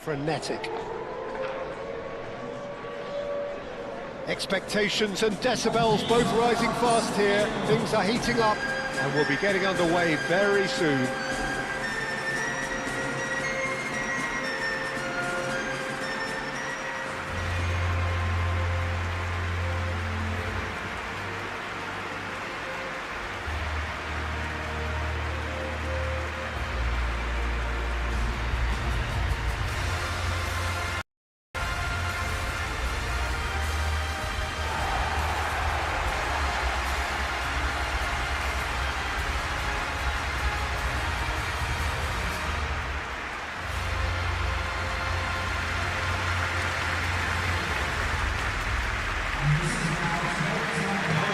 frenetic. Expectations and decibels both rising fast here. Things are heating up and we'll be getting underway very soon.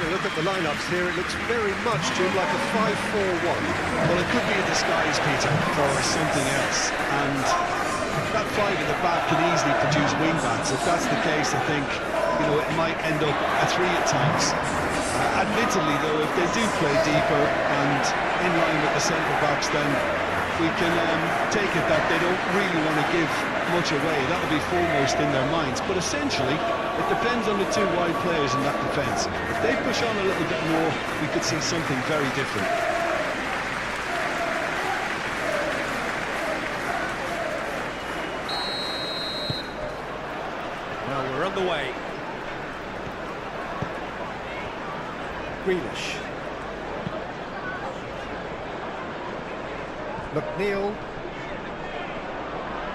Look at the lineups here, it looks very much, Jim, like a 5-4-1. Well, it could be a disguise, Peter, for something else. And that five at the back can easily produce wing-backs. If that's the case, I think, it might end up a three at times. Admittedly, though, if they do play deeper and in line with the centre-backs, then we can take it that they don't really want to give much away. That'll be foremost in their minds. But essentially, it depends on the two wide players in that defence. If they push on a little bit more, we could see something very different. Well, we're on the way. Greenish. McNeil.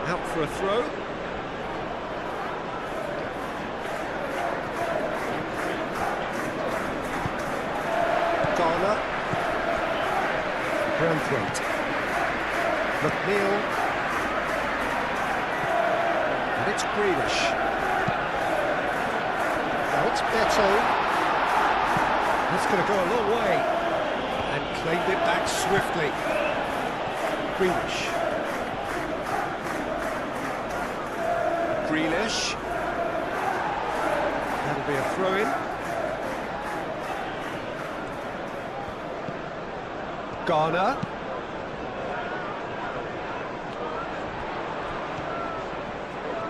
Out for a throw. Garner. Branthwaite. McNeil. And it's Greenish. Now it's Beto. That's going to go a long way. And claimed it back swiftly. Greenish. Grealish. That'll be a throw-in. Garner.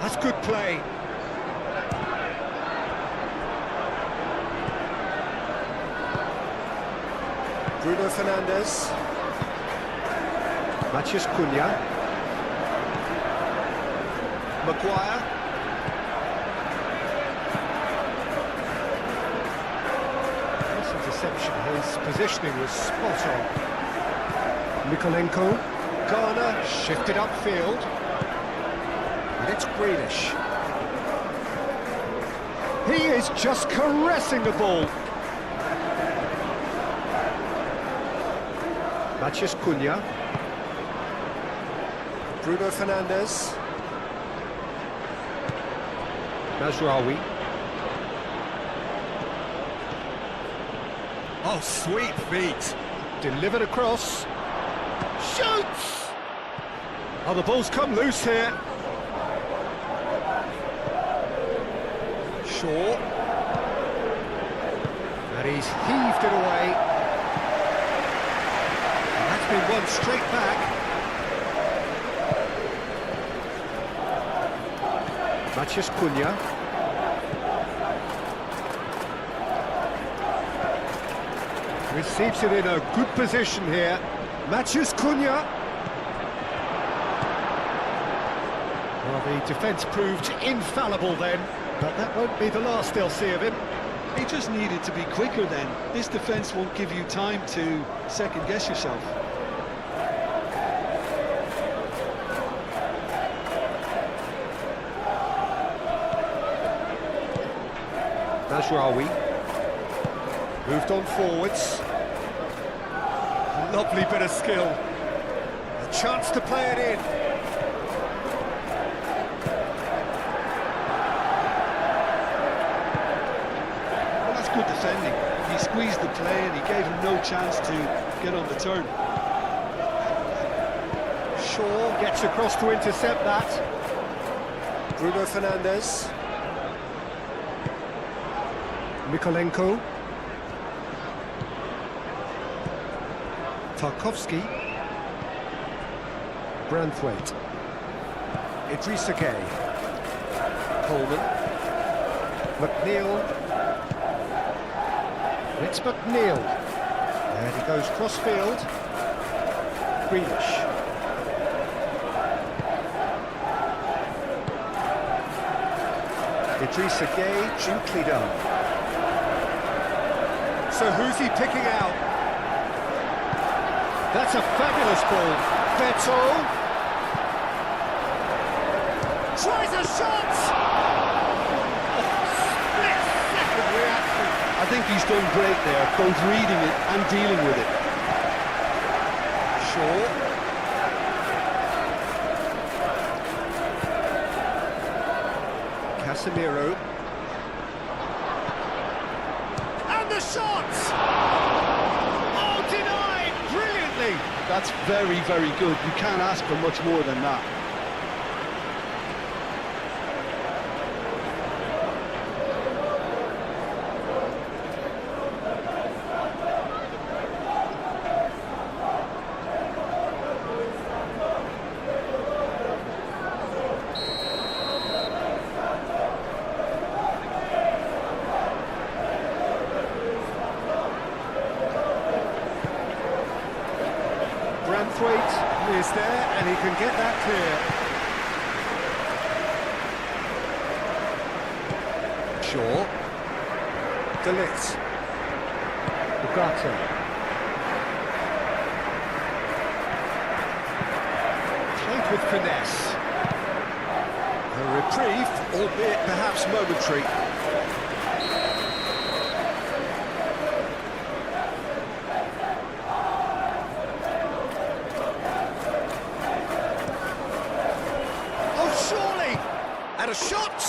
That's good play. Bruno Fernandes. Matheus Cunha. Maguire. That's a deception. His positioning was spot on. Mikolenko. Garner shifted upfield. And it's Grealish. He is just caressing the ball. Matheus Cunha. Bruno Fernandes. Mazraoui. Oh, sweet feet. Delivered across. Shoots! Oh, the ball's come loose here. Shaw. And he's heaved it away. And that's been won straight back. Matheus Cunha. Receives it in a good position here. Matheus Cunha. Well, the defence proved infallible then, but that won't be the last they'll see of him. He just needed to be quicker then. This defence won't give you time to second-guess yourself. Mazraoui. Moved on forwards. Lovely bit of skill. A chance to play it in. Well, that's good defending. He squeezed the play and he gave him no chance to get on the turn. Shaw gets across to intercept that. Bruno Fernandes. Mikolenko. Tarkowski. Branthwaite. Idrissa Gueye. Coleman. McNeil. It's McNeil. There he goes cross-field. Grealish. Idrissa Gueye, gently done. So who's he picking out? That's a fabulous ball. Beto. Tries a shot! Split-second reaction. I think he's done great there, both reading it and dealing with it. Shaw. Casemiro. And the shot! Oh, denied! Brilliantly! That's very, very good. You can't ask for much more than that. Branthwaite is there, and he can get that clear. Shaw. De Ligt. Ugarte. Played with finesse. A reprieve, albeit perhaps momentary. And a shot!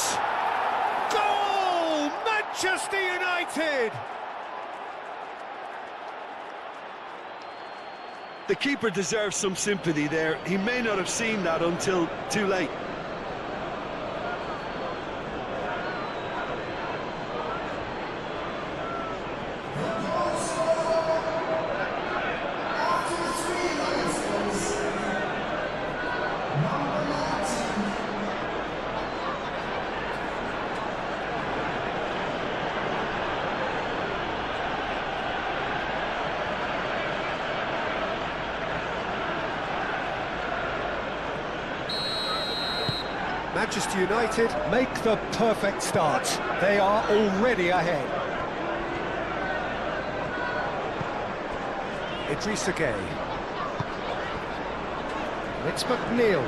Goal! Manchester United! The keeper deserves some sympathy there. He may not have seen that until too late. Manchester United make the perfect start. They are already ahead. Idrissa Gueye. It's McNeil.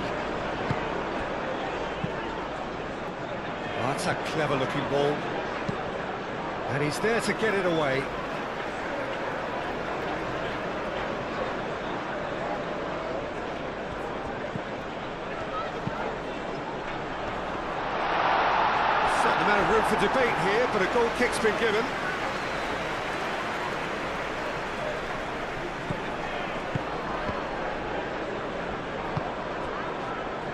Oh, that's a clever-looking ball. And he's there to get it away. Amount of room for debate here, but a goal kick's been given.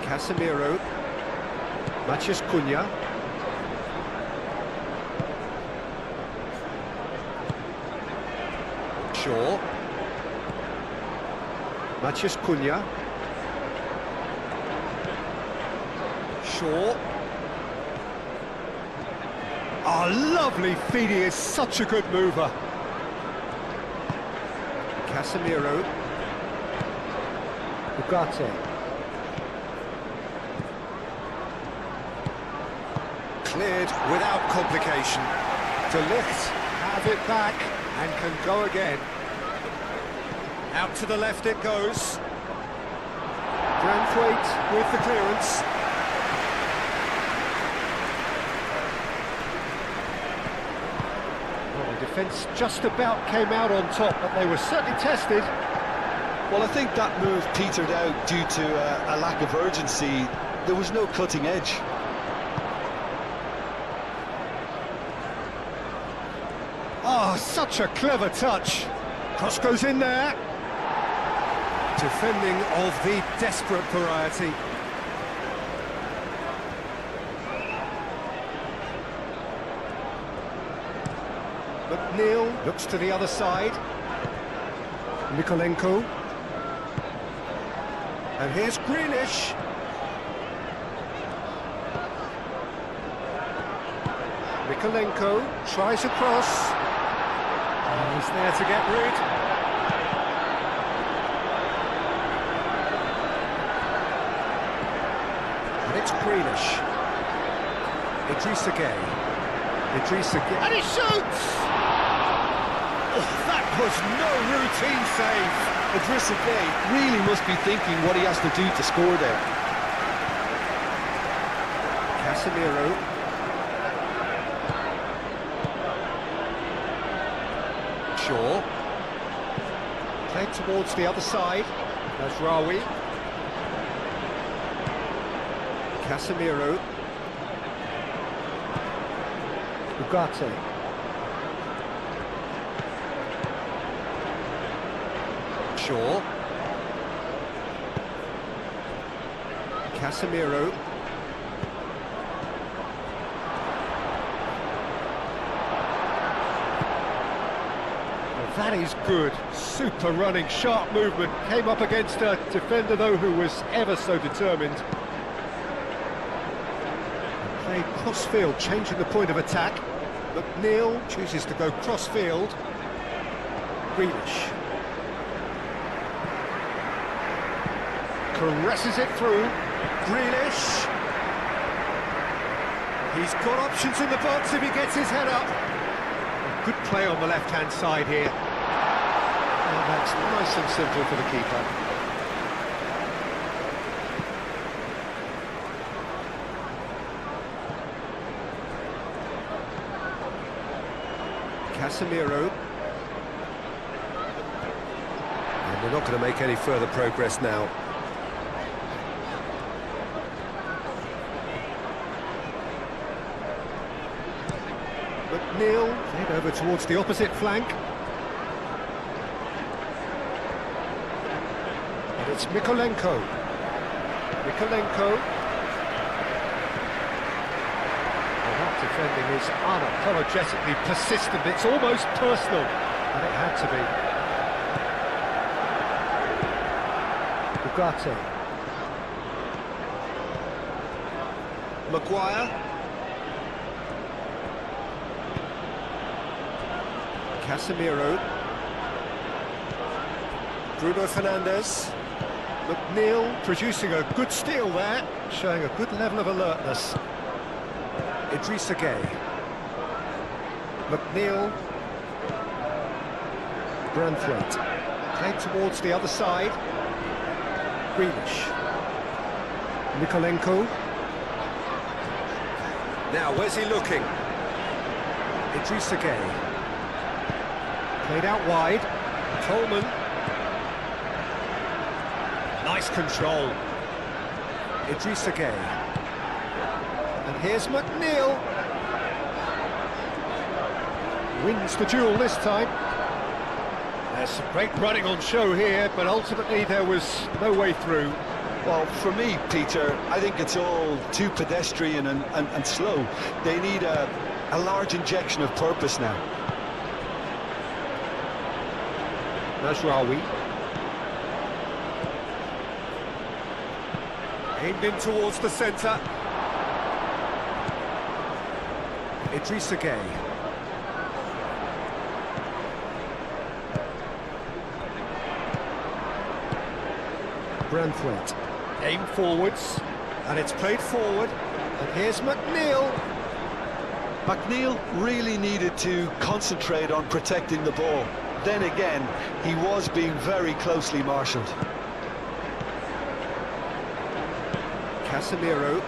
Casemiro. Matheus Cunha. Shaw. Matheus Cunha. Shaw. Oh, lovely feed, he is such a good mover. Casemiro. Ugarte. Cleared without complication. De Ligt have it back and can go again. Out to the left it goes. Branthwaite with the clearance. Defence just about came out on top, but they were certainly tested. Well, I think that move petered out due to a lack of urgency. There was no cutting edge. Oh, such a clever touch. Cross goes in there. Defending of the desperate variety. McNeil looks to the other side. Mikolenko. And here's Grealish. Mikolenko tries a cross. And he's there to get rid. And it's Grealish. Idrissa Gueye. And he shoots! Oh, that was no routine save. Idrissa Gueye really must be thinking what he has to do to score there. Casemiro. Shaw. Played towards the other side. That's Rawi. Casemiro. Ugarte. Shaw. Casemiro. That is good. Super running, sharp movement. Came up against a defender, though, who was ever so determined. Played cross-field, changing the point of attack. McNeil chooses to go cross-field. Grealish. Caresses it through. Grealish. He's got options in the box if he gets his head up. Good play on the left-hand side here. And that's nice and simple for the keeper. Casemiro. And they're not going to make any further progress now. McNeil, head over towards the opposite flank. And it's Mikolenko. Well, that defending is unapologetically persistent. It's almost personal, and it had to be. Ugarte. Maguire. Casemiro. Bruno Fernandes. McNeil producing a good steal there, showing a good level of alertness. Idrissa Gueye. McNeil. Branthwaite. Played towards the other side. Grealish. Mikolenko. Now, where's he looking? Idrissa Gueye. Played out wide. Coleman. Nice control. Idrissa Gueye. And here's McNeil. Wins the duel this time. There's some great running on show here, but ultimately there was no way through. Well, for me, Peter, I think it's all too pedestrian and slow. They need a large injection of purpose now. Rawi. Aimed in towards the centre. Idrissa Gueye. Branthwaite. Aimed forwards, and it's played forward. And here's McNeil. McNeil really needed to concentrate on protecting the ball. Then again, he was being very closely marshalled. Casemiro.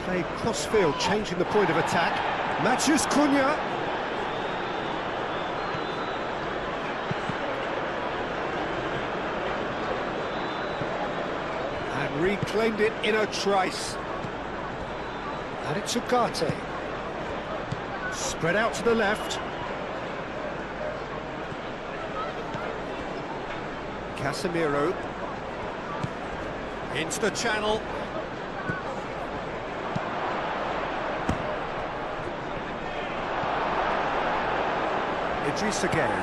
Played cross-field, changing the point of attack. Matheus Cunha. And reclaimed it in a trice. And it's Ugarte. Spread out to the left. Casemiro. Into the channel. Idrissa Gueye.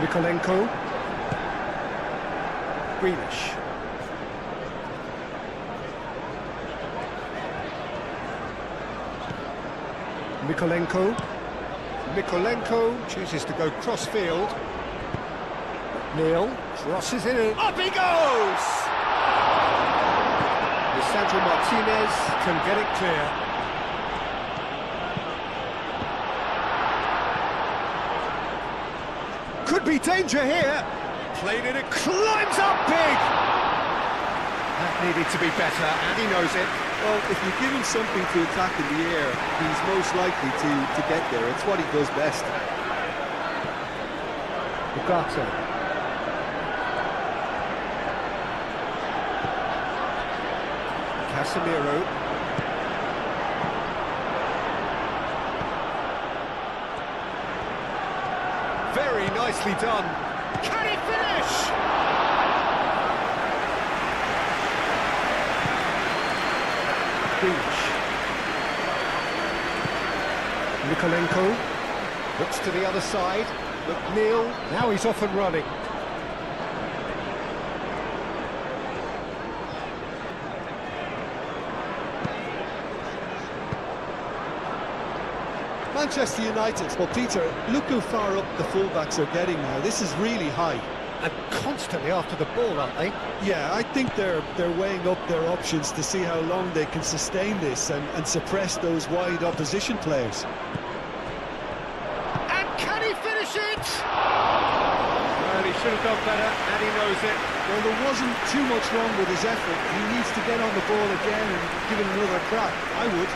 Mikolenko. Grealish. Mikolenko chooses to go cross-field. Neil crosses in and up he goes! Lisandro Martinez can get it clear. Could be danger here. Played in, it climbs up big! That needed to be better, and he knows it. Well, if you give him something to attack in the air, he's most likely to get there. It's what he does best. Ugarte. Casemiro. Very nicely done. Can he finish? Beach. Mikolenko looks to the other side. McNeil, now he's off and running. Manchester United. Well, Peter, look how far up the fullbacks are getting now. This is really high. And constantly after the ball, aren't they? Yeah, I think they're weighing up their options to see how long they can sustain this and suppress those wide opposition players. And can he finish it? Well, he should have done better, and he knows it. Well, there wasn't too much wrong with his effort. He needs to get on the ball again and give it another crack. I would.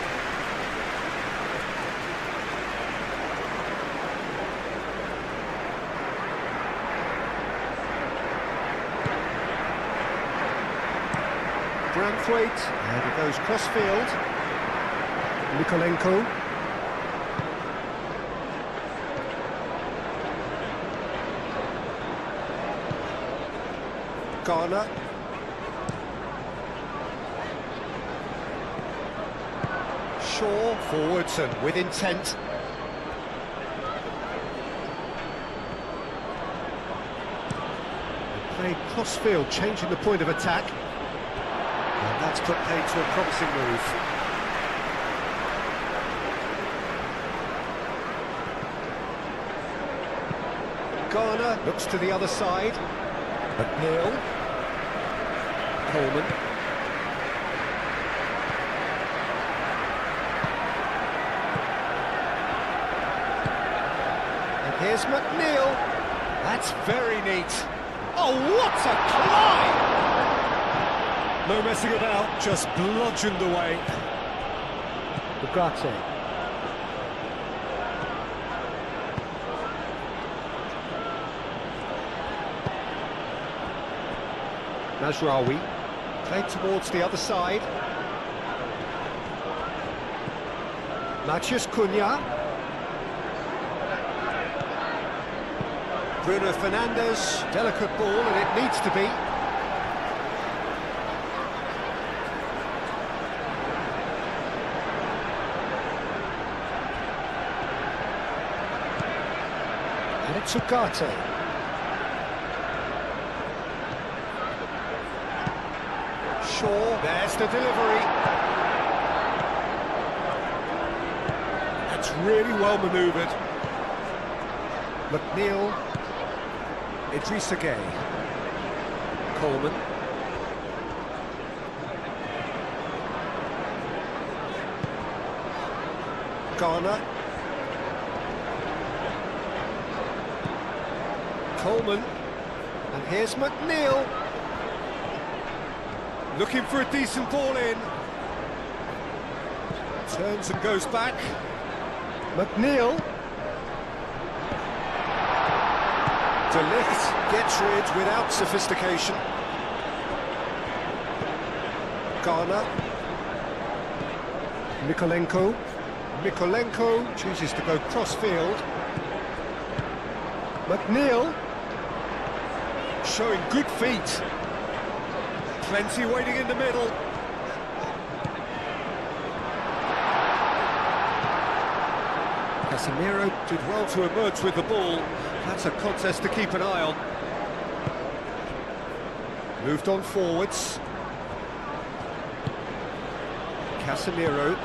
Branthwaite, and it goes cross-field. Mikolenko. Garner. Shaw forwards and with intent. They play cross-field, changing the point of attack. And that's put paid to a promising move. Garner looks to the other side. McNeil. Coleman. And here's McNeil. That's very neat. Oh, what a climb! No messing about, just bludgeoned away. Ugarte. Mazraoui, played towards the other side. Matheus Cunha. Bruno Fernandes, delicate ball, and it needs to be. And it's Ugarte. Shaw, there's the delivery. That's really well manoeuvred. McNeil, Idrissa Gueye, Coleman. Garner. Coleman. And here's McNeil. Looking for a decent ball in. Turns and goes back. McNeil. De Ligt gets rid without sophistication. Garner. Mikolenko. Mikolenko chooses to go cross-field. McNeil. Showing good feet. Plenty waiting in the middle. Casemiro did well to emerge with the ball. That's a contest to keep an eye on. Moved on forwards. Casemiro.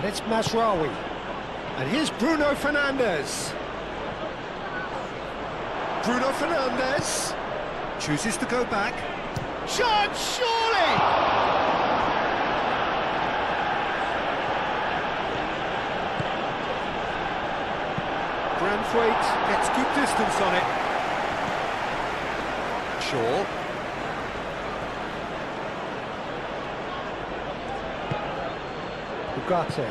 And it's Masraoui. And here's Bruno Fernandes. Bruno Fernandes chooses to go back. Shot, surely! Branthwaite gets good distance on it. Shaw. Ugarte.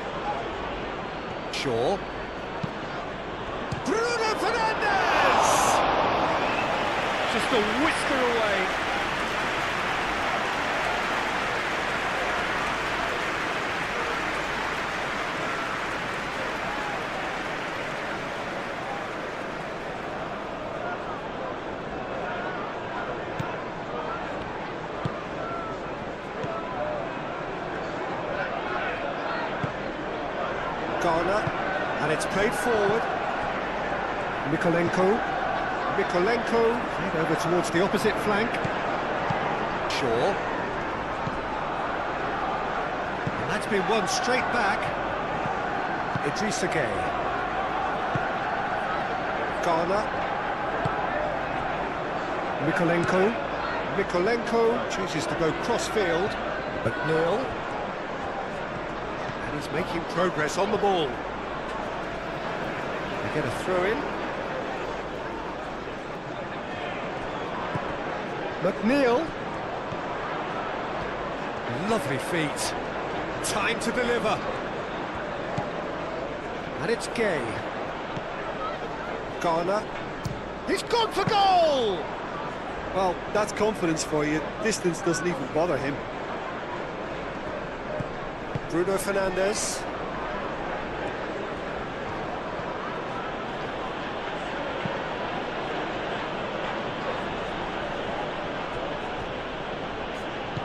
Shaw. Bruno Fernandes! Just a whisker away. Garner, and it's played forward. Mikolenko played over towards the opposite flank. Shaw. And that's been won straight back. Idrissa Gueye. Garner. Mikolenko chooses to go cross-field. McNeil. And he's making progress on the ball. They get a throw-in. McNeil. Lovely feet. Time to deliver. And it's Gueye. Garner. He's gone for goal! Well, that's confidence for you. Distance doesn't even bother him. Bruno Fernandes.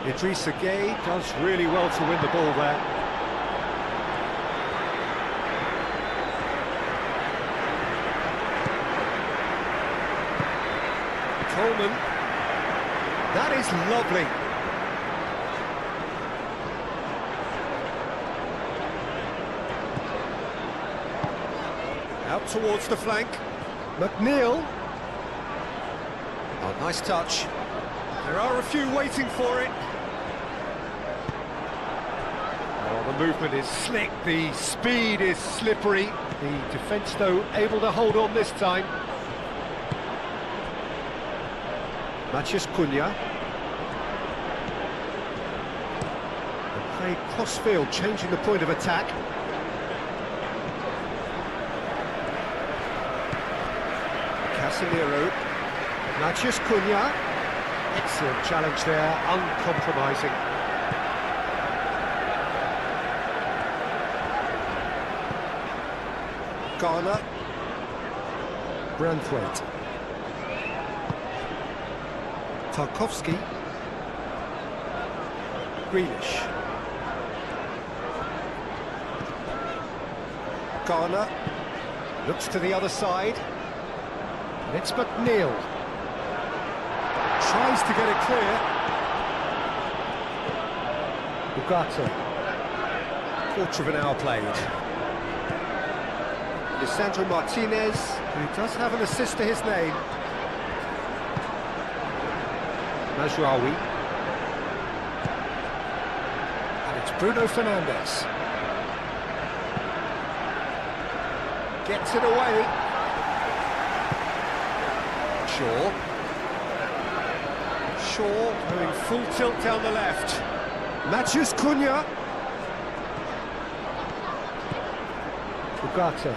Idrissa Gueye does really well to win the ball there. Coleman. That is lovely. Out towards the flank. McNeil. Oh, nice touch. There are a few waiting for it. Oh, the movement is slick, the speed is slippery. The defence, though, able to hold on this time. Matheus Cunha. And play cross-field, changing the point of attack. Casemiro. Matheus Cunha. Excellent challenge there, uncompromising. Garner. Branthwaite. Tarkowski. Grealish. Garner. Looks to the other side. And it's McNeil. Tries to get it clear. Ugarte. Quarter of an hour played. Lisandro Martinez, who does have an assist to his name. Masraoui. And it's Bruno Fernandes. Gets it away. Shaw. Going full tilt down the left. Matheus Cunha. Ugarte.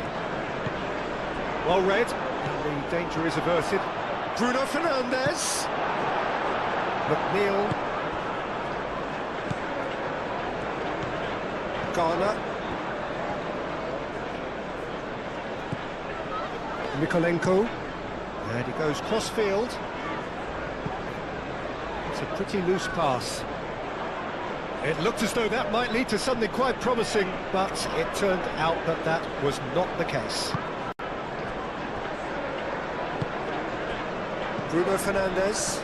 Well read, and the danger is averted. Bruno Fernandes. McNeil. Garner. Mikolenko. And he goes cross-field. It's a pretty loose pass. It looked as though that might lead to something quite promising, but it turned out that that was not the case. Bruno Fernandes.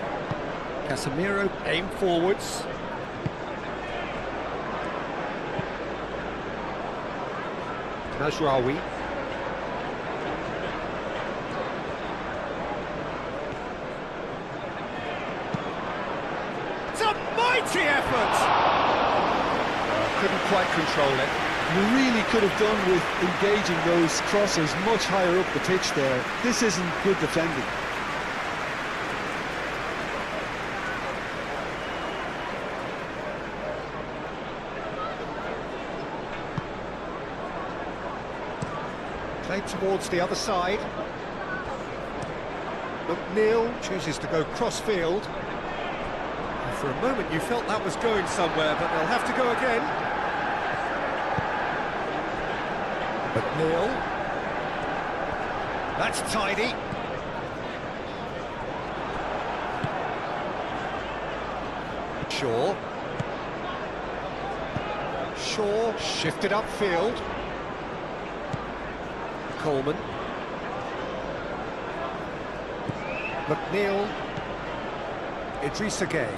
Casemiro aim forwards. Mazraoui. It's a mighty effort! Couldn't quite control it. You really could have done with engaging those crossers much higher up the pitch there. This isn't good defending. Played towards the other side. McNeil chooses to go cross-field. For a moment you felt that was going somewhere, but they'll have to go again. McNeil. That's tidy. Shaw shifted upfield. Coleman. McNeil. Idrissa Gueye.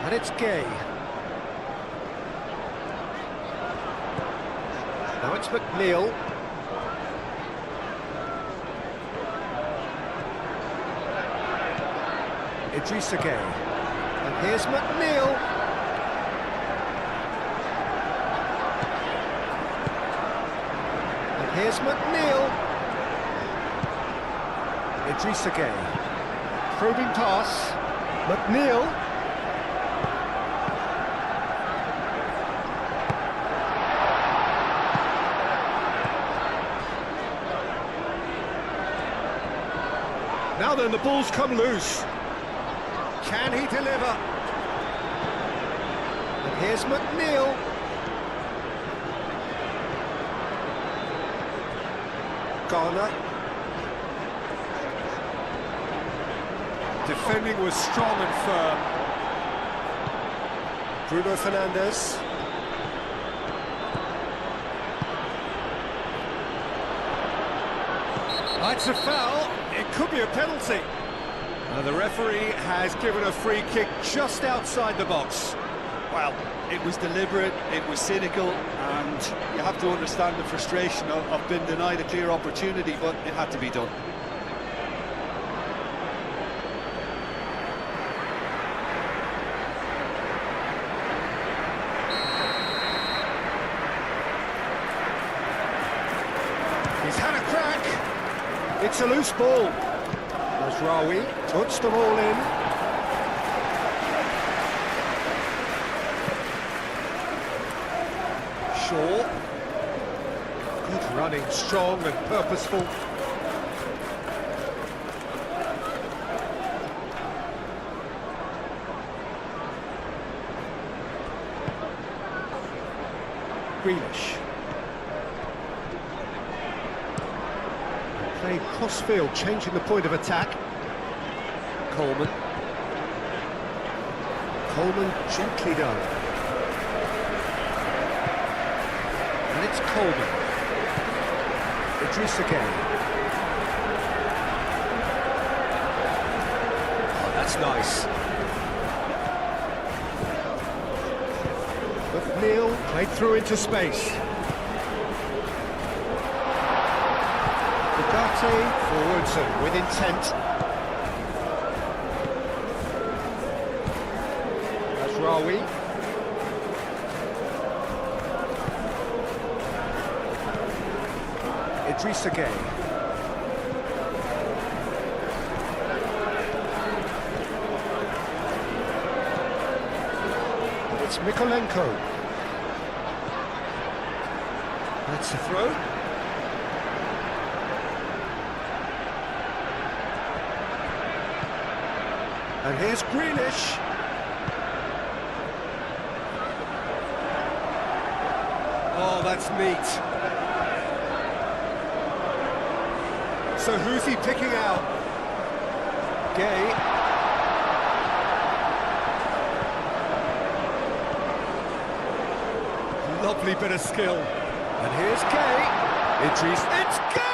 And it's Gueye. Now it's McNeil. Idrissa Gueye. And here's McNeil. And here's McNeil. Idrissa Gueye. Probing pass. McNeil. Now then, the ball's come loose. Can he deliver? And here's McNeil. Garner. Defending was strong and firm. Bruno Fernandes. That's a foul. It could be a penalty. The referee has given a free kick just outside the box. Well, it was deliberate, it was cynical, and you have to understand the frustration of being denied a clear opportunity, but it had to be done. He's had a crack. It's a loose ball. Mazraoui puts the ball in. Shaw. Good running, strong and purposeful. Grealish. Played cross-field, changing the point of attack. Coleman. Coleman gently done. And it's Coleman. Idrissa Gueye. Oh, that's nice. McNeil played through into space. Forwards and with intent. Mazraoui. Idrissa Gueye. It's Mikolenko. That's a throw. And here's Grealish. Oh, that's neat. So who's he picking out? Gueye. Lovely bit of skill. And here's Gueye. It's Gueye!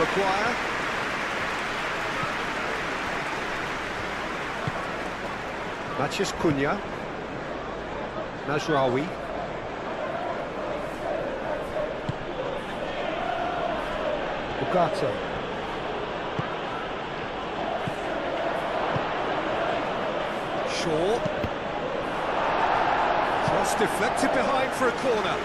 Maguire. Mathias Cunha. Mazraoui. Ugarte. Shaw. Cross deflected behind for a corner.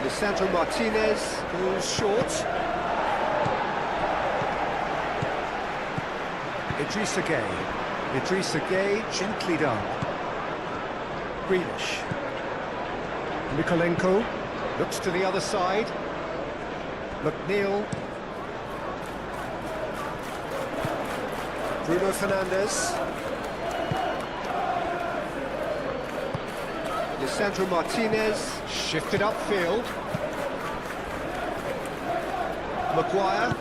Lisandro Martinez goes short. Idrissa Gueye. Idrissa Gueye, gently done. Grealish. Mykolenko looks to the other side. McNeil. Bruno Fernandes. Lisandro Martinez, shifted upfield. Maguire,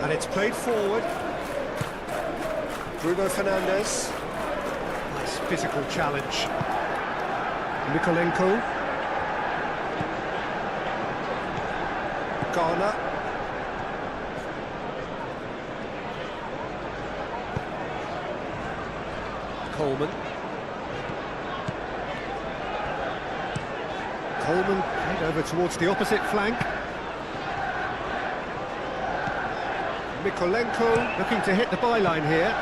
and it's played forward. Bruno Fernandes. Nice physical challenge. Mykolenko. Garner. Coleman. Coleman played over towards the opposite flank. Mykolenko looking to hit the byline here.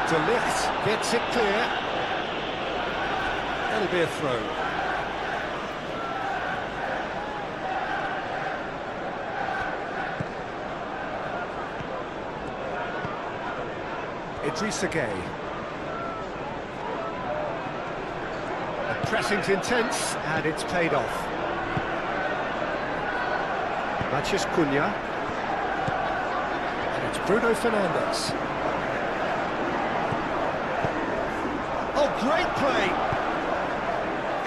De Ligt gets it clear. That'll be a throw. Idrissa Gueye. The pressing's intense, and it's paid off. Mathias Cunha. And it's Bruno Fernandes. Oh, great play!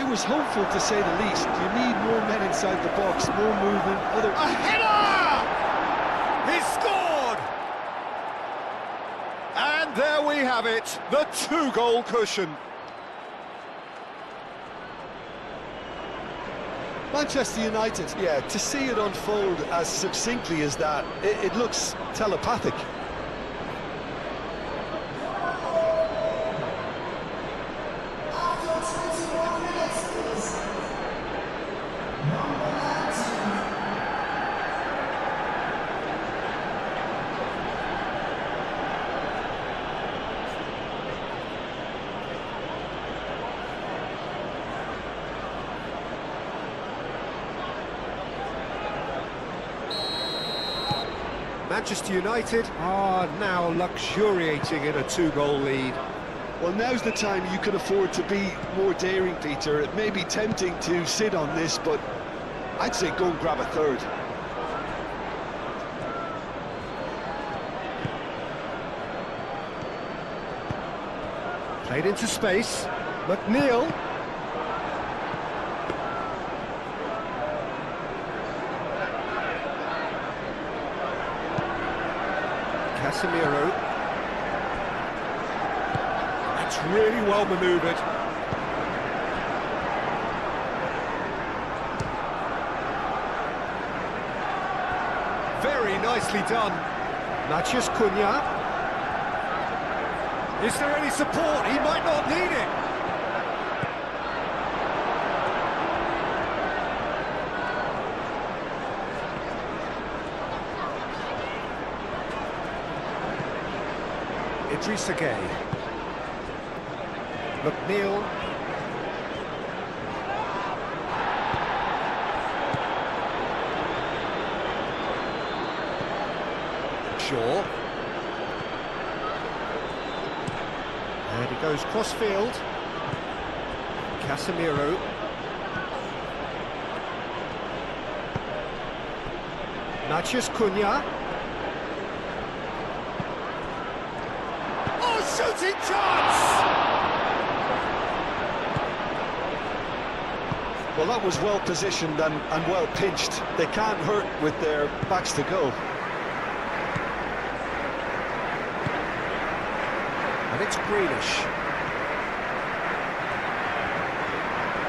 It was hopeful, to say the least. You need more men inside the box, more movement, other... A header! He's scored! And there we have it, the two-goal cushion. Manchester United, yeah, to see it unfold as succinctly as that, it looks telepathic. Manchester United are now luxuriating in a two-goal lead. Well, now's the time you can afford to be more daring, Peter. It may be tempting to sit on this, but I'd say go and grab a third. Played into space. McNeil. Casemiro. That's really well manoeuvred. Very nicely done. Mathias Cunha. Is there any support? He might not need it. Idrissa Gueye. McNeil. Shaw. And he goes cross-field. Casemiro. Mathias Cunha. Shooting chance! Well, that was well positioned and well pinched. They can't hurt with their backs to goal. And it's Grealish.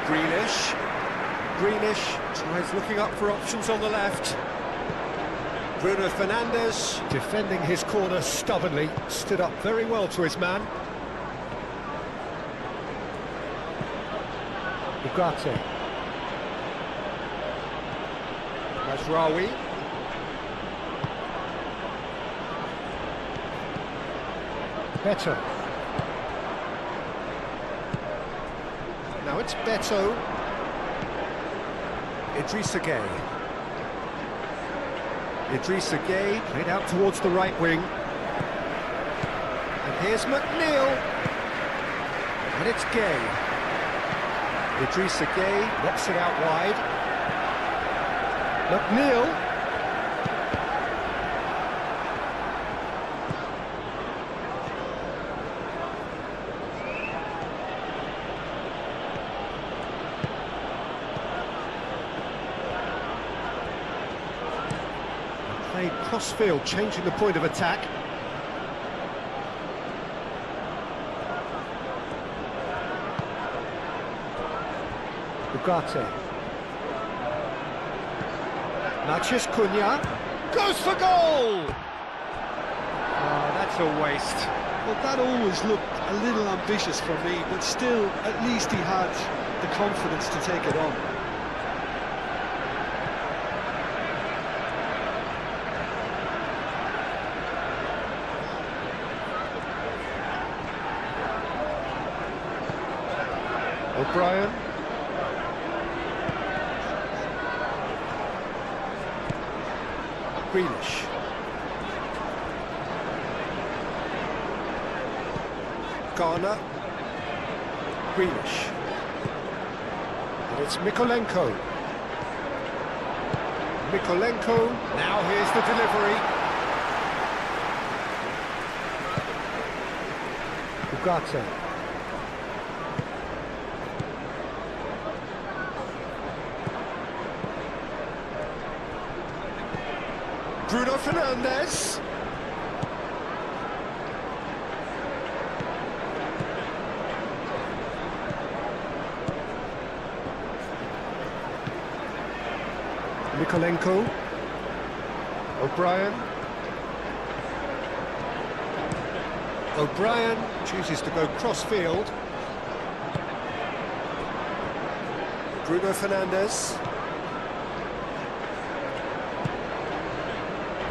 Grealish. Greenish tries looking up for options on the left. Bruno Fernandes, defending his corner stubbornly, stood up very well to his man. Ugarte. Mazraoui. Beto. Now it's Beto. Idrissa Gueye. Idrissa Gueye played out towards the right wing. And here's McNeil. And it's Gueye. Idrissa Gueye knocks it out wide. McNeil. Played cross-field, changing the point of attack. Ugarte. Matheus Cunha goes for goal! Oh, that's a waste. Well, that always looked a little ambitious for me, but still, at least he had the confidence to take it on. O'Brien. Greenish. Garner. Greenish. And it's Mykolenko. Mykolenko. Now here's the delivery. Ugarte. Bruno Fernandes. Mykolenko. O'Brien. O'Brien chooses to go cross-field. Bruno Fernandes.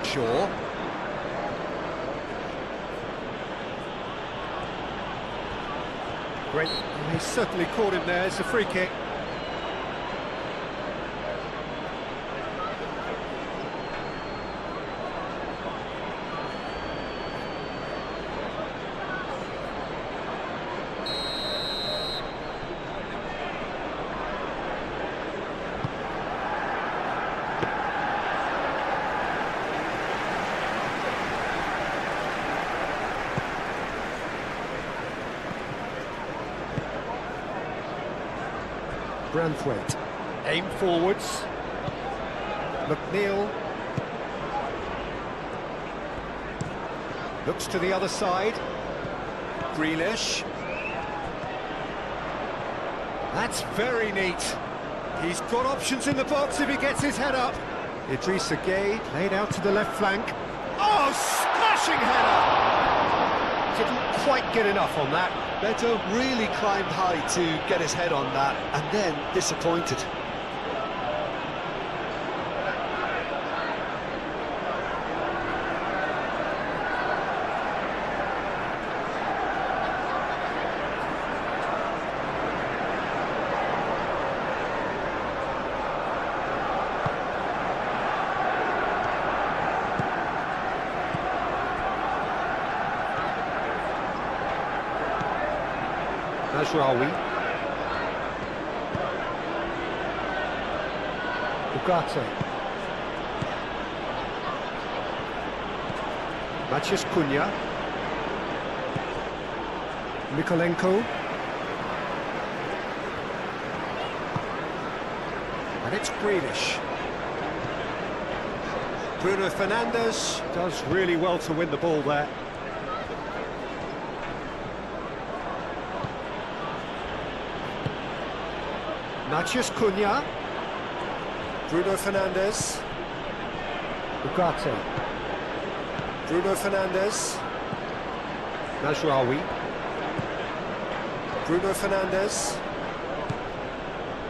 Shaw. Great. And he's certainly caught him there. It's a free kick. Branthwaite. Aim forwards. McNeil. Looks to the other side. Grealish. That's very neat. He's got options in the box if he gets his head up. Idrissa Gueye played out to the left flank. Oh, smashing header! Didn't quite get enough on that. Beto really climbed high to get his head on that, and then disappointed. Mazraoui. Ugarte. Matheus Cunha. Mykolenko. And it's Grealish. Bruno Fernandes does really well to win the ball there. Matheus Cunha. Bruno Fernandes. Ugarte. Bruno Fernandes. Mazraoui. Bruno Fernandes.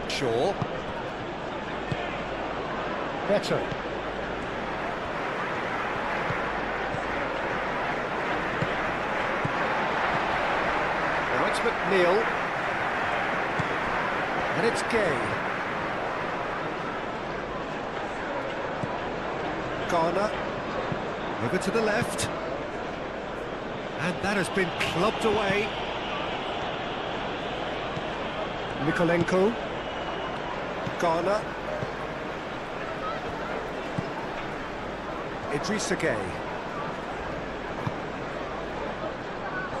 Shaw. Beto. Now it's McNeil. And it's Gay. Garner. Over to the left. And that has been clubbed away. Mikolenko. Garner. Idrissa Gueye.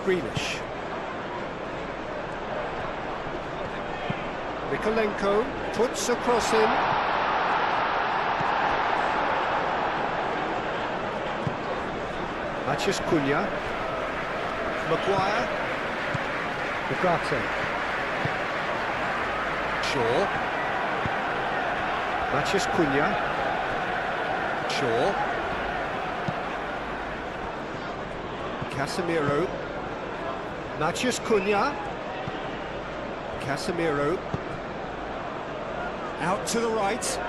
Grealish. Mikolenko puts across him. Matheus Cunha. Maguire. Ugarte. Shaw. Matheus Cunha. Shaw. Casemiro. Matheus Cunha. Casemiro. Out to the right.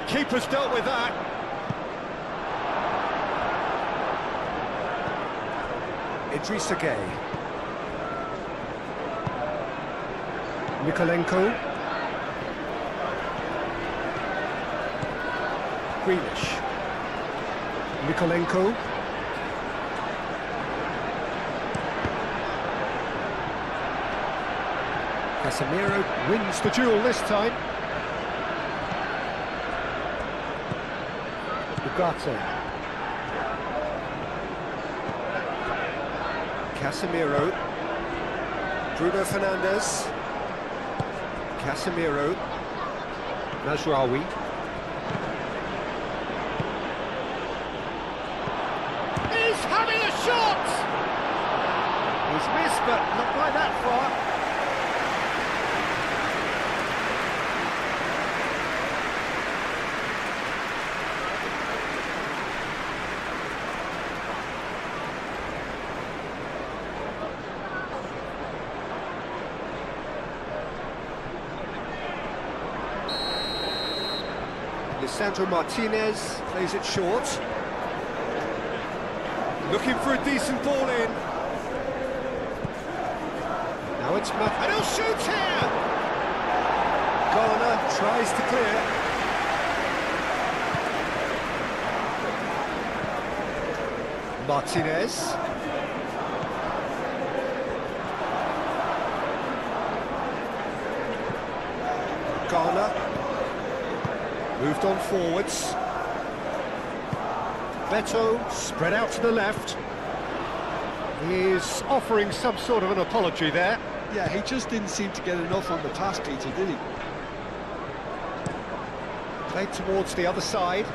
Keeper's dealt with that. Idrissa Gueye. Mikolenko. Grealish. Mikolenko. Casemiro wins the duel this time. Ugarte. Casemiro. Bruno Fernandes. Casemiro. Mazraoui. He's having a shot! He's missed, but not by that far. Lisandro Martinez plays it short. Looking for a decent ball in. Now it's Matt, and he'll shoot here! Garner tries to clear. Martinez. Garner. Moved on forwards. Beto spread out to the left. He's offering some sort of an apology there. Yeah, he just didn't seem to get enough on the pass, Peter, did he? Played towards the other side.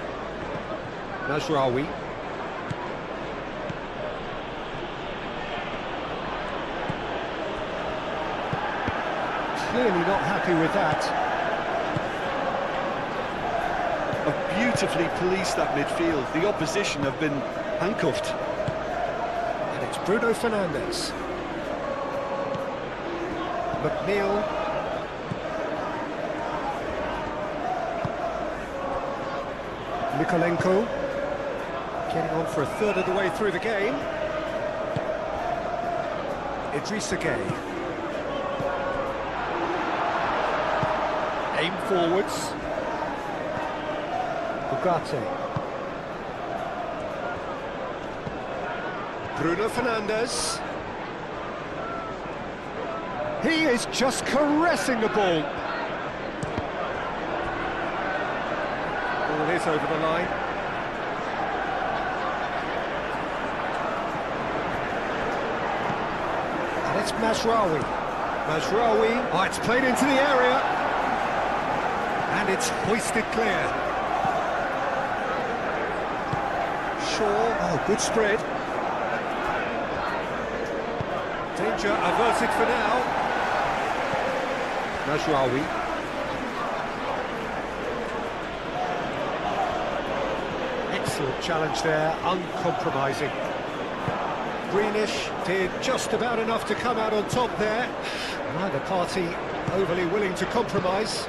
Mazraoui. Clearly not happy with that. Beautifully policed that midfield. The opposition have been handcuffed. And it's Bruno Fernandes. McNeil. Mikolenko. Getting on for a third of the way through the game. Idrissa Gueye. Aim forwards. Ugarte. Bruno Fernandes. He is just caressing the ball. Ball is over the line. And it's Mazraoui. Mazraoui. Oh, it's played into the area. And it's hoisted clear. Oh, good spread. Danger averted for now. Najraoui. Excellent challenge there, uncompromising. Greenish did just about enough to come out on top there. Neither party overly willing to compromise.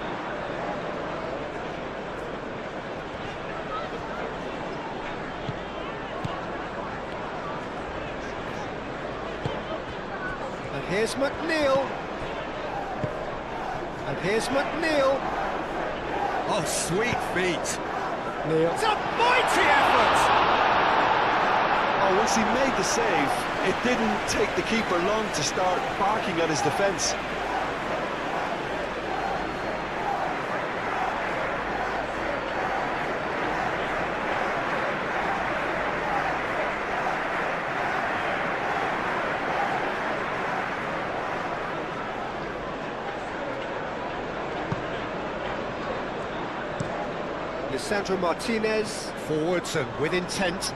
And here's McNeil. And here's McNeil. Oh, sweet feet. Neil. It's a mighty effort! Oh, once he made the save, it didn't take the keeper long to start barking at his defence. Lisandro Martinez, forwards and with intent.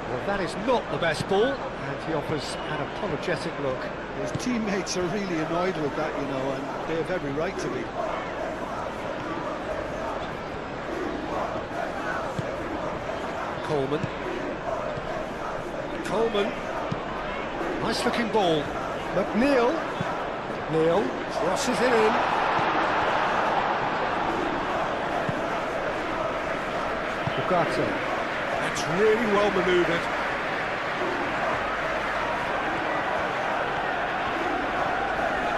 Well, that is not the best ball, and he offers an apologetic look. His teammates are really annoyed with that, you know, and they have every right to be. Coleman. Coleman. Nice looking ball. McNeil. Neil crosses it in. Ugarte. That's really well manoeuvred.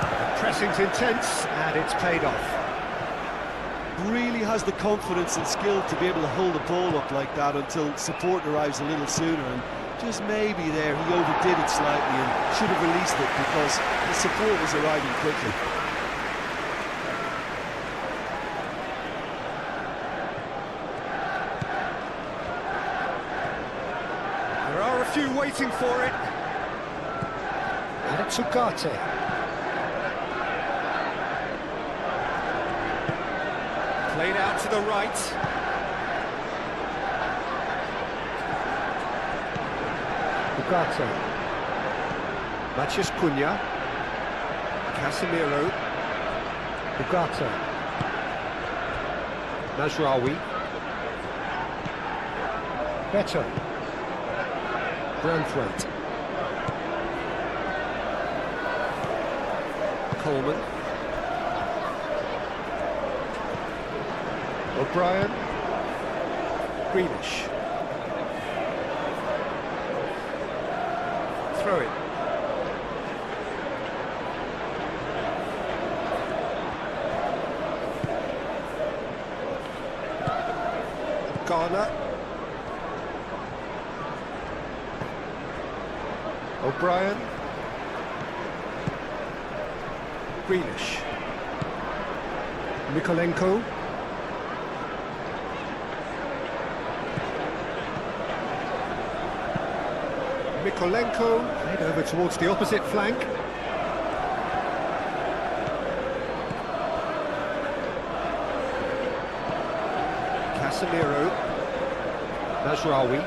The pressing's intense, and it's paid off. Really has the confidence and skill to be able to hold the ball up like that until support arrives a little sooner, and just maybe there he overdid it slightly and should have released it because the support was arriving quickly. There are a few waiting for it. And it's Ugarte. Played out to the right. Ugarte. Matheus Cunha. Casemiro. Ugarte. Najraoui. Beto. Branthwaite. Coleman. O'Brien. Greenish. Throw it. Garner. O'Brien. Greenish. Mikolenko. Mikolenko played over towards the opposite flank. Casemiro. Najraoui.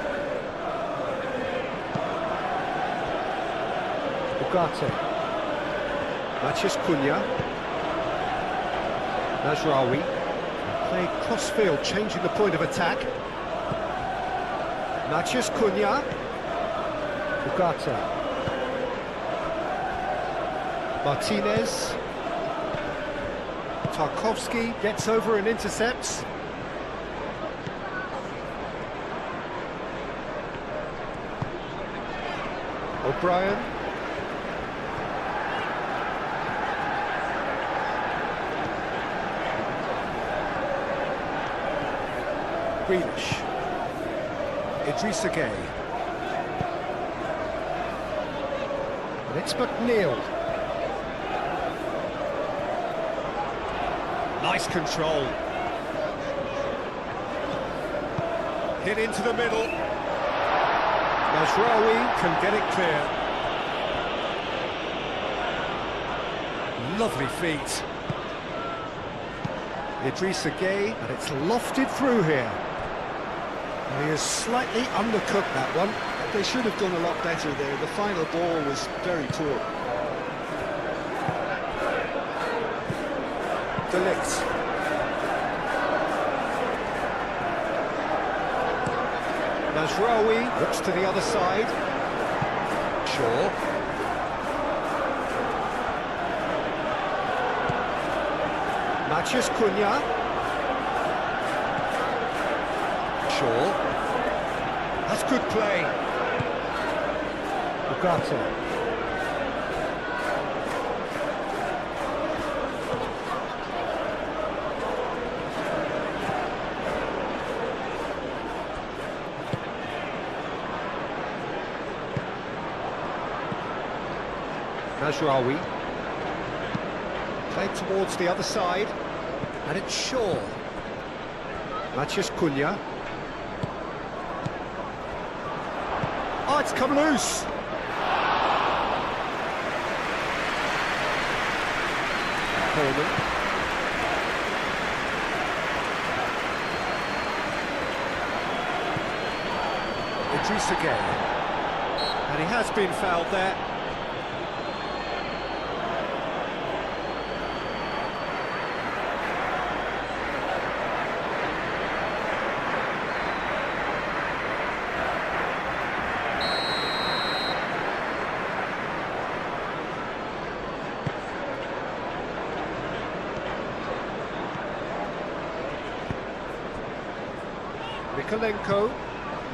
Ugarte. Matheus Cunha. Najraoui. Played cross-field, changing the point of attack. Matheus Cunha. Ugarte. Martinez. Tarkowski gets over and intercepts. O'Brien. Greenish. Idrissa Gueye. And it's McNeil. Nice control. Hit into the middle. Najraoui can get it clear. Lovely feet. Idrissa Gueye, and it's lofted through here. He has slightly undercooked that one. They should have done a lot better there. The final ball was very poor. Ligt. Mazraoui looks to the other side. Shaw. Matheus Cunha. Shaw. That's good play. Ugarte. Mazraoui. Played towards the other side. And it's Shaw. Matheus Cunha. Oh, it's come loose. Coleman. Idrissa Gueye. And he has been fouled there.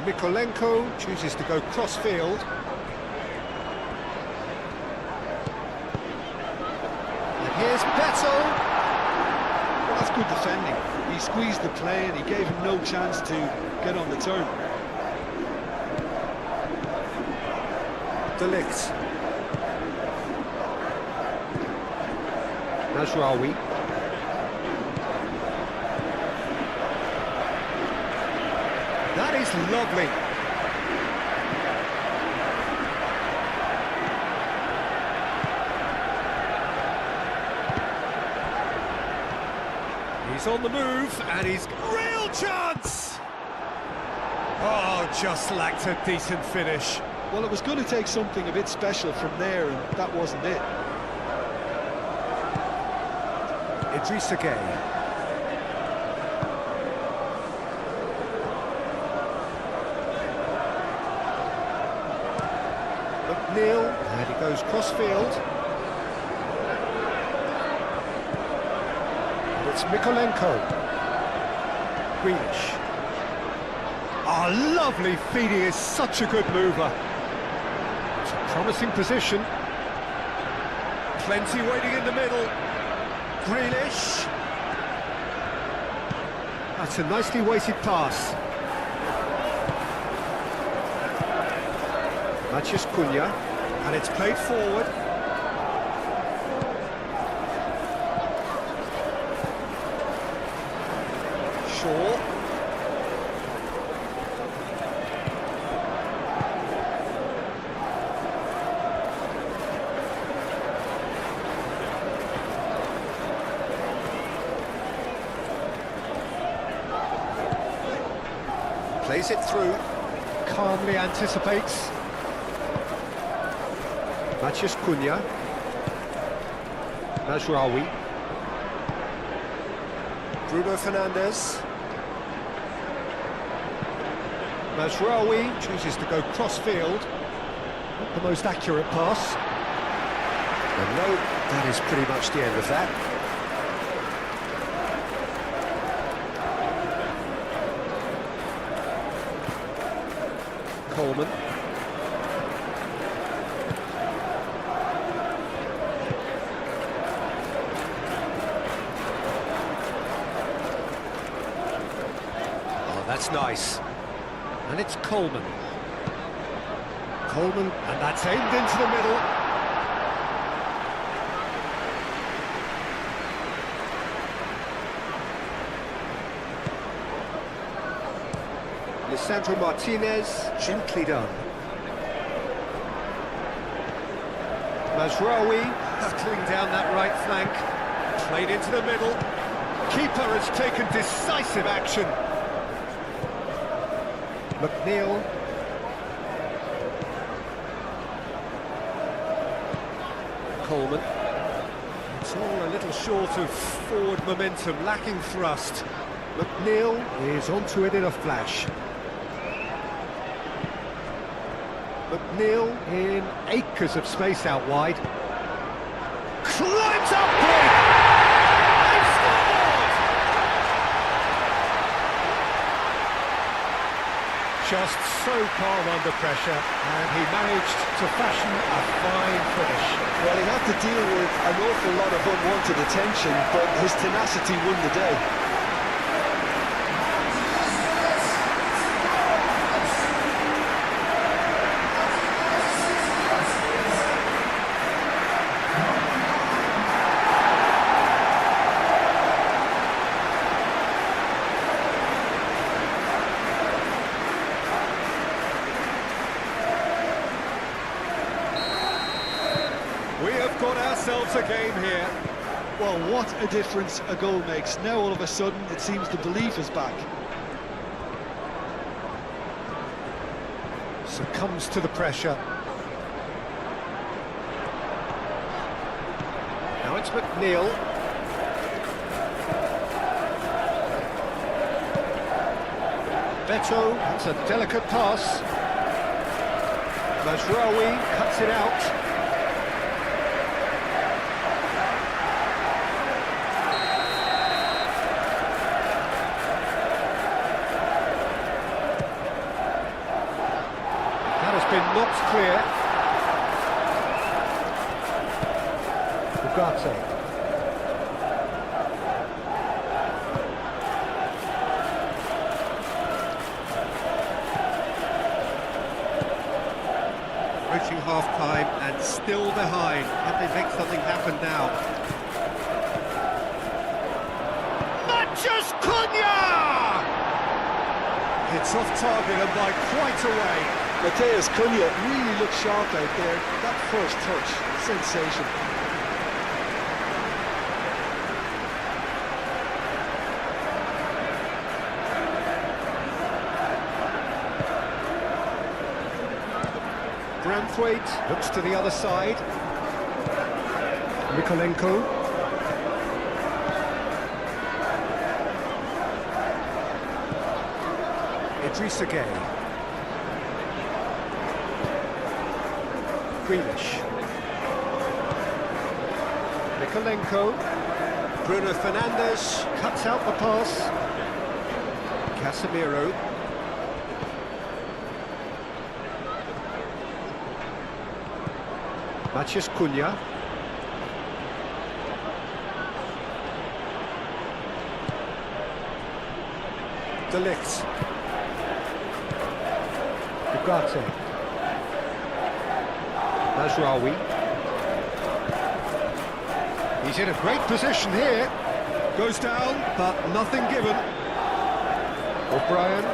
Mikolenko chooses to go cross-field. And here's Beto. Well, that's good defending. He squeezed the play and he gave him no chance to get on the turn. De Ligt. Mazraoui. That is lovely. He's on the move, and he's real chance! Oh, just lacked a decent finish. Well, it was going to take something a bit special from there, and that wasn't it. Idrissa Gueye. Neil, and he goes cross-field. And it's Mikolenko. Grealish. Oh, lovely feed, he is such a good mover. It's a promising position. Plenty waiting in the middle. Grealish. That's a nicely weighted pass. Matheus Cunha, and it's played forward. Shaw. Plays it through, calmly anticipates. Matheus Cunha. Mazraoui. Bruno Fernandes. Mazraoui chooses to go cross-field. Not the most accurate pass. And no, that is pretty much the end of that. Coleman. That's nice. And it's Coleman. Coleman, and that's aimed into the middle. Lisandro Martinez, gently done. Mazraoui, hurtling down that right flank. Played into the middle. Keeper has taken decisive action. McNeil. Coleman. It's It's all a little short of forward momentum, lacking thrust. McNeil is onto it in a flash. McNeil in acres of space out wide. Climbs up big! They've scored! Just so calm under pressure, and he managed to fashion a fine finish. Well, he had to deal with an awful lot of unwanted attention, but his tenacity won the day. We have got ourselves a game here. Well, what a difference a goal makes. Now all of a sudden it seems the belief is back. Succumbs to the pressure. Now it's McNeil. Beto, that's a delicate pass. Mazraoui cuts it out. Been knocked clear. Ugarte. Approaching half-time and still behind. Can they make something happen now? Matches Cunha! It's off target and by quite a way. Mateus Cunha really looked sharp out there. That first touch, sensation. Branthwaite looks to the other side. Mykolenko. Idrissa Gueye. Grealish. Mykolenko. Bruno Fernandes cuts out the pass. Casemiro. Mathias Cunha. De Ligt. Ugarte. Mazraoui. He's in a great position here. Goes down, but nothing given. O'Brien.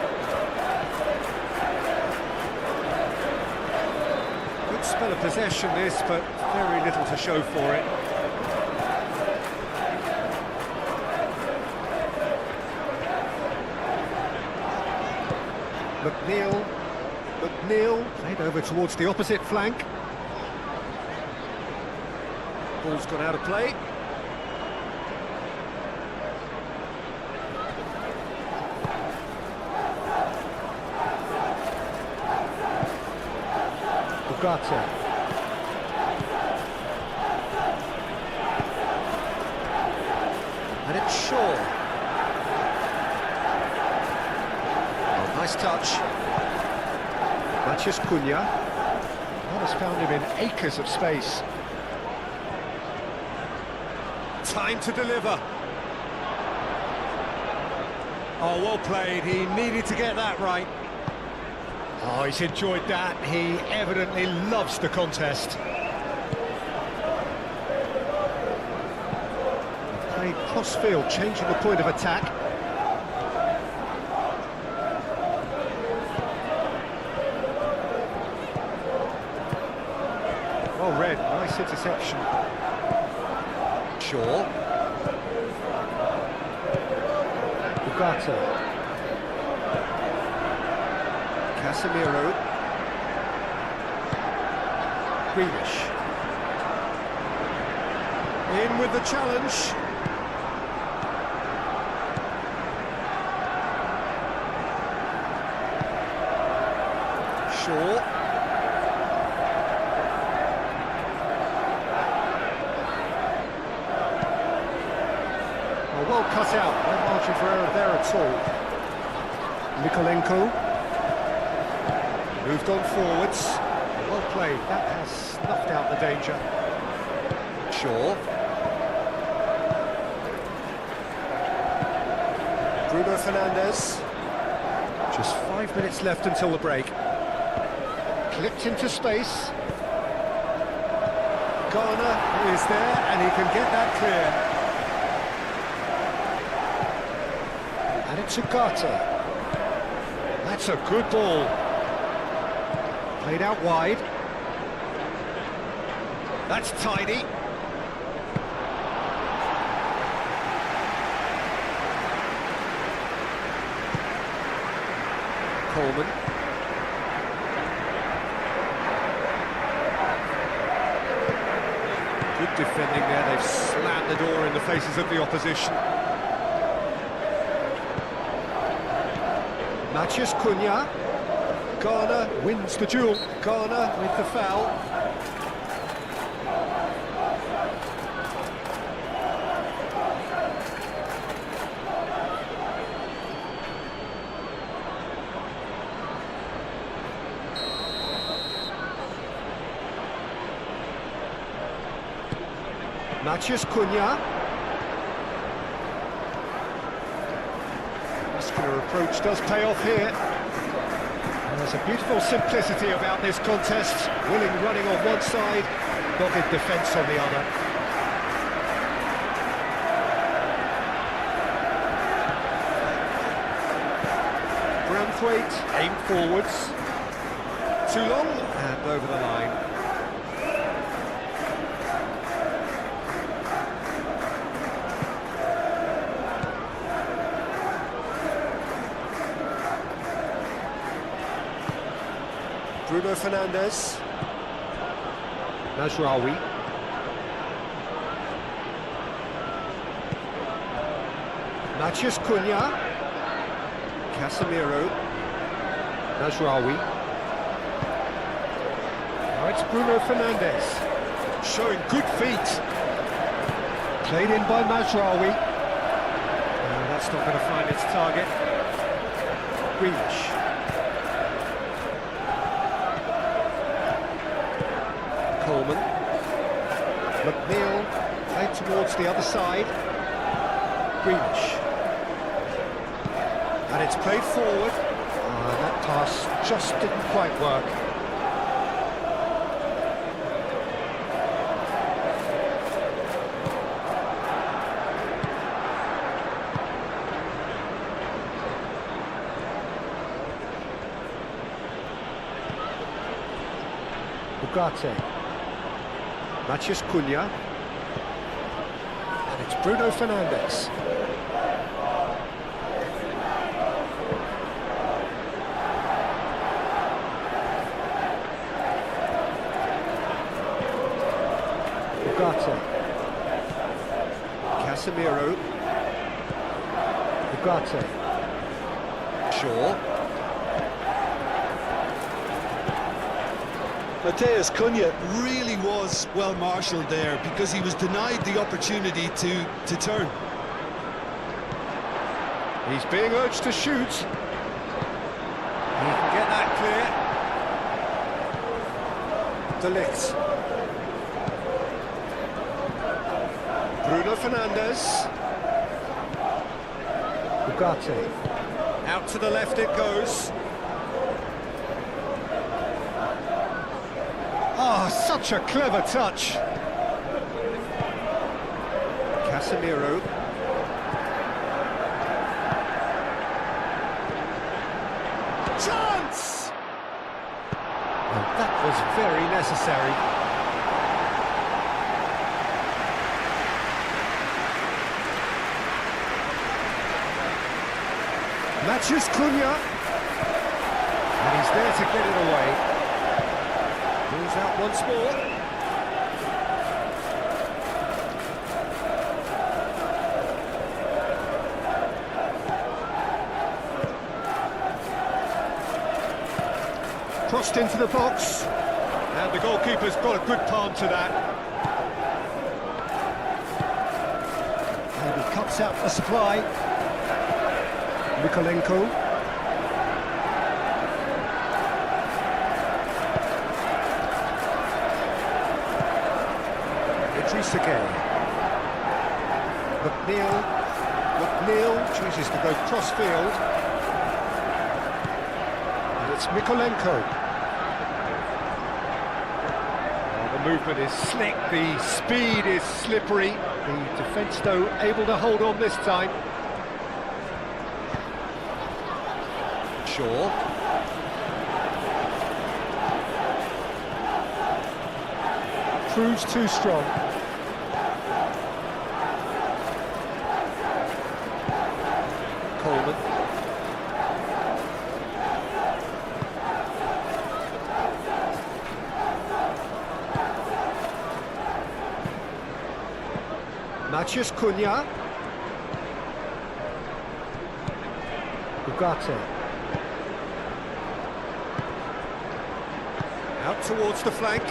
Good spell of possession this, but very little to show for it. McNeil played over towards the opposite flank. Ball's gone out of play. Ugarte. And it's Shaw. Oh, nice touch. Mathias Cunha. That has found him in acres of space. Time to deliver. Oh, well played. He needed to get that right. Oh, he's enjoyed that. He evidently loves the contest. Played cross-field, changing the point of attack. Well read, nice interception. Shaw. Ugarte. Casemiro. Grealish. In with the challenge. Shaw. Well cut out, no margin for error there at all. Mikolenko moved on forwards. Well played, that has snuffed out the danger. Shaw. Bruno Fernandes. Just 5 minutes left until the break. Clipped into space. Garner is there and he can get that clear. And it's Ugarte. That's a good ball. Played out wide. That's tidy. Coleman. Good defending there. They've slammed the door in the faces of the opposition. Matheus Cunha. Garner wins the duel. Garner with the foul. Matheus Cunha. Muscular approach does pay off here. And there's a beautiful simplicity about this contest. Willing running on one side, dogged defence on the other. Branthwaite aimed forwards. Too long and over the line. Bruno Fernandes. Mazraoui. Matheus Cunha. Casemiro. Mazraoui. Now it's Bruno Fernandes. Showing good feet. Played in by Mazraoui. That's not going to find its target. Grealish. Coleman. McNeil played towards the other side. Grealish. And it's played forward. That pass just didn't quite work. Ugarte. Matheus Cunha. And it's Bruno Fernandes. Ugarte. Casemiro. Ugarte. Shaw. Matheus Cunha really was well marshalled there because he was denied the opportunity to turn. He's being urged to shoot. He can get that clear. De Ligt. Bruno Fernandes. Ugarte. Out to the left it goes. Ah, such a clever touch. Casemiro. Chance! And that was very necessary. Matheus Cunha. And he's there to get it away. Moves out once more. Crossed into the box. And the goalkeeper's got a good palm to that. And he cuts out the supply. Mikolenko. McNeil chooses to go cross-field. And it's Mikolenko. Oh, the movement is slick, the speed is slippery. The defence, though, able to hold on this time. Shaw. Proves too strong. Coleman. Matheus Cunha. Ugarte. Out towards the flank.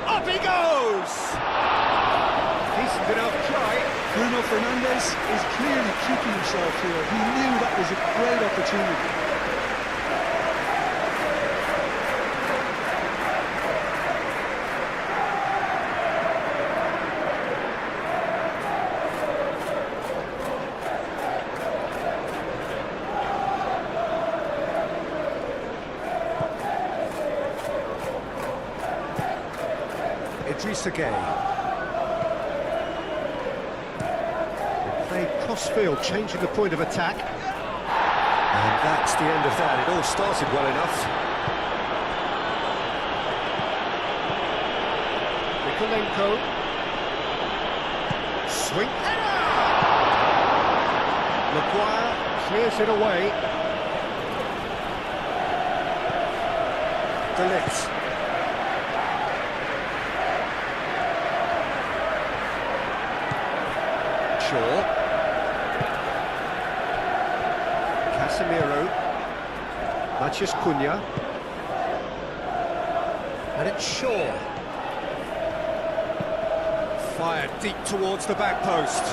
Up he goes! Decent enough try. Bruno Fernandes is clearly kicking himself here. He knew that was a great opportunity. Idrissa Gueye. Crossfield, changing the point of attack. And that's the end of that. It all started well enough. Mikolenko. Swing header! Maguire clears it away. De Ligt. Shaw. Casemiro, Matheus Cunha, and it's Shaw. Fired deep towards the back post.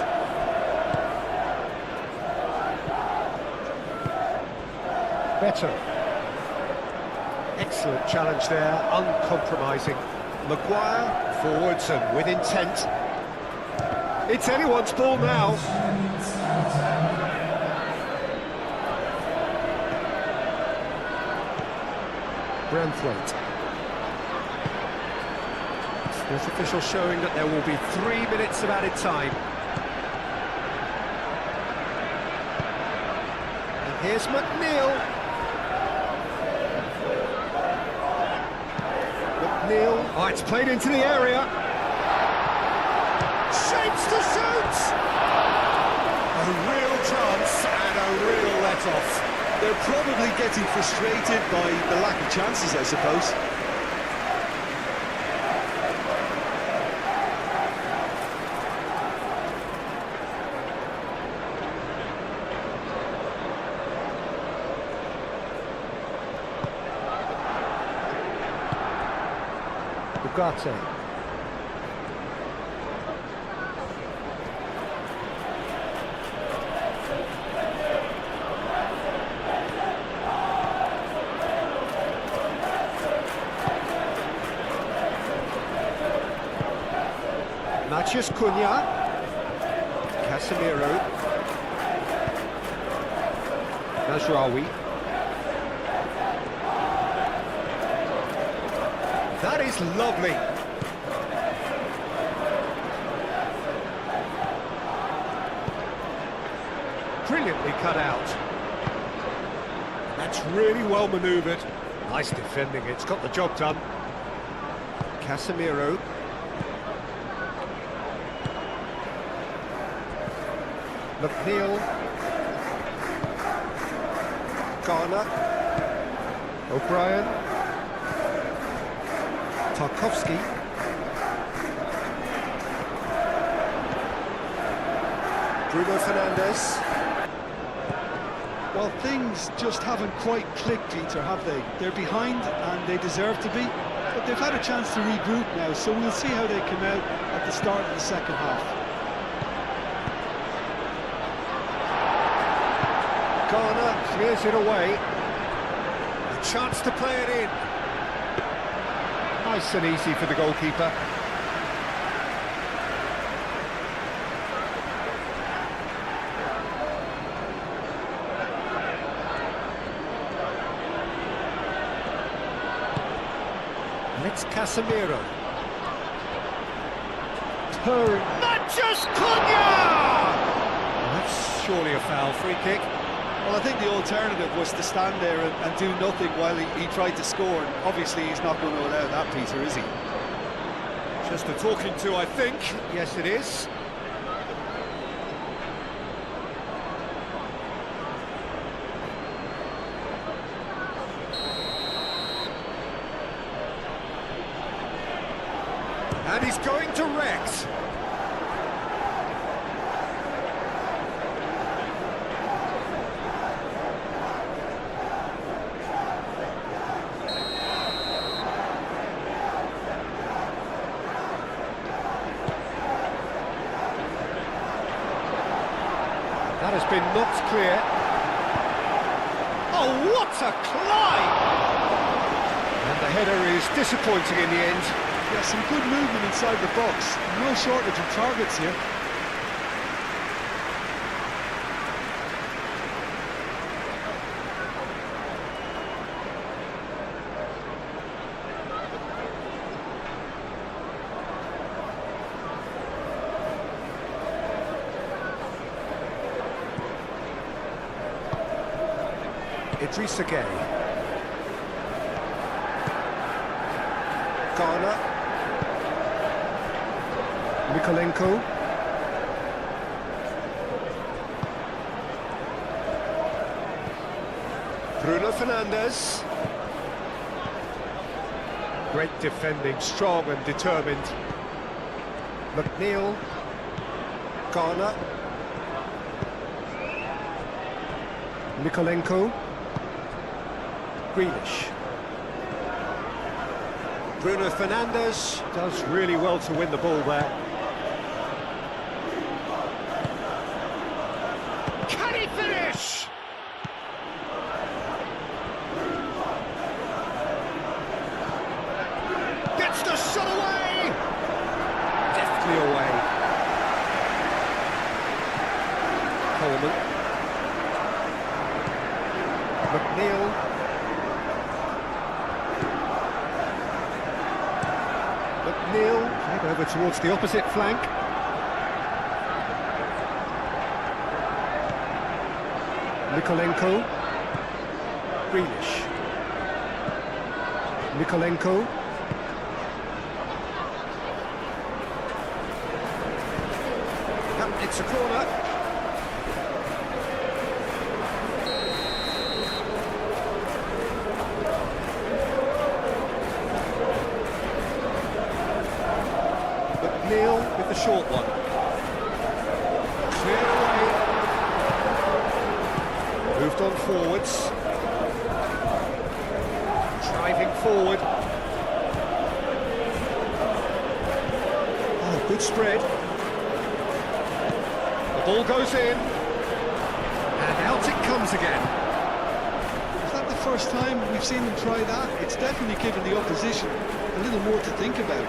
Better. Excellent challenge there, uncompromising. Maguire, forwards and with intent. It's anyone's ball now. Brandthwaite. Fourth official showing that there will be 3 minutes of added time. And here's McNeil. McNeil. Oh, it's played into the area. Shapes to shoot! A real chance and a real let-off. They're probably getting frustrated by the lack of chances, I suppose. Ugarte. Matheus Cunha, Casemiro, Mazraoui. That is lovely. Brilliantly cut out. That's really well manoeuvred. Nice defending, it's got the job done. Casemiro. McNeil, Garner, O'Brien, Tarkowski, Bruno Fernandes, Well, things just haven't quite clicked, Peter, have they? They're behind and they deserve to be, but they've had a chance to regroup now, so we'll see how they come out at the start of the second half. Garner clears it away. A chance to play it in. Nice and easy for the goalkeeper. And it's Casemiro. Turn. Manchester Cunha! That's surely a foul. Free kick. Well, I think the alternative was to stand there and do nothing while he tried to score. And obviously, he's not going to allow that, Peter, is he? Just a talking to, I think. Yes, it is. And he's going direct. That has been knocked clear. Oh, what a climb! And the header is disappointing in the end. Yeah, some good movement inside the box. No shortage of targets here. Idrissa Gueye. Garner. Mikolenko. Bruno Fernandes. Great defending, strong and determined. McNeil. Garner. Mikolenko. Grealish. Bruno Fernandes does really well to win the ball there. Can he finish? Gets the shot away! Deftly away. Coleman. McNeil. McNeil played over towards the opposite flank. Mikolenko. Grealish. Mikolenko. It's a corner. McNeil with the short one. Clear away. Moved on forwards. Driving forward. Oh, good spread. The ball goes in. And out it comes again. Is that the first time we've seen them try that? It's definitely given the opposition a little more to think about.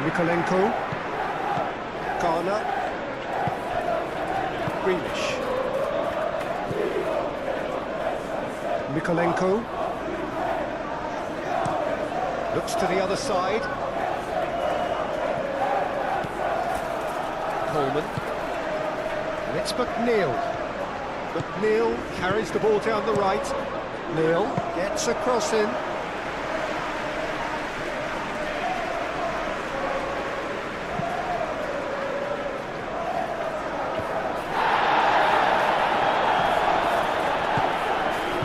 Mikolenko. Garner. Grealish. Mikolenko. Looks to the other side. Coleman. And it's McNeil. McNeil carries the ball down the right. Neil gets a cross in.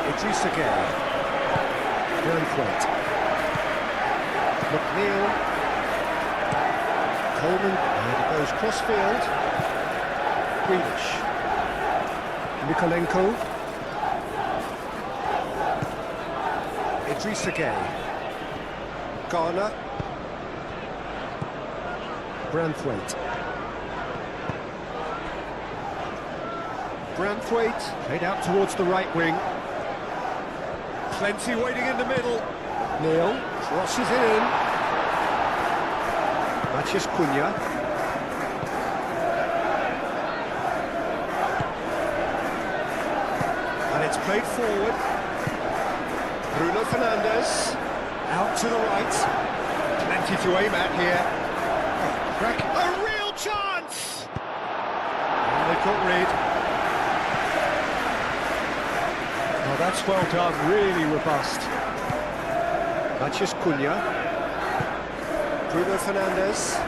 Idrissa Gueye. Braithwaite. McNeil. Coleman, and it goes cross-field. Grealish. Mikolenko. Idrissa Gueye. Garner. Branthwaite. Branthwaite, played out towards the right wing. Plenty waiting in the middle. Neil crosses it in. Matheus Cunha. And it's played forward. Bruno Fernandes. Out to the right. Plenty to aim at here. Crack. A real chance! And they've got rid. Oh, that's well done, really robust. Matheus Cunha. Bruno Fernandes.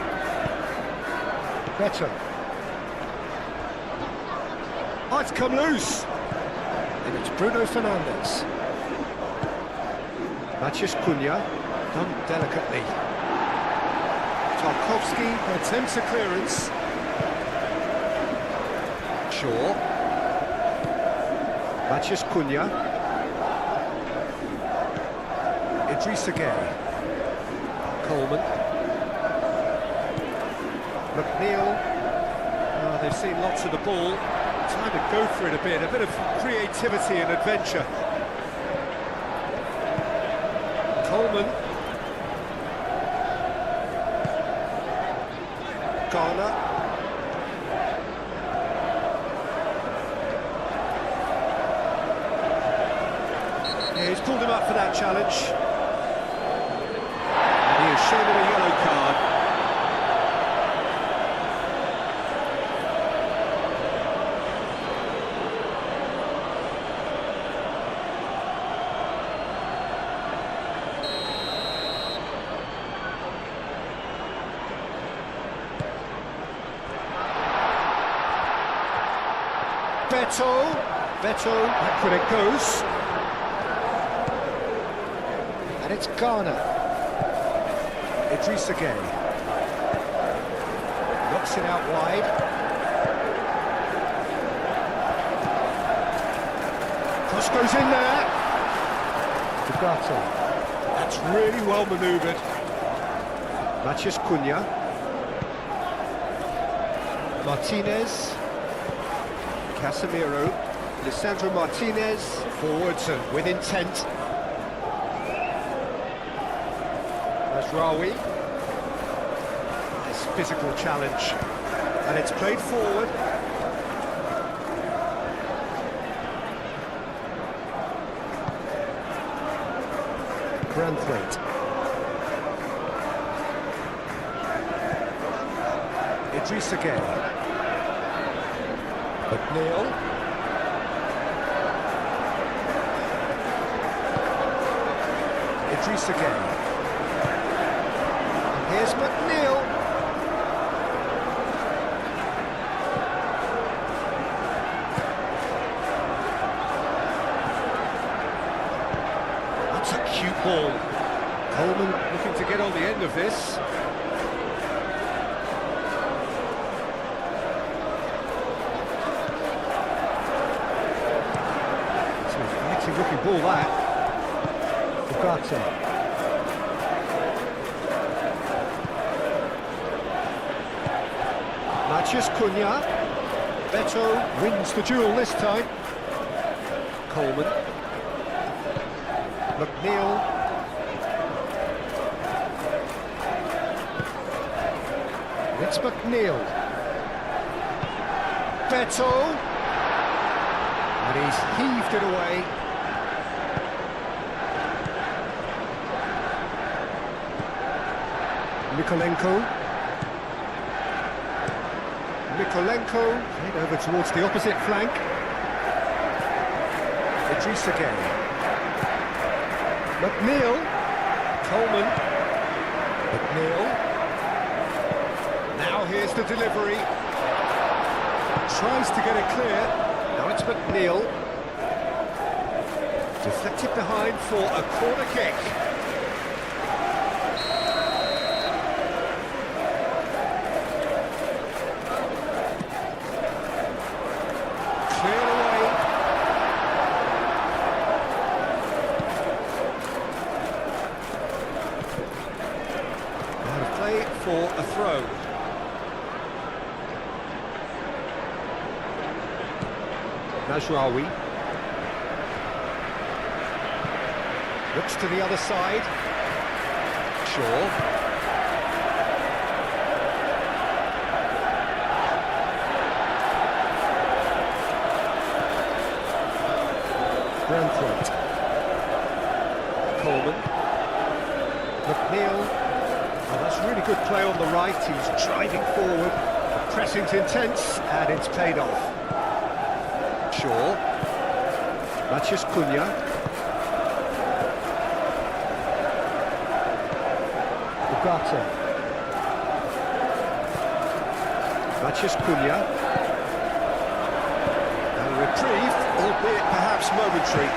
Better. Oh, it's come loose. And it's Bruno Fernandes. Matheus Cunha, done delicately. Tarkowski attempts a clearance. Shaw. Matheus Cunha. Idrissa Gueye. Coleman. McNeil. Oh, they've seen lots of the ball. Time to go for it a bit of creativity and adventure. Coleman. Garner. Yeah, he's pulled him up for that challenge. And he has shown him a yellow card. Beto, back when it goes. And it's Garner. Idrissa Gueye. Knocks it out wide. Cross goes in there. Dugato. That's really well manoeuvred. Matheus Cunha. Martinez. Casemiro, Lisandro Martinez, forwards and with intent. Mazraoui. This physical challenge. And it's played forward. Branthwaite. Idrissa Gueye. McNeil. Idrissa Gueye. Here's McNeil. That's a cute ball. Coleman looking to get on the end of this. Looking ball that. Dugato. Matheus Cunha. Beto wins the duel this time. Coleman. McNeil. It's McNeil. Beto. And he's heaved it away. Mikolenko, played over towards the opposite flank. Idrissa Gueye. McNeil, Coleman, McNeil. Now here's the delivery. Tries to get it clear. Now it's McNeil. Deflected behind for a corner kick. throw. Najraoui. Looks to the other side. Shaw. Branthwaite. Coleman. McNeil. Oh, that's really good play on the right. He's driving forward. The pressing's intense, and it's paid off. Shaw. Matheus Cunha. Ugarte. Matheus Cunha. And reprieve, albeit perhaps momentary.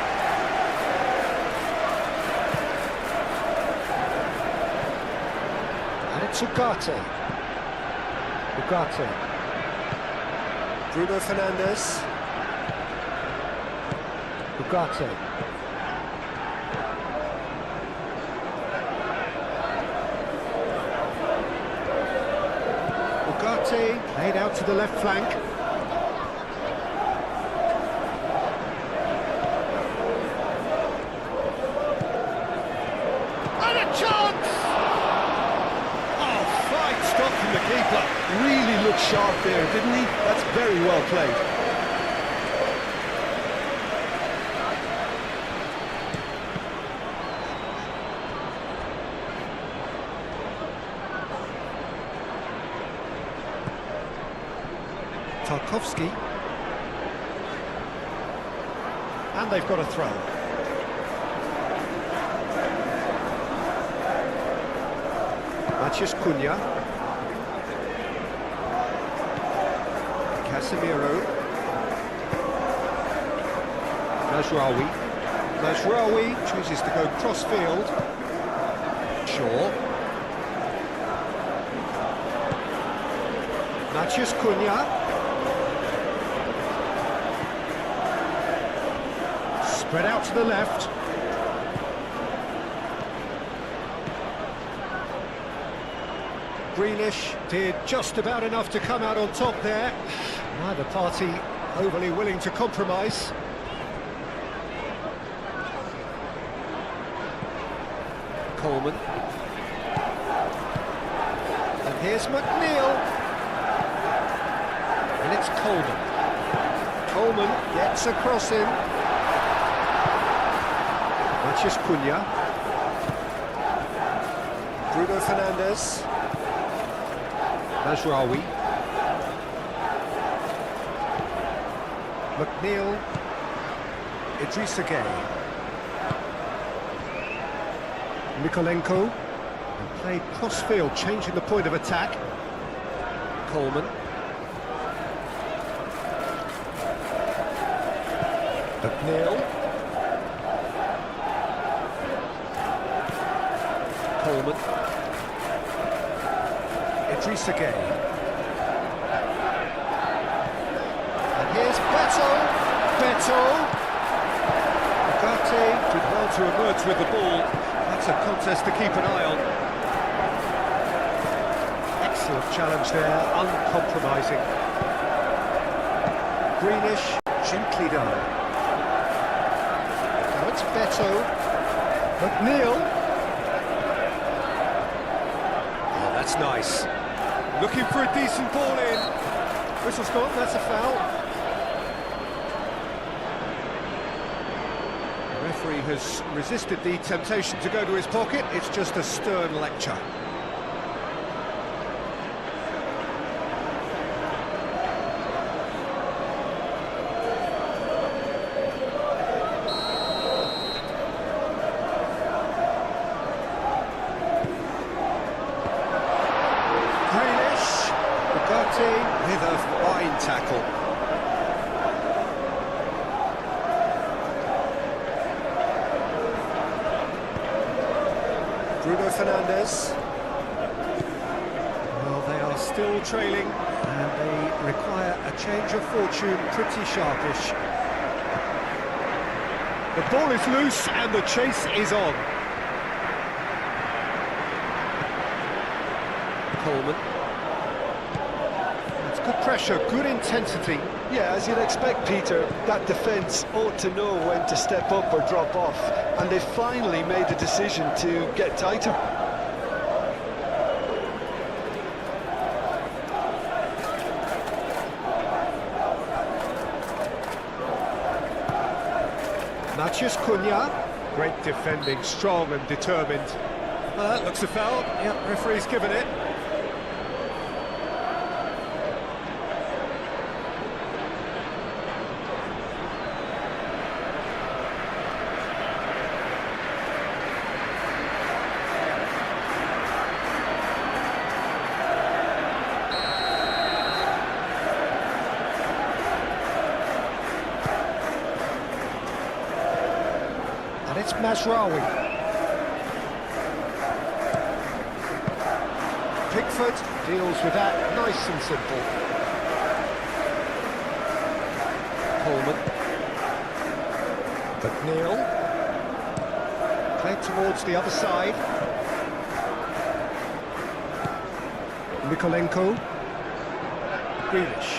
And it's Ugarte. Ugarte. Bruno Fernandes. Ugarte. Ugarte laid out to the left flank. And a chance! Oh, fine stop from the keeper. Really looked sharp there, didn't he? That's very well played. Tarkowski. And they've got a throw. Matheus Cunha. Casemiro. Najraoui. Najraoui chooses to go cross-field. Shaw. Matheus Cunha. Spread out to the left. Grealish did just about enough to come out on top there. Neither party overly willing to compromise. Coleman. And here's McNeil. And it's Coleman. Coleman gets across him. Matheus Cunha. Bruno Fernandes. Najraoui. McNeil. Idrissa Gueye. Mikolenko. And played cross-field, changing the point of attack. Coleman. McNeil. Coleman. Idrissa Gueye. And here's Beto. Ugarte did well to emerge with the ball. That's a contest to keep an eye on. Excellent challenge there, uncompromising. Grealish, gently done. Now it's Beto. McNeil. That's nice. Looking for a decent ball in. Whistle's gone, that's a foul. The referee has resisted the temptation to go to his pocket. It's just a stern lecture. With a fine tackle. Bruno Fernandes. Well, they are still trailing and they require a change of fortune pretty sharpish. The ball is loose and the chase is on. Coleman. good pressure, good intensity. Yeah, as you'd expect, Peter, that defence ought to know when to step up or drop off, and they finally made the decision to get tighter. Matheus Cunha, great defending, strong and determined. That looks a foul. Yep, referee's given it. And it's Mazraoui. Pickford deals with that, nice and simple. Coleman. McNeil. Played towards the other side. Mikolenko. Grealish.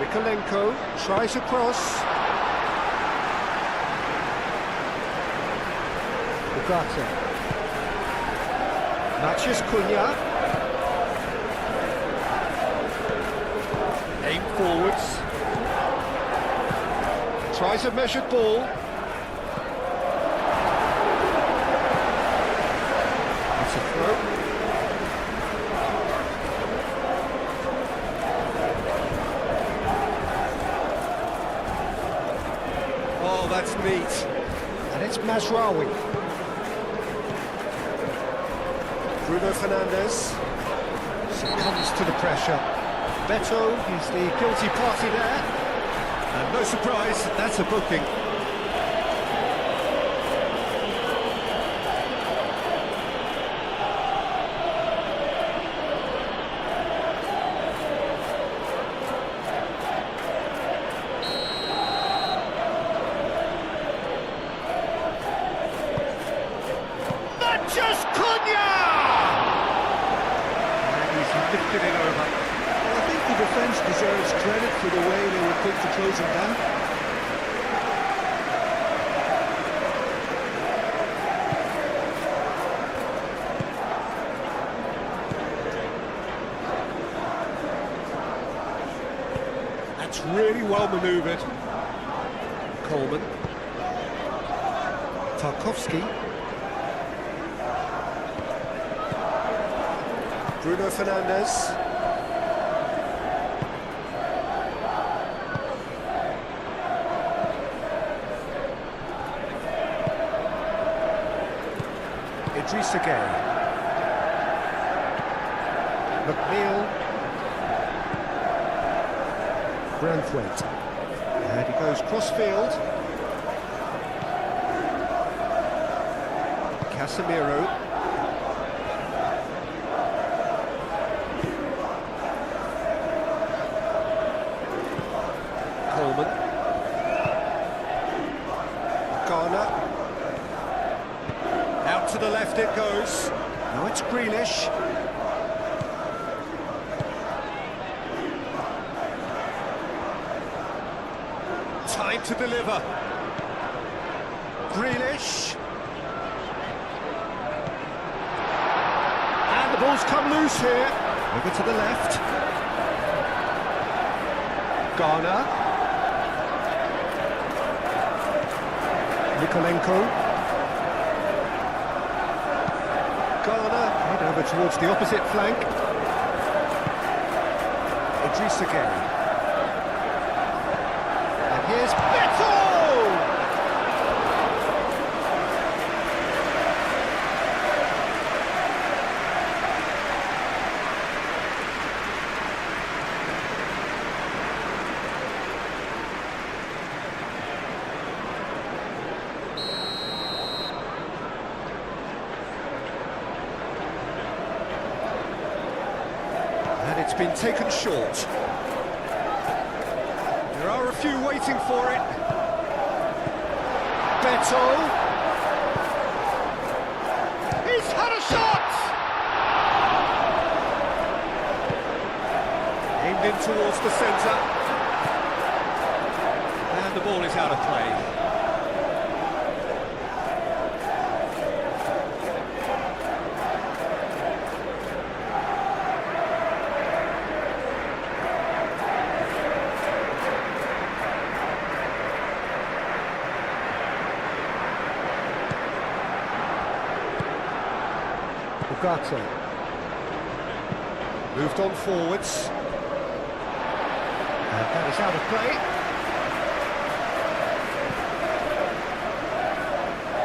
Mikolenko tries a cross. Ugarte. Matheus Cunha. Aim forwards. Tries a measured ball. It's a throw. Oh, that's neat. And it's Mazraoui. Bruno Fernandes succumbs to the pressure. Beto is the guilty party there. And no surprise, that's a booking. Matheus Cunha! Lifted it over. Well, I think the defence deserves credit for the way they were quick to close him down. That's really well manoeuvred. Coleman. Tarkowski. Bruno Fernandes. Idrissa Gueye. McNeil. Branthwaite. And he goes cross-field. Casemiro. Coleman. Garner. Out to the left it goes. Now it's Grealish. Time to deliver. Grealish. And the ball's come loose here. Over to the left. Garner. Mikolenko. Garner, head over towards the opposite flank. Idrissa Gueye. And here's Beto! And it's been taken short. There are a few waiting for it. Beto. He's had a shot! in towards the centre. And the ball is out of play. Ugarte. Moved on forwards. And that is out of play.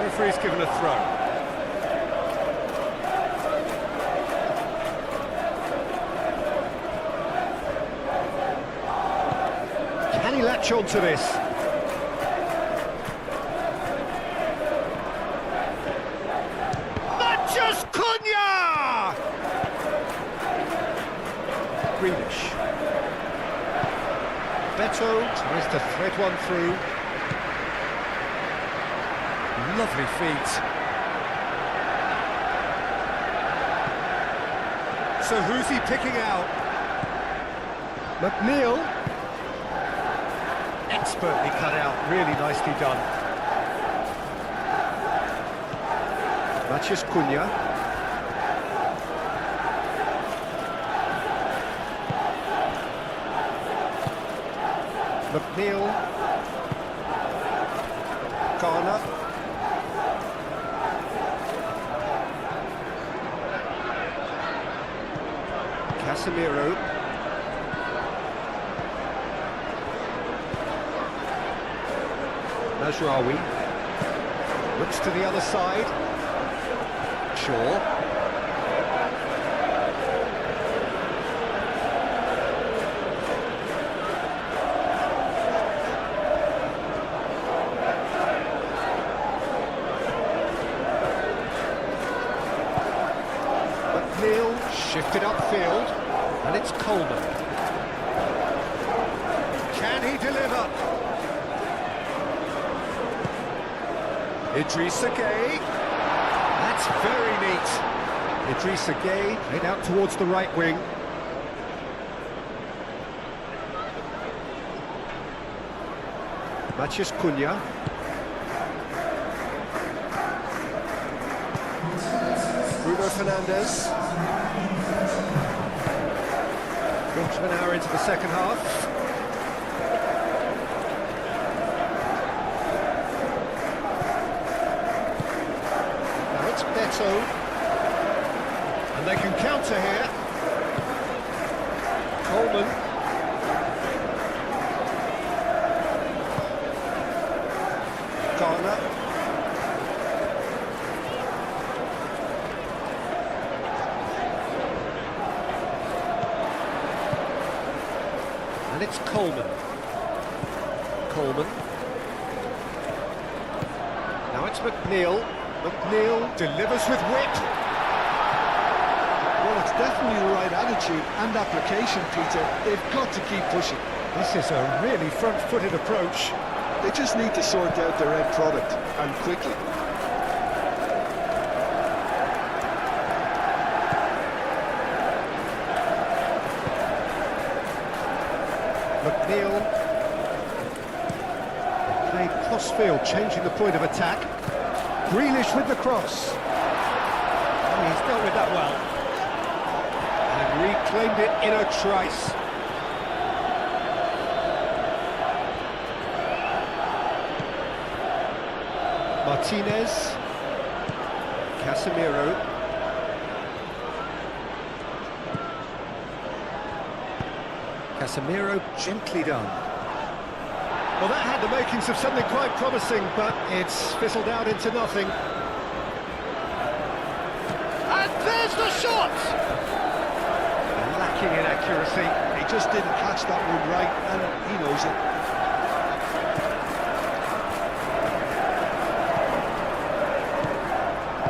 Referee's given a throw. Can he latch on to this? Grealish. Beto tries to thread one through. Lovely feet. So who's he picking out? McNeil. Expertly cut out, really nicely done. Matheus Cunha. McNeil, Garner, Casemiro, Mazraoui, looks to the other side, Shaw. Shifted upfield, and it's Coleman. Can he deliver? Idrissa Gueye. That's very neat. Idrissa Gueye played out towards the right wing. Matheus Cunha. Bruno Fernandes. Quarter of an hour into the second half. Now it's Beto. And they can counter here. Coleman. Garner. And it's Coleman. Coleman. Now it's McNeil. McNeil delivers with wit. Well, it's definitely the right attitude and application, Peter. They've got to keep pushing. This is a really front-footed approach. They just need to sort out their end product, and quickly. McNeil. They played cross-field, changing the point of attack. Grealish with the cross. Oh, he's dealt with that well. And reclaimed it in a trice. Martinez. Casemiro. Casemiro gently done. Well, that had the makings of something quite promising, but it's fizzled out into nothing. And there's the shot! Lacking in accuracy. He just didn't catch that one right, and he knows it.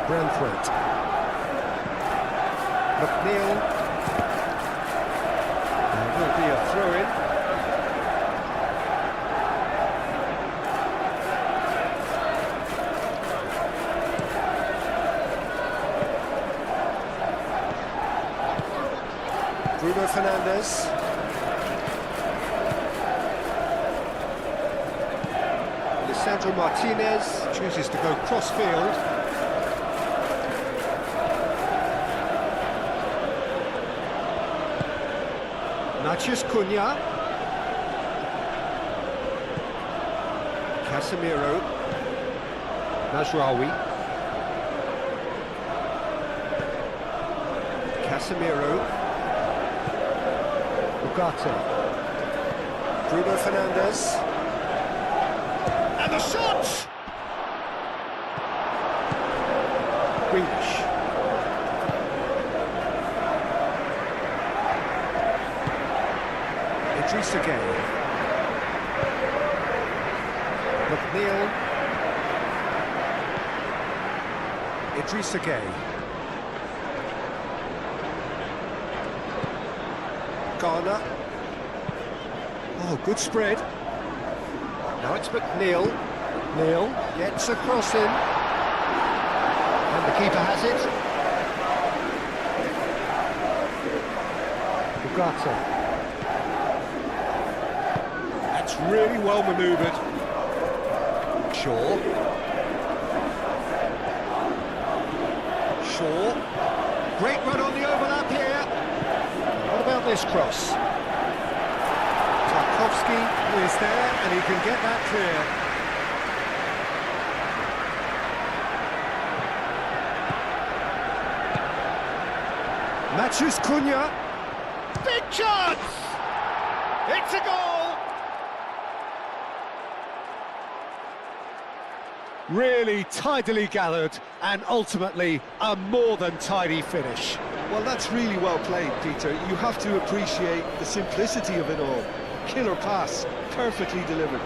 Brentford. McNeil. There will be a throw-in. Bruno Fernandes. Lisandro Martinez chooses to go cross-field. Matheus Cunha. Casemiro. Mazraoui. Casemiro. Ugarte. Bruno Fernandes. And the shot! Grealish. Idrissa Gueye. McNeil. Idrissa Gueye. Garner. Oh, good spread. Now it's McNeil. McNeil gets a cross in. And the keeper has it. Ugarte. That's really well manoeuvred. Shaw. Great run on the overlap here. What about this cross? Tarkowski is there and he can get that clear. Matheus Cunha. Big chance! It's a goal! Really tidily gathered and ultimately a more than tidy finish. Well, that's really well played, Peter. You have to appreciate the simplicity of it all. Killer pass, perfectly delivered.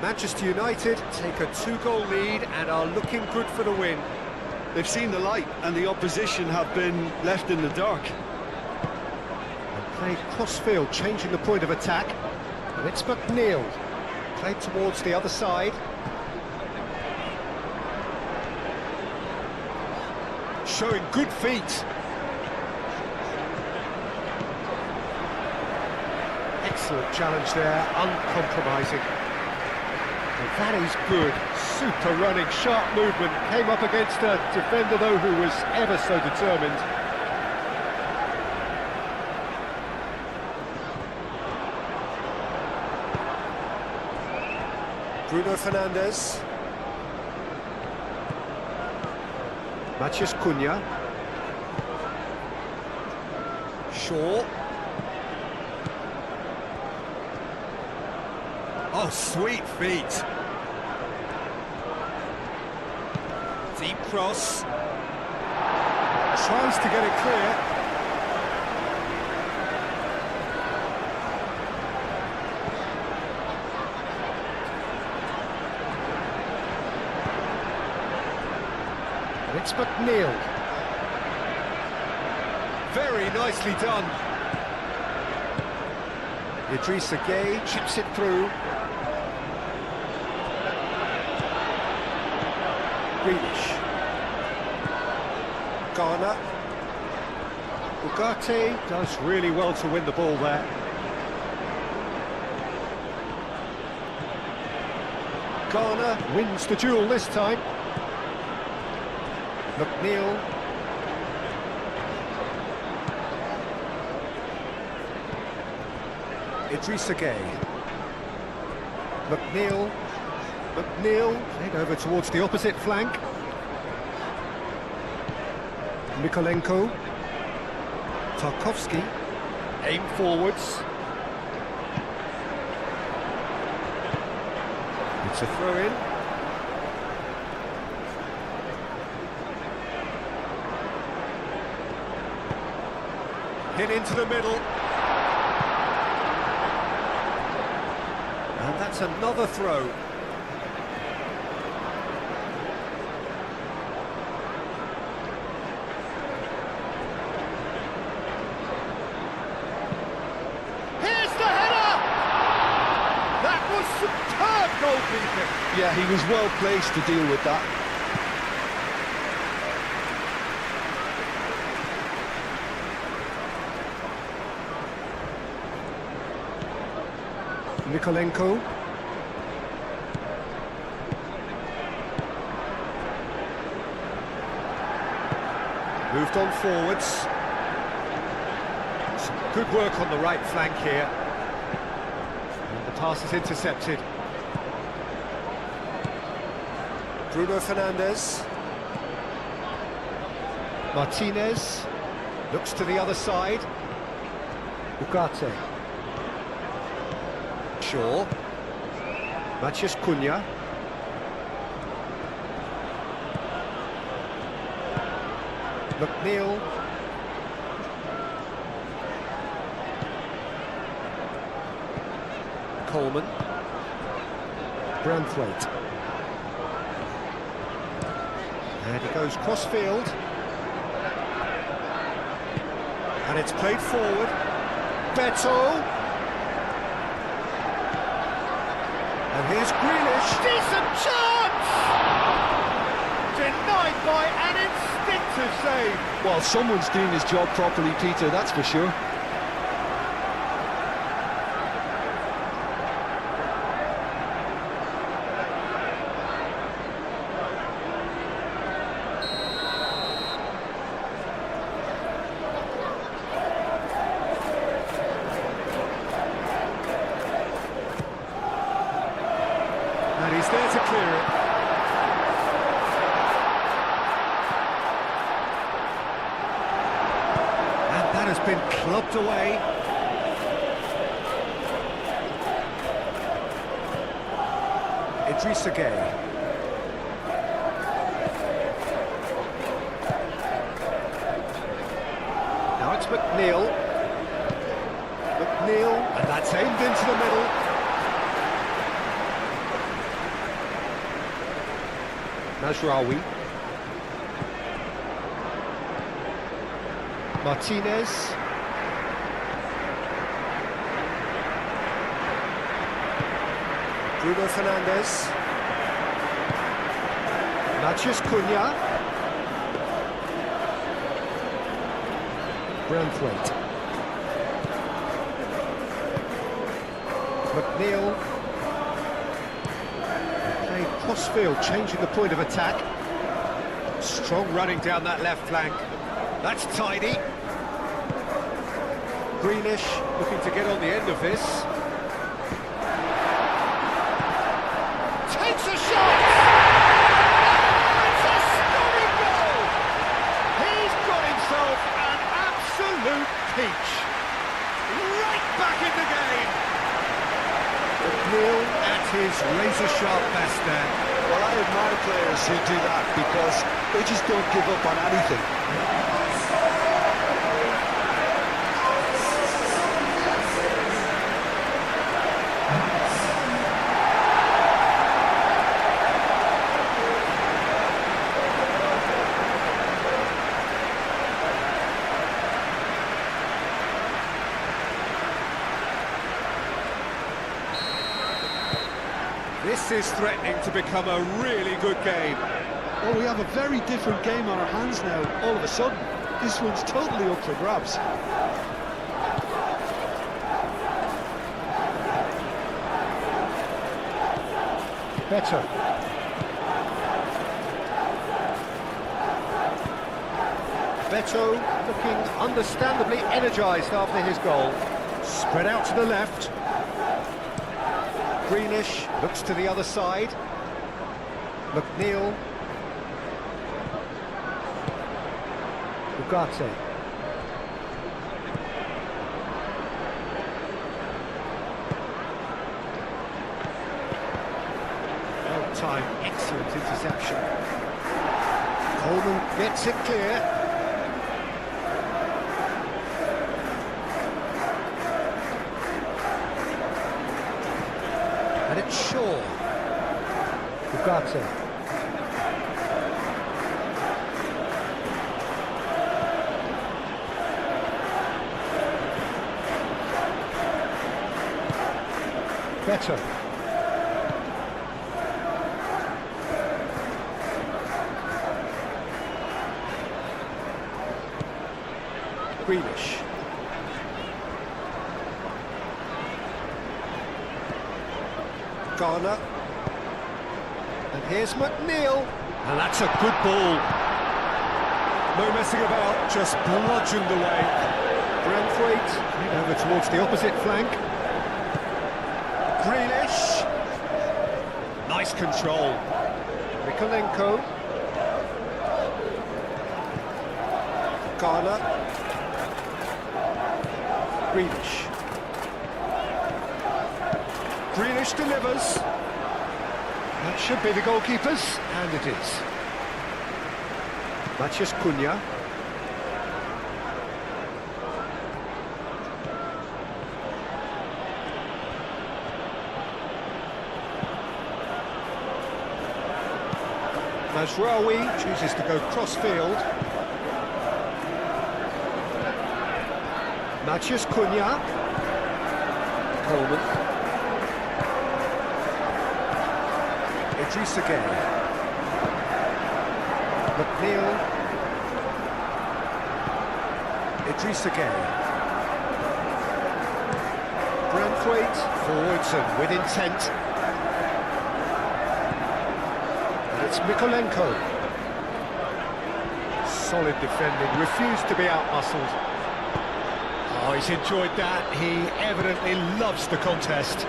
Manchester United take a 2-goal lead and are looking good for the win. They've seen the light and the opposition have been left in the dark. They played cross-field, changing the point of attack. And it's McNeil. Played towards the other side. Showing good feet. Excellent challenge there, uncompromising. And that is good, super running, sharp movement, came up against a defender though who was ever so determined. Bruno Fernandes. Matheus Cunha. Shaw. Oh, sweet feet. Deep cross. Tries to get it clear. And it's McNeil. Very nicely done. Idrissa Gueye chips it through. Grealish. Garner. Ugarte does really well to win the ball there. Garner wins the duel this time. McNeil. Idrissa Gueye. McNeil. McNeil played over towards the opposite flank. Mikolenko. Tarkowski. Aim forwards. It's a throw-in. Hit into the middle. And that's another throw. superb goalkeeping. Yeah, he was well placed to deal with that. Nikolenko. Moved on forwards. Some good work on the right flank here. And the pass is intercepted. Bruno Fernandes. Martinez. Looks to the other side. Ugarte. Shaw. Matheus Cunha. McNeil. Coleman. Branthwaite. And he goes cross-field. And it's played forward. Beto. And here's Grealish. Decent chance! Denied by an instinctive save. Well, someone's doing his job properly, Peter, that's for sure. And he's there to clear it. And that has been clubbed away. Idrissa Gueye. Now it's McNeil. McNeil, and that's aimed into the middle. Mazraoui. Martinez. Bruno Fernandes. Matheus Cunha. Branthwaite. McNeil. Crossfield changing the point of attack. Strong running down that left flank. That's tidy. Grealish looking to get on the end of this. Takes a shot! It's a stunning goal! He's got himself an absolute peach. Right back in the game. McNeil at his razor-sharp best there. Well, I admire players who do that because they just don't give up on anything. This is threatening to become a really good game. Well, we have a very different game on our hands now, all of a sudden. This one's totally up for grabs. Better. Beto looking understandably energised after his goal. Spread out to the left. Grealish looks to the other side. McNeil. Ugarte. Well-timed, excellent interception. Coleman gets it clear. And it's Shaw. Ugarte. Better. Grealish. Garner. And here's McNeil. And that's a good ball. No messing about, just bludgeoned away. Brentwaite over towards the opposite flank. Grealish. Nice control. Mikolenko. Garner. Grealish. Grealish delivers. That should be the goalkeeper's, and it is. Matheus Cunha. Mazraoui chooses to go cross-field. Matheus Cunha. Coleman. Idrissa Gueye. McNeil. Idrissa Gueye. Brentwaite forwards and with intent. And it's Mikolenko. Solid defending, refused to be out-muscled. Oh, he's enjoyed that. He evidently loves the contest.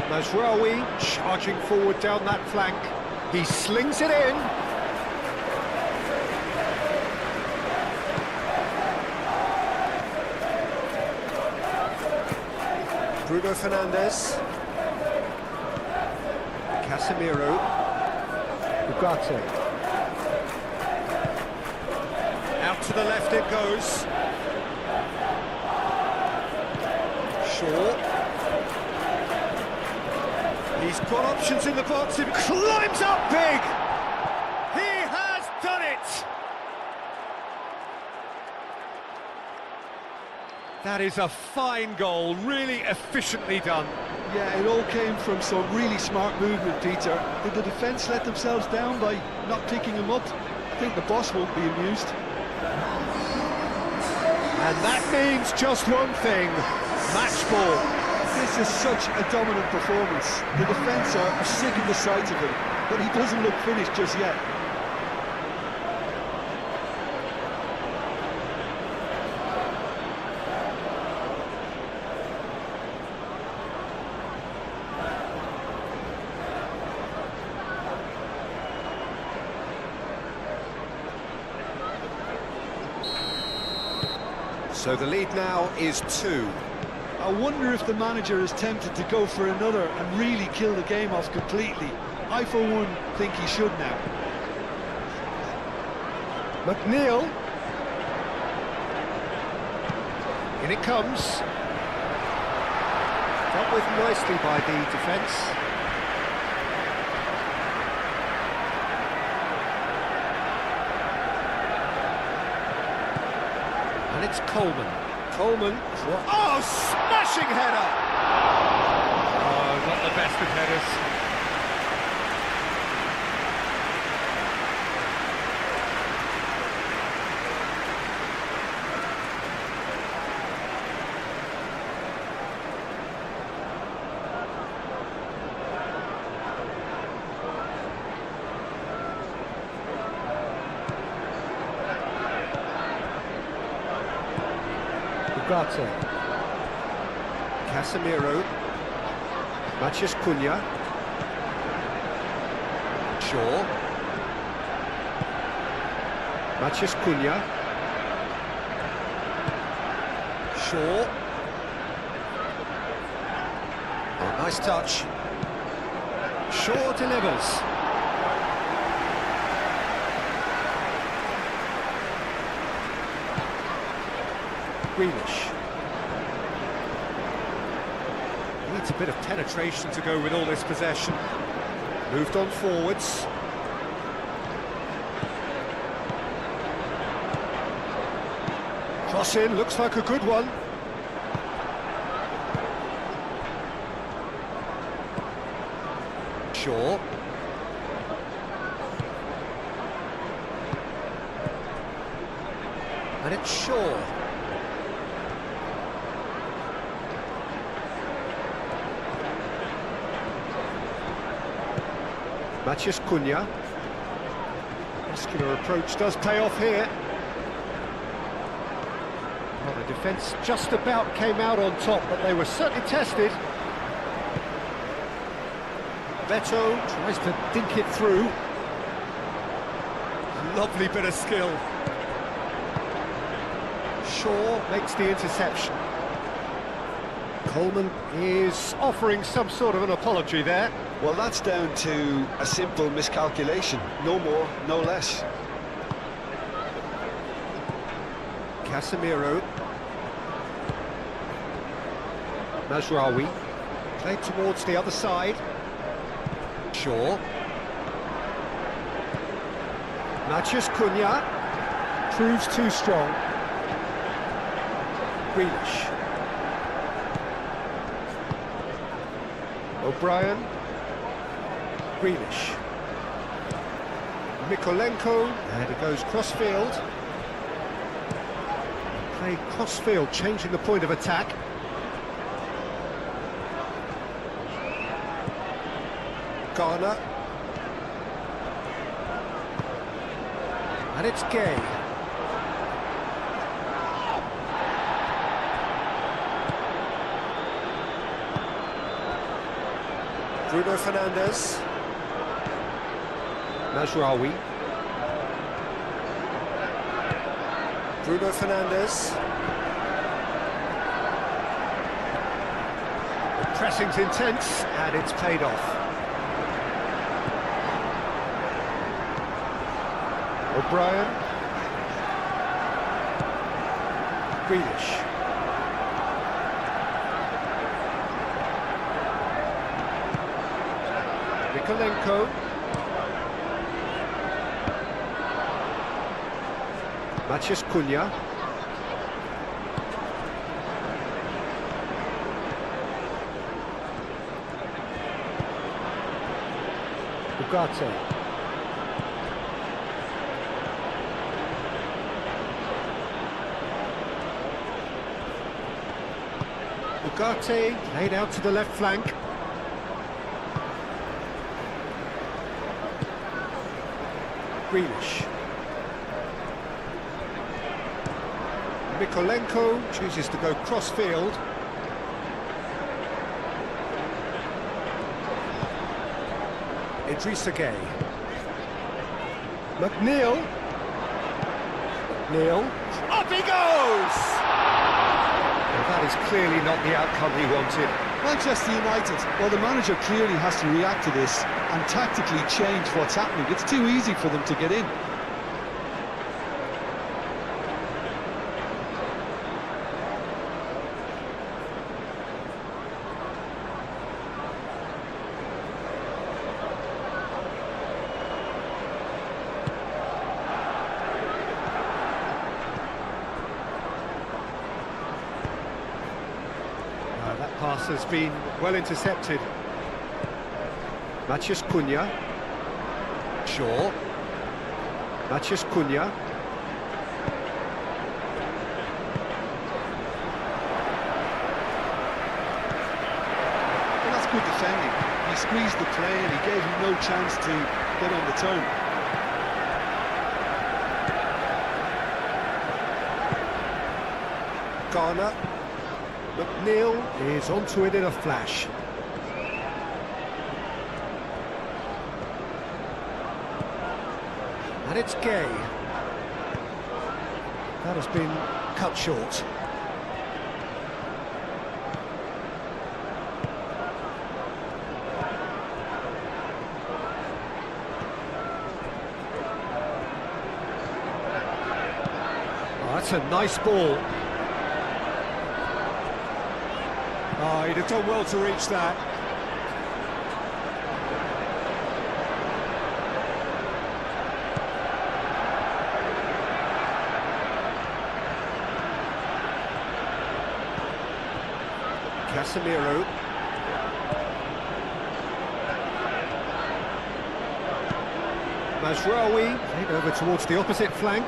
Mazraoui charging forward down that flank. He slings it in. Bruno Fernandes. Casemiro. Ugarte. Out to the left it goes. Shaw. He's got options in the box, he climbs up big! He has done it! That is a fine goal, really efficiently done. Yeah, it all came from some really smart movement, Peter. Did the defence let themselves down by not picking him up? I think the boss won't be amused. And that means just one thing, match ball. This is such a dominant performance. The defence are sick of the sight of him, but he doesn't look finished just yet. So the lead now is 2. I wonder if the manager is tempted to go for another and really kill the game off completely. I, for one, think he should now. McNeil. In it comes. Dealt with nicely by the defence. And it's Coleman. Coleman. Oh, smashing header! Oh, not the best of headers. Ugarte. Casemiro. Matheus Cunha. Shaw. Matheus Cunha. Shaw. Oh, nice touch. Shaw delivers. Grealish. Needs a bit of penetration to go with all this possession. Moved on forwards. Cross in, looks like a good one. Shaw. And it's Shaw. Matheus Cunha. Muscular approach does pay off here. Well, the defence just about came out on top, but they were certainly tested. Beto tries to dink it through. Lovely bit of skill. Shaw makes the interception. Coleman is offering some sort of an apology there. Well, that's down to a simple miscalculation. No more, no less. Casemiro. Mazraoui. Played towards the other side. Shaw. Matheus Cunha. Proves too strong. Grealish. O'Brien. Grealish. Mikolenko, and it goes cross-field. Played cross-field, changing the point of attack. Garner. And it's Gay. Bruno Fernandes. Mazraoui. Bruno Fernandes. The pressing's intense, and it's paid off. O'Brien. Grealish. Mikolenko. Matheus Cunha. Ugarte. Ugarte laid out to the left flank. Grealish. Mikolenko chooses to go cross-field. Idrissa Gueye. McNeil. Up he goes! Well, that is clearly not the outcome he wanted. Manchester United, well, the manager clearly has to react to this and tactically change what's happening. It's too easy for them to get in. That pass has been well intercepted. Matheus Cunha. Shaw. Matheus Cunha. Well, that's good defending. He squeezed the play and he gave him no chance to get on the turn. Garner. McNeil is onto it in a flash. And it's Gay. That has been cut short. Oh, that's a nice ball. Oh, he'd have done well to reach that. Casemiro. Mazraoui played over towards the opposite flank.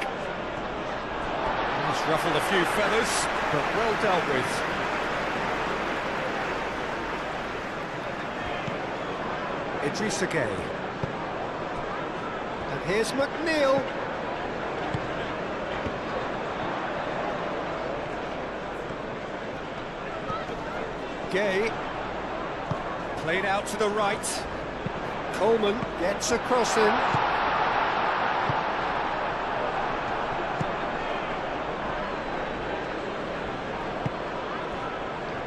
It's ruffled a few feathers, but well dealt with. Idrissa Gueye. And here's McNeil. Gueye. Played out to the right. Coleman gets a cross in.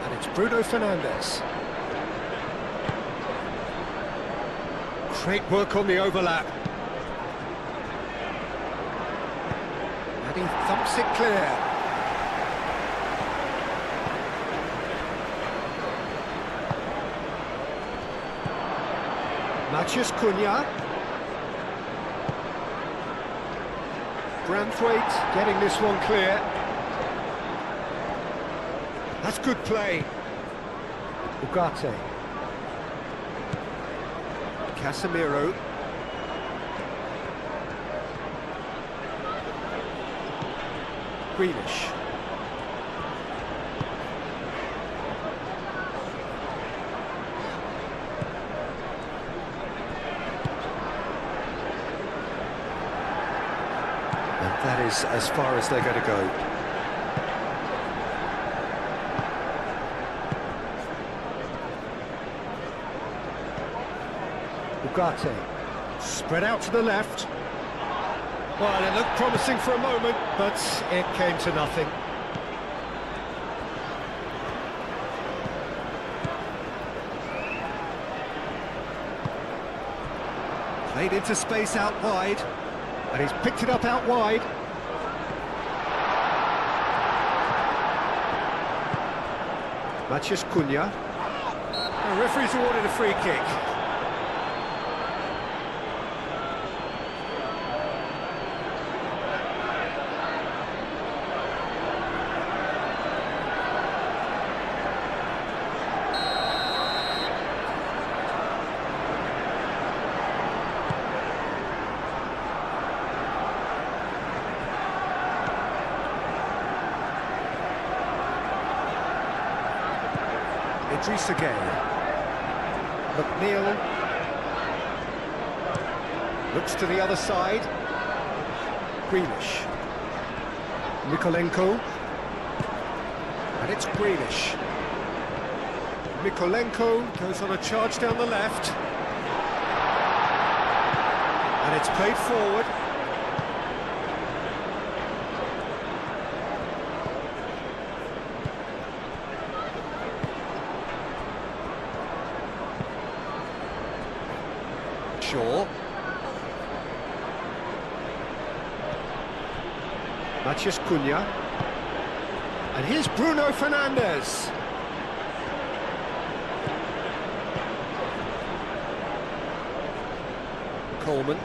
And it's Bruno Fernandes. Great work on the overlap. And he thumps it clear. Matheus Cunha. Branthwaite getting this one clear. That's good play. Ugarte. Casemiro. Grealish. That is as far as they're going to go. Ugarte, spread out to the left. Well, it looked promising for a moment, but it came to nothing. Played into space out wide. And he's picked it up out wide. Matheus Cunha. The referee's awarded a free kick. Idrissa Gueye. McNeil looks to the other side. Grealish. Mykolenko. And it's Grealish. Mykolenko goes on a charge down the left. And it's played forward. Shaw. Matheus Cunha. And here's Bruno Fernandes. Coleman.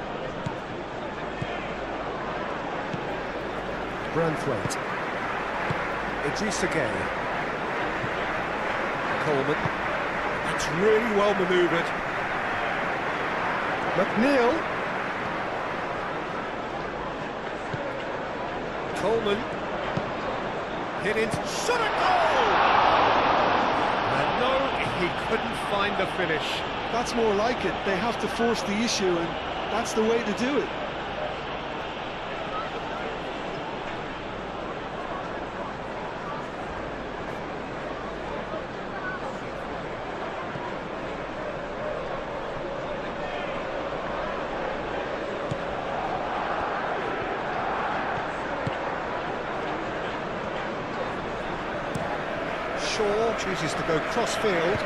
Branthwaite. Idrissa Gueye. Coleman. That's really well manoeuvred. McNeil. Coleman. Hit into shot at goal! And no, he couldn't find the finish. That's more like it. They have to force the issue, and that's the way to do it. Shaw chooses to go cross-field.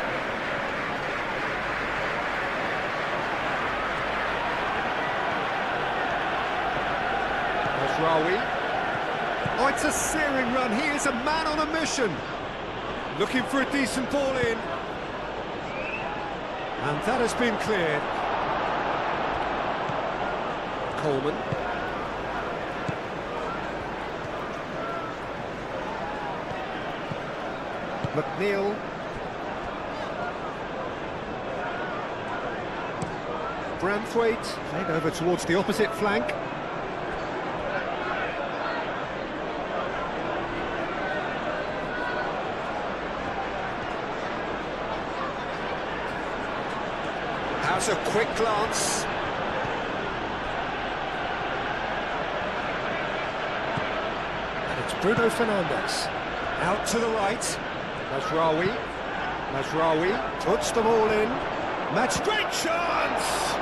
There's Rawi. Oh, it's a searing run. He is a man on a mission. Looking for a decent ball in. And that has been cleared. Coleman. McNeil. Branthwaite played over towards the opposite flank. How's a quick glance? And it's Bruno Fernandes. Out to the right. Mazraoui puts them all in. Match great chance!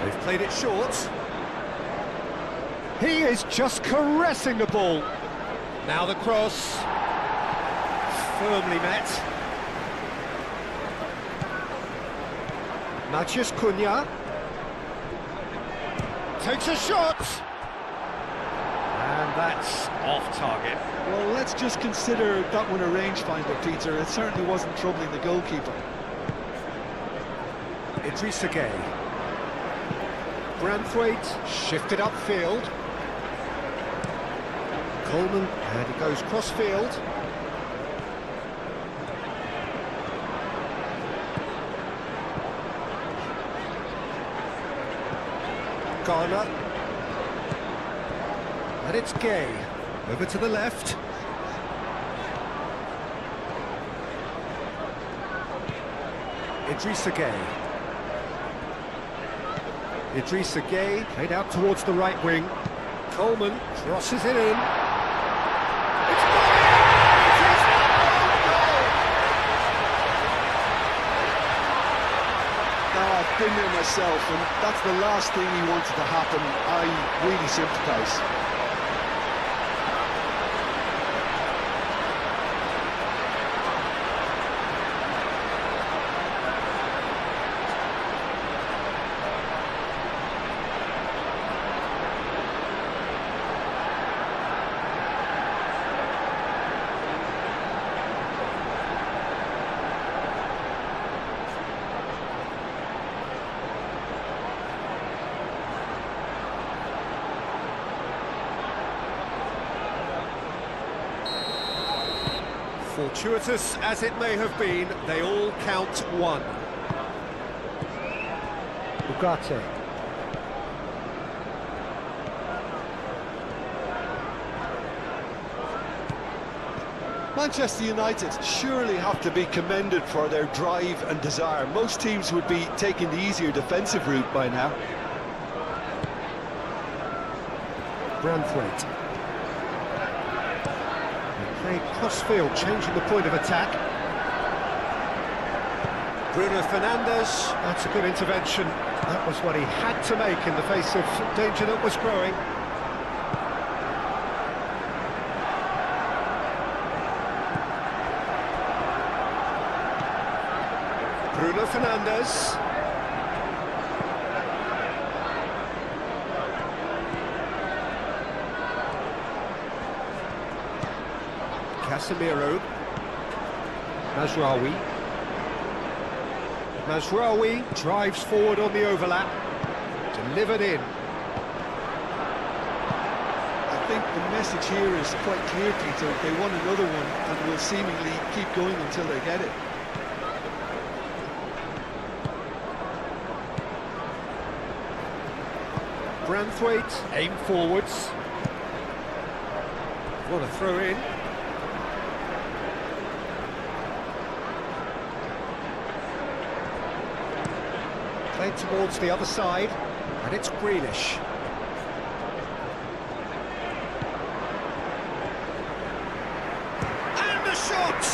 They've played it short. He is just caressing the ball. Now the cross. Firmly met. Matheus Cunha. Takes a shot. And that's off target. Well, let's just consider that one a rangefinder, Peter. It certainly wasn't troubling the goalkeeper. Idrissa Gueye. Branthwaite shifted upfield. Coleman, and he goes cross-field. Garner. And it's Gueye. Over to the left. Idrissa Gueye. Idrissa Gueye played out towards the right wing. Coleman crosses it in. It's I've been there myself, and that's the last thing he wanted to happen. I really sympathise. Fortuitous as it may have been, they all count one. Ugarte. Manchester United surely have to be commended for their drive and desire. Most teams would be taking the easier defensive route by now. Branthwaite. Played cross-field, changing the point of attack. Bruno Fernandes, that's a good intervention. That was what he had to make in the face of danger that was growing. Bruno Fernandes. Casemiro. Mazraoui drives forward on the overlap. Delivered in. I think the message here is quite clear, Peter. They want another one and will seemingly keep going until they get it. Branthwaite, aim forwards. What a throw in. Played towards the other side, and it's Grealish. And the shot!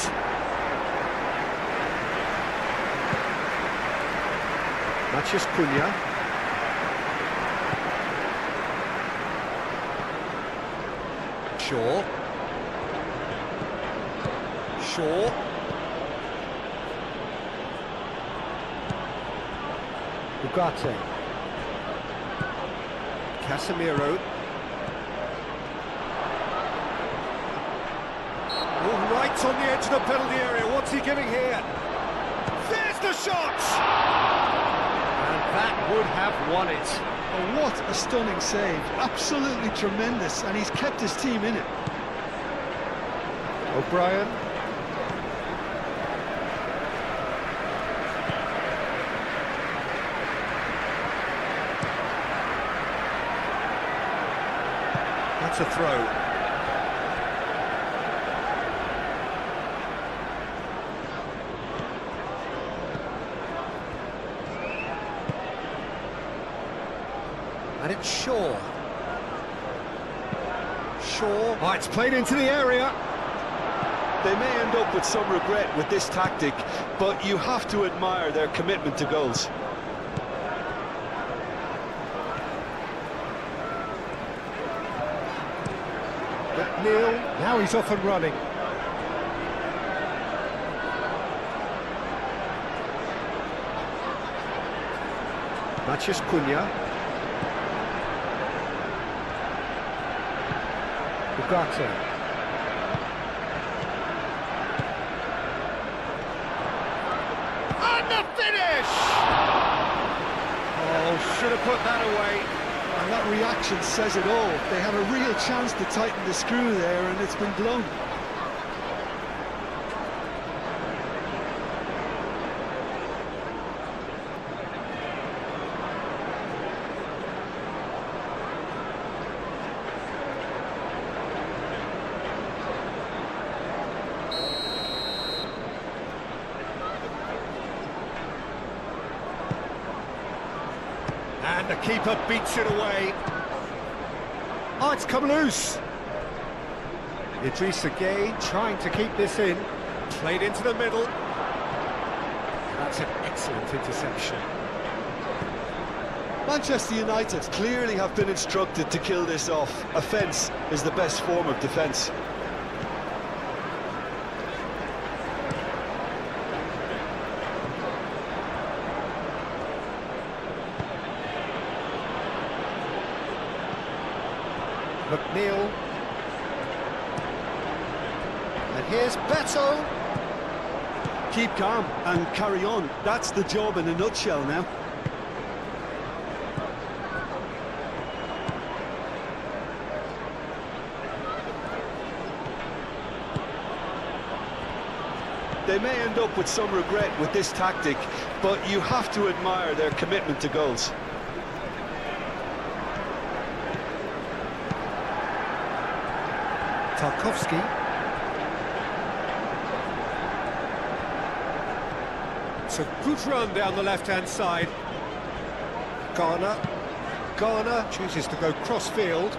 Matheus Cunha. Shaw. Ugarte. Casemiro. Oh, right on the edge of the penalty area. What's he giving here? There's the shot! And that would have won it. Oh, what a stunning save. Absolutely tremendous, and he's kept his team in it. O'Brien. to throw. And it's Shaw. Shaw. Oh, it's played into the area. They may end up with some regret with this tactic, but you have to admire their commitment to goals. McNeil, now he's off and running. Matheus Cunha. Ugarte. And the finish! Oh, should have put that away. And that reaction says it all. They had a real chance to tighten the screw there, and it's been blown. And the keeper beats it away. Oh, it's come loose. Idrissa Gueye trying to keep this in. Played into the middle. That's an excellent interception. Manchester United clearly have been instructed to kill this off. Offence is the best form of defence. McNeil. And here's Beto. Keep calm and carry on. That's the job in a nutshell now. They may end up with some regret with this tactic, but you have to admire their commitment to goals. Tarkowski. It's a good run down the left-hand side. Garner chooses to go cross-field.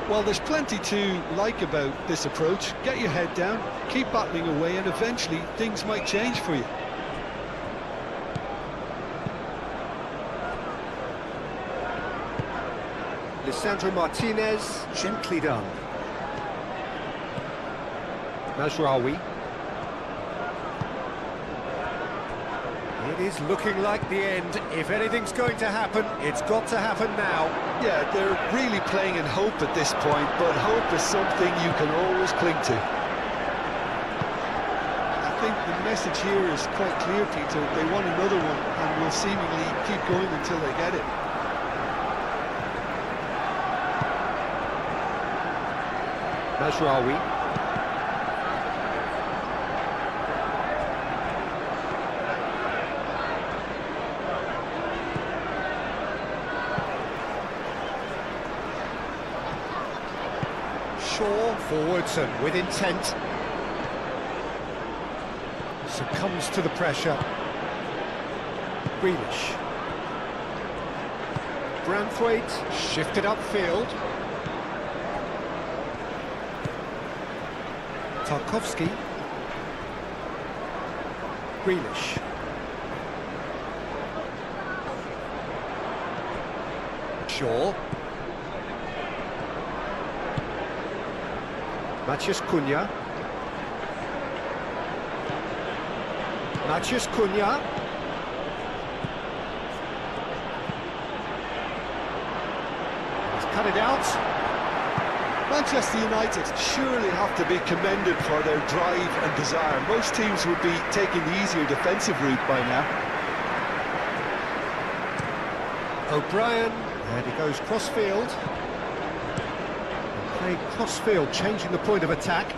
Well, there's plenty to like about this approach. Get your head down, keep battling away, and eventually things might change for you. Lisandro Martinez, gently done. Mazraoui. It is looking like the end. If anything's going to happen, it's got to happen now. Yeah, they're really playing in hope at this point, but hope is something you can always cling to. I think the message here is quite clear, Peter. They want another one and will seemingly keep going until they get it. Mazraoui. Shaw forwards and with intent. Succumbs to the pressure. Grealish. Branthwaite shifted upfield. Tarkowski. Grealish. Shaw. Matheus Cunha. Matheus Cunha. He's cut it out. Manchester United surely have to be commended for their drive and desire. Most teams would be taking the easier defensive route by now. O'Brien, and he goes cross-field. Played cross-field, changing the point of attack.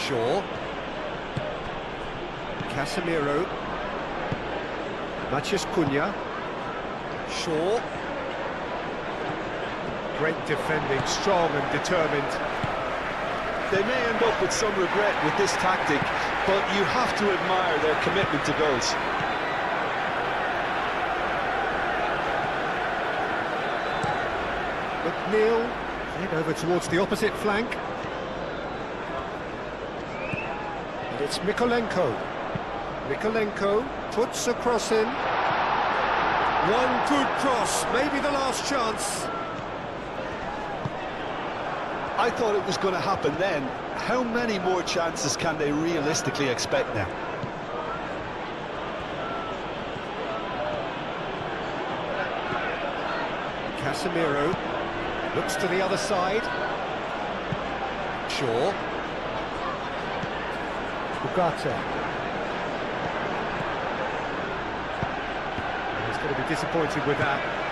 Shaw. Casemiro. Matheus Cunha. Shaw. Great defending, strong and determined. They may end up with some regret with this tactic, but you have to admire their commitment to goals. McNeil, head over towards the opposite flank. And it's Mykolenko. Mykolenko puts a cross in. One good cross, maybe the last chance. I thought it was going to happen then. How many more chances can they realistically expect now? Casemiro looks to the other side. Shaw. Ugarte. He's going to be disappointed with that.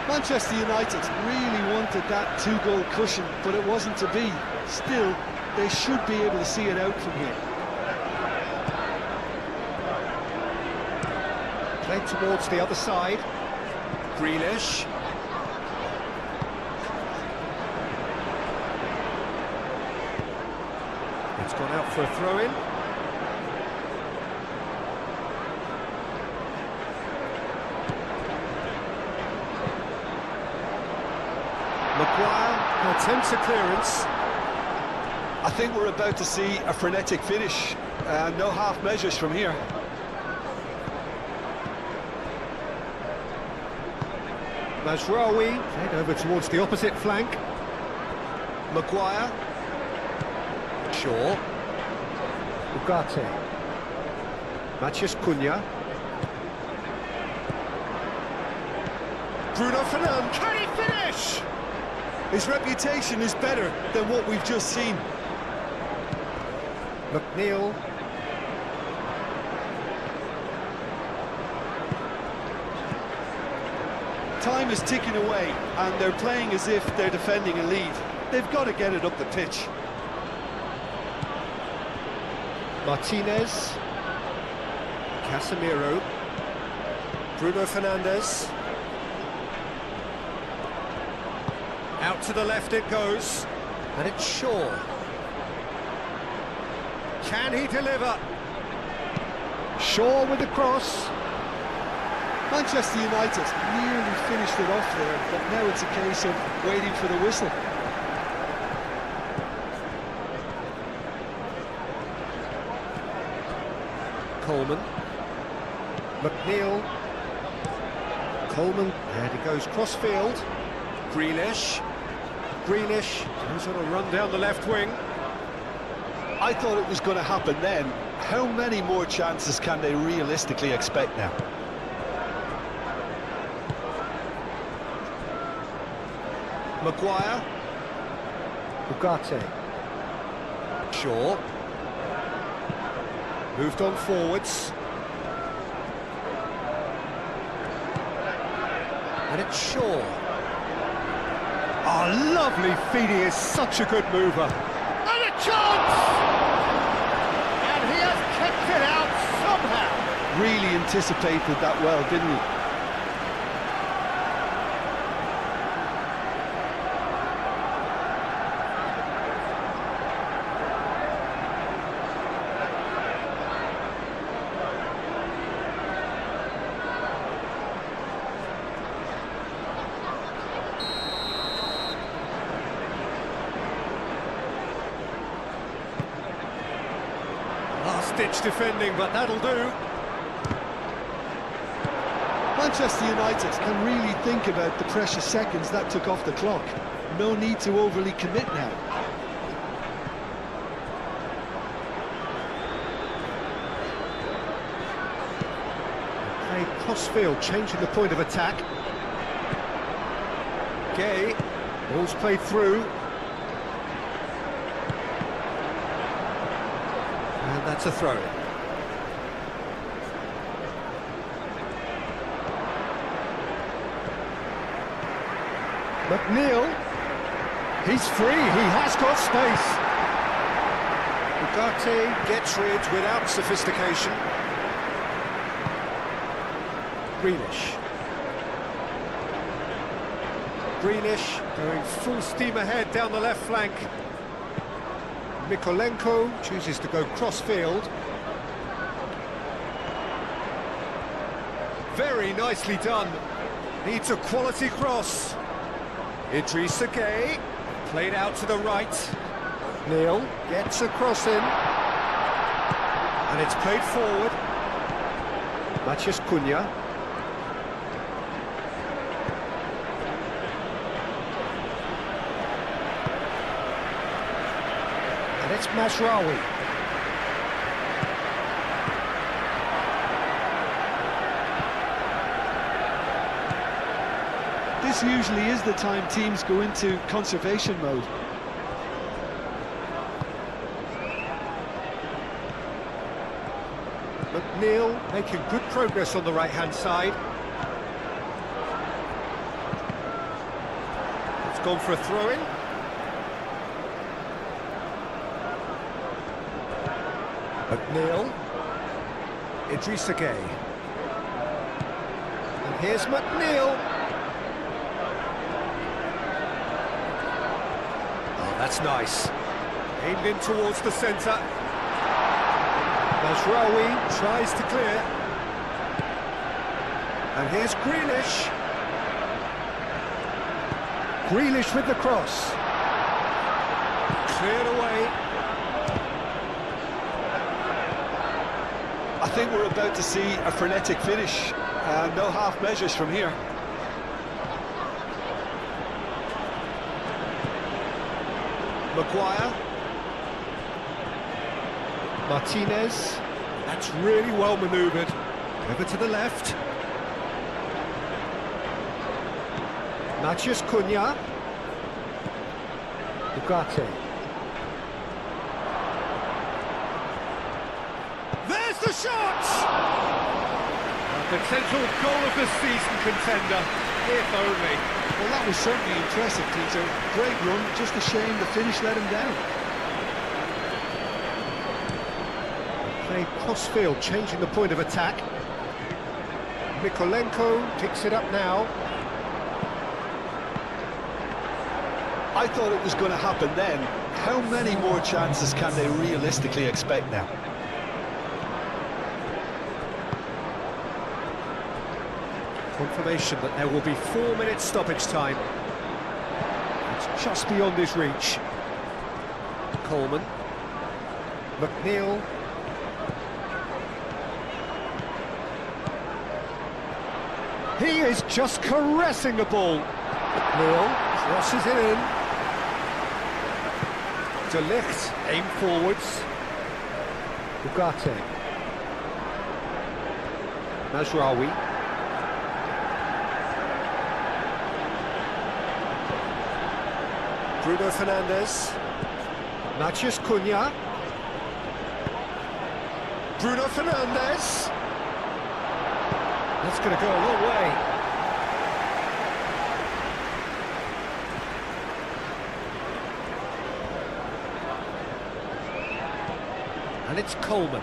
Manchester United really wanted that two-goal cushion, but it wasn't to be. Still, they should be able to see it out from here. Played towards the other side. Grealish. It's gone out for a throw-in. Maguire attempts a clearance. I think we're about to see a frenetic finish. No half measures from here. Mazraoui, head over towards the opposite flank. Maguire. Shaw. Ugarte. Matheus Cunha. Bruno Fernandes. Can he finish? His reputation is better than what we've just seen. McNeil. Time is ticking away, and they're playing as if they're defending a lead. They've got to get it up the pitch. Martinez. Casemiro. Bruno Fernandes. Out to the left it goes. And it's Shaw. Can he deliver? Shaw with the cross. Manchester United nearly finished it off there, but now it's a case of waiting for the whistle. Coleman. McNeil. Coleman, and he goes cross-field. Grealish. Grealish goes on a run down the left wing. I thought it was going to happen then. How many more chances can they realistically expect now? Maguire. Ugarte. Shaw. Moved on forwards. And it's Shaw. Oh, lovely feet, he is such a good mover. And a chance! And he has kept it out somehow. Really anticipated that well, didn't he? Last-ditch defending, but that'll do. Manchester United can really think about the precious seconds that took off the clock. No need to overly commit now. Played cross-field, changing the point of attack. Gay, ball's played through. And that's a throw-in. McNeil, he's free, he has got space. Ugarte gets rid without sophistication. Grealish. Grealish going full steam ahead down the left flank. Mykolenko chooses to go cross-field. Very nicely done. Needs a quality cross. Idrissa Gueye, played out to the right. Neil gets a cross in. And it's played forward. Matheus Cunha. And it's Mazraoui. This usually is the time teams go into conservation mode. McNeil making good progress on the right-hand side. It's gone for a throw-in. McNeil. Idrissa Gueye. And here's McNeil. Oh, that's nice. Aimed in towards the centre. Mazraoui tries to clear. And here's Grealish. Grealish with the cross. Cleared away. I think we're about to see a frenetic finish. No half measures from here. Maguire. Martinez. That's really well manoeuvred. Over to the left. Matheus Cunha. Ugarte. There's the shot! A potential goal of the season contender, if only. Well, that was certainly impressive, Peter. Great run, just a shame the finish let him down. Played cross-field, changing the point of attack. Mykolenko picks it up now. I thought it was going to happen then. How many more chances can they realistically expect now? Confirmation that there will be 4 minutes stoppage time. It's just beyond his reach. Coleman. McNeil. He is just caressing the ball. McNeil crosses it in. De Ligt, aim forwards. Ugarte. Mazraoui. Bruno Fernandes. Matheus Cunha. Bruno Fernandes. That's going to go a long way. And it's Coleman.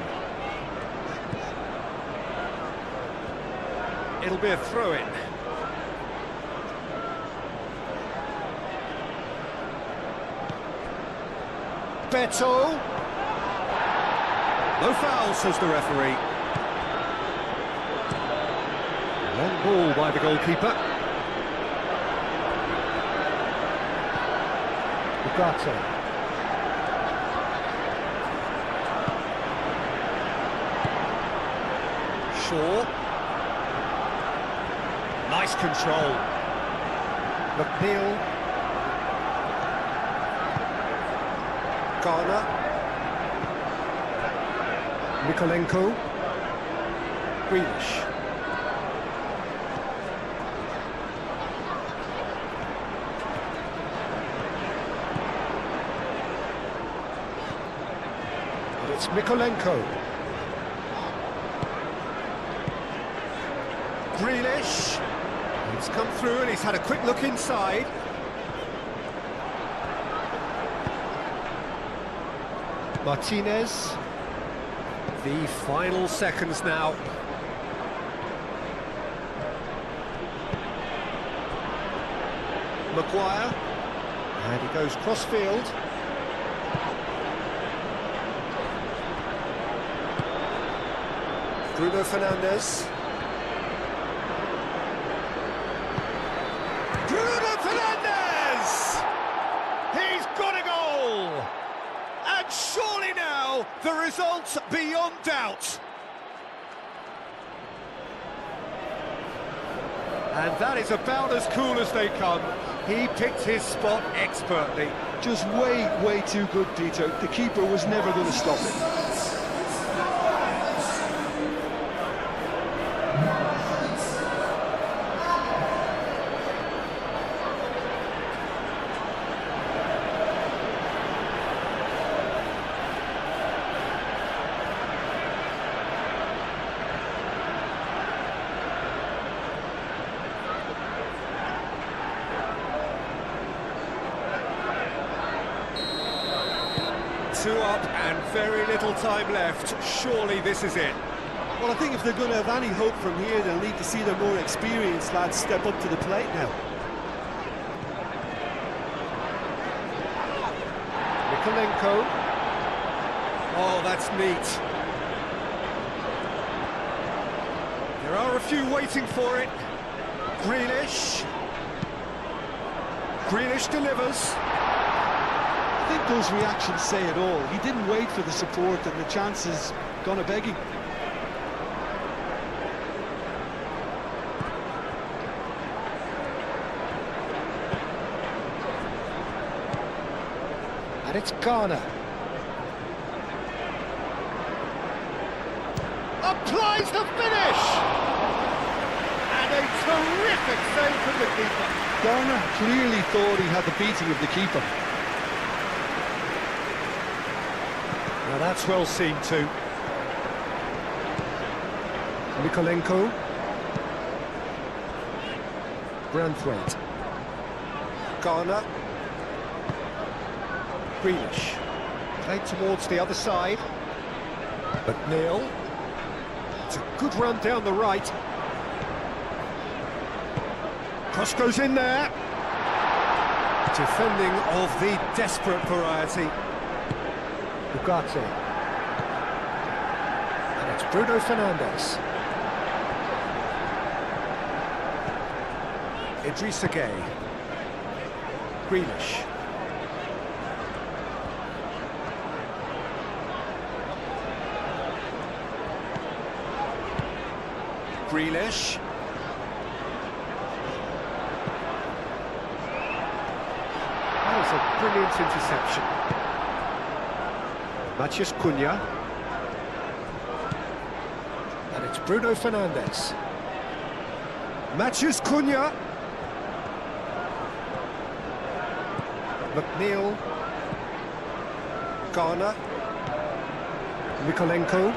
It'll be a throw-in. Beto. No foul, says the referee. Long ball by the goalkeeper. Ugarte. Shaw. Nice control. McNeil. Garner. Mykolenko. Grealish. And it's Mykolenko. Grealish. He's come through and he's had a quick look inside. Martinez. The final seconds now. Maguire. And he goes cross-field. Bruno Fernandes. Bruno Fernandes! He's got a goal! And surely now, the result's beyond doubt. And that is about as cool as they come. He picked his spot expertly. Just way too good, Peter. The keeper was never going to stop it. Two up and very little time left. Surely this is it. Well, I think if they're going to have any hope from here, they'll need to see their more experienced lads step up to the plate now. Mikolenko. Oh, that's neat. There are a few waiting for it. Grealish. Grealish delivers. I think those reactions say it all. He didn't wait for the support and the chances gone a-begging. And it's Ghana. Applies the finish! And a terrific save from the keeper. Garner clearly thought he had the beating of the keeper. Now that's well seen too. Mikolenko. Branthwaite. Ghana. Grealish. Played towards the other side. McNeil. It's a good run down the right. Cross goes in there. Defending of the desperate variety. Ugarte. And it's Bruno Fernandes. Idrissa Gueye. Grealish. Grealish. That was a brilliant interception. Matheus Cunha. And it's Bruno Fernandes. Matheus Cunha. McNeil. Ghana. Mikolenko.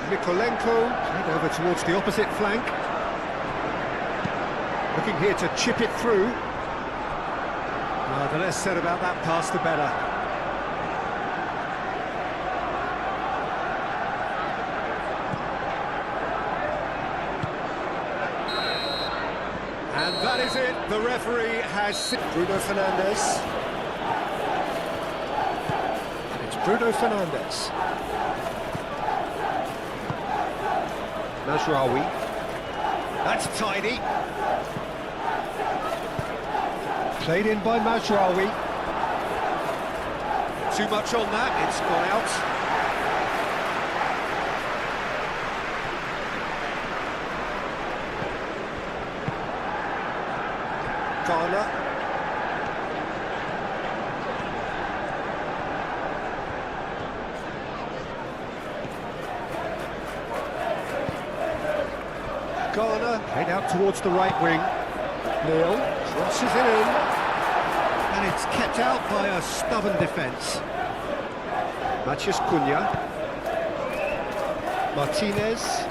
Mikolenko played over towards the opposite flank. Looking here to chip it through. The less said about that pass, the better. And that is it. The referee has... Bruno Fernandes. And it's Bruno Fernandes. Mazraoui. That's tidy. Played in by Mazraoui. Too much on that, it's gone out. Ghana. Ghana, played out towards the right wing. Neil crosses it in. And it's kept out by a stubborn defence. Matheus Cunha. Martinez.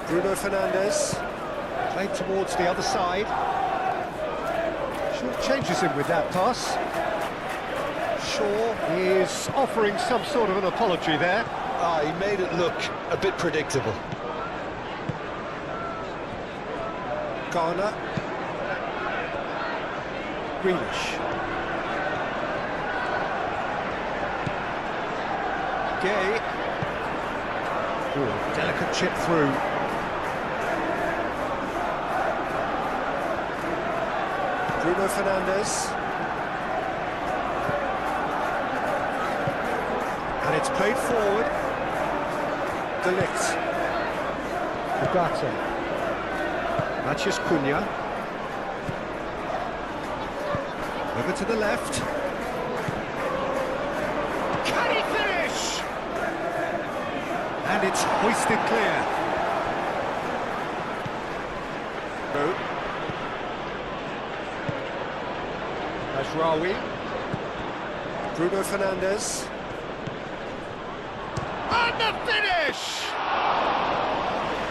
Bruno Fernandes. Played towards the other side. Changes him with that pass. Shaw is offering some sort of an apology there. Ah, he made it look a bit predictable. Garner. Grealish. Gay. Ooh, delicate chip through. Bruno Fernandes. And it's played forward. De Ligt. Ugarte. Matheus Cunha. Over to the left. Can he finish? And it's hoisted clear. Ashrawi. Bruno Fernandes. And the finish!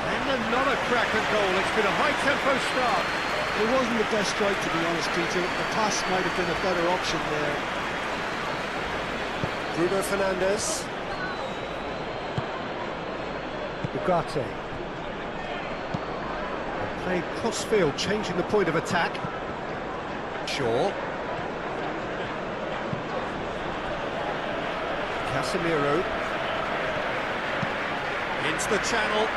And another cracker goal. It's been a high-tempo start. It wasn't the best strike, to be honest, Peter. The pass might have been a better option there. Bruno Fernandes. Ugarte. Played cross-field, changing the point of attack. Shaw. Casemiro. Into the channel.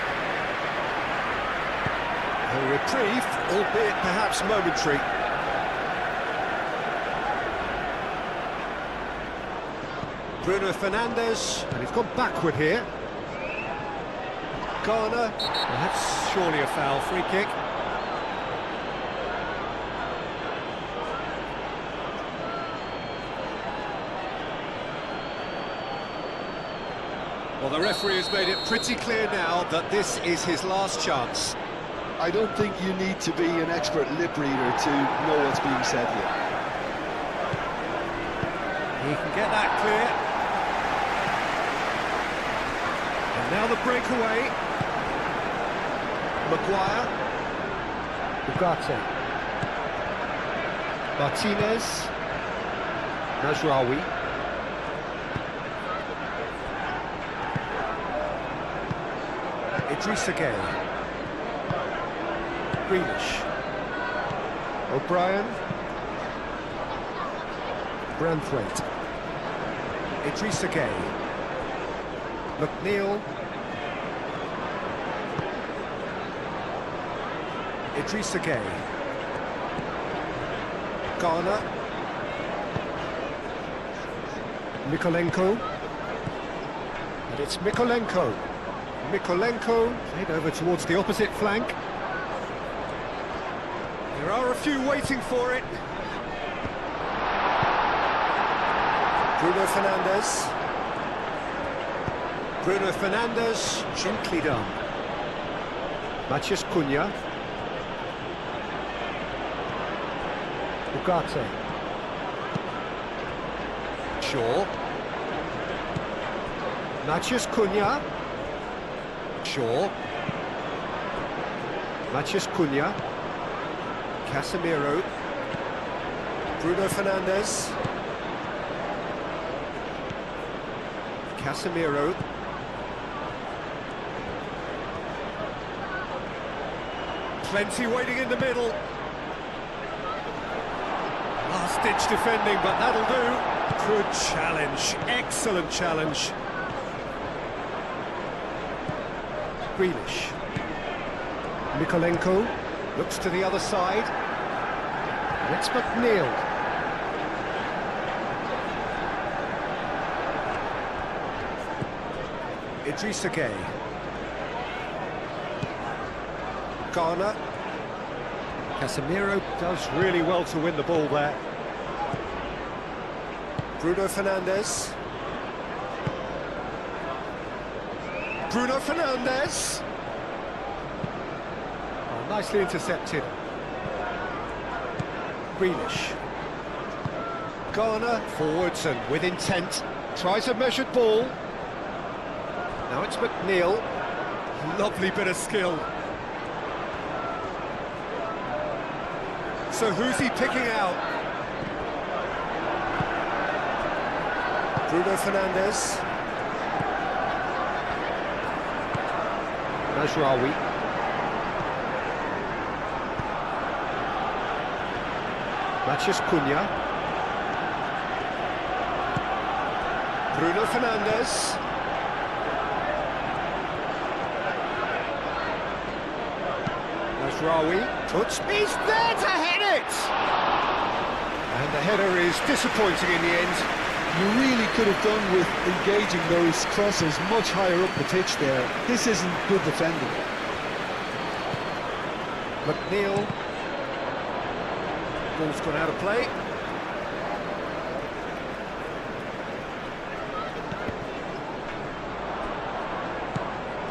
A reprieve, albeit perhaps momentary. Bruno Fernandes, and he's gone backward here. Garner, that's surely a foul, free kick. Well, the referee has made it pretty clear now that this is his last chance. I don't think you need to be an expert lip reader to know what's being said here. He can get that clear. And now the breakaway. Maguire. Ugarte. Martinez. Najrawi. Idrissa Gueye. Grealish. O'Brien. Branthwaite. Idrissa Gueye. McNeil. Idrissa Gueye. Garner. Mikolenko. And it's Mikolenko. Mikolenko played over towards the opposite flank. There are a few waiting for it. Bruno Fernandes. Bruno Fernandes, gently done. Matheus Cunha. Ugarte. Shaw. Matheus Cunha. Shaw. Matheus Cunha. Casemiro. Bruno Fernandes. Casemiro. Plenty waiting in the middle. Last-ditch defending, but that'll do. Good challenge. Excellent challenge. Grealish. Mikolenko looks to the other side. And it's McNeil. Idrissa Gueye. Garner. Casemiro does really well to win the ball there. Bruno Fernandes. Bruno Fernandes. Oh, nicely intercepted. Grealish. Garner forwards and with intent. Tries a measured ball. Now it's McNeil. Lovely bit of skill. So who's he picking out? Bruno Fernandes. Najraoui. Matheus Cunha. Bruno Fernandes. Najraoui. Touch. He's there to head it! And the header is disappointing in the end. You really could have done with engaging those crosses much higher up the pitch there. This isn't good defending. McNeil. Ball's gone out of play.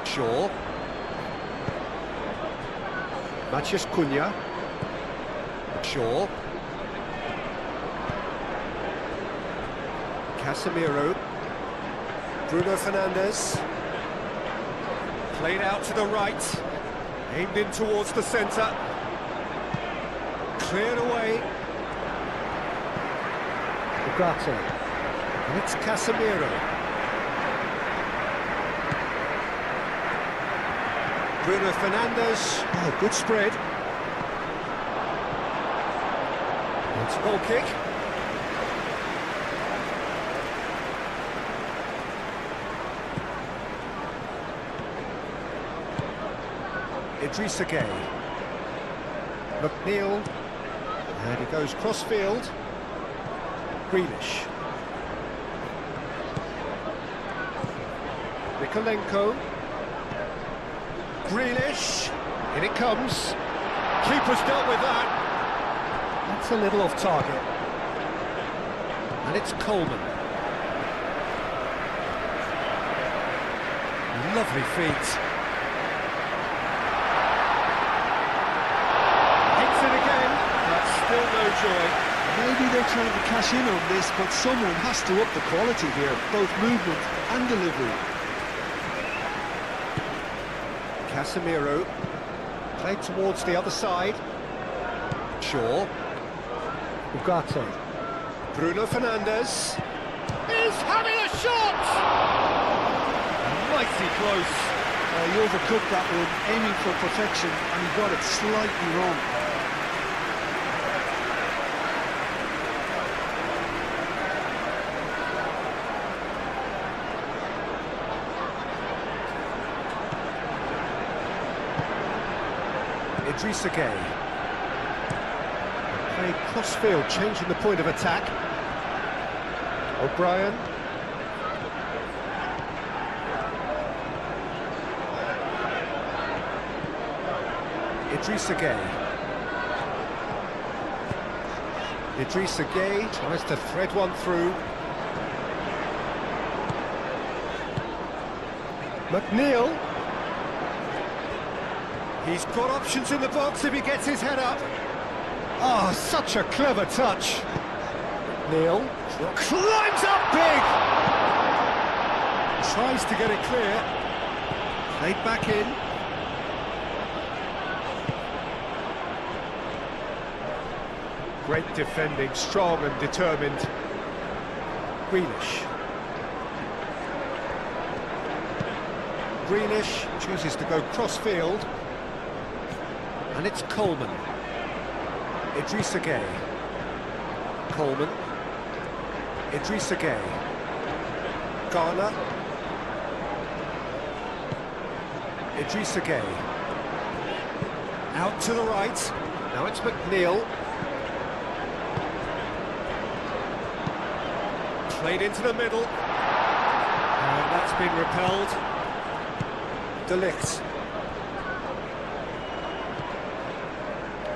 Shaw. Matheus Cunha. Shaw. Casemiro. Bruno Fernandes. Played out to the right. Aimed in towards the centre. Cleared away. Ugarte. And it's Casemiro. Bruno Fernandes. Oh, good spread. It's a goal kick. Idrissa Gueye. McNeil. And he goes cross-field. Grealish. Mikolenko. Grealish. In it comes. Keeper's dealt with that. That's a little off target. And it's Coleman. Lovely feet. Still no joy. Maybe they're trying to cash in on this, but someone has to up the quality here, both movement and delivery. Casemiro. Played towards the other side. Shaw. Ugarte. Bruno Fernandes. He's having a shot! Mighty close. He overcooked that one, aiming for perfection, and he got it slightly wrong. Idrissa Gueye. Played cross-field, changing the point of attack. O'Brien. Idrissa Gueye. Idrissa Gueye tries to thread one through. McNeil. He's got options in the box if he gets his head up. Oh, such a clever touch. Neil climbs up big. Tries to get it clear. Played back in. Great defending, strong and determined. Grealish. Grealish chooses to go cross-field. And it's Coleman. Idrissa Gueye. Coleman. Idrissa Gueye. Garner. Idrissa Gueye. Out to the right. Now it's McNeil. Played into the middle. And that's been repelled. De Ligt.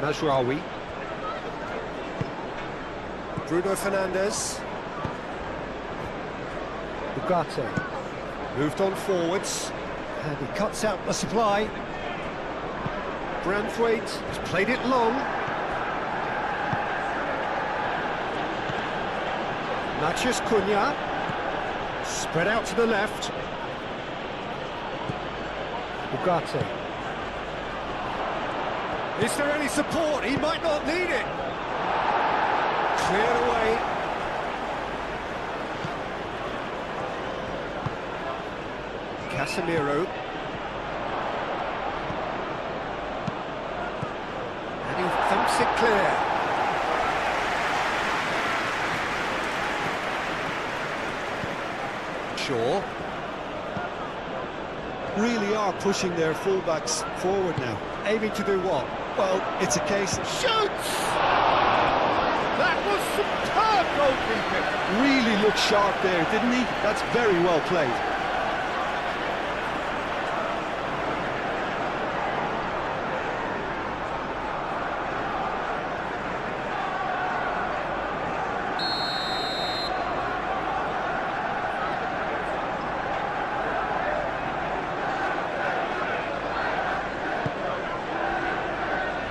Najraoui. Bruno Fernandes. Ugarte. Moved on forwards. And he cuts out the supply. Branthwaite has played it long. Matheus Cunha. Spread out to the left. Ugarte. Is there any support? He might not need it. Cleared away. Casemiro. And he thumps it clear. Shaw. Really are pushing their fullbacks forward now. Aiming to do what? Well, it's a case of... Shoots! That was superb goalkeeping. Really looked sharp there, didn't he? That's very well played.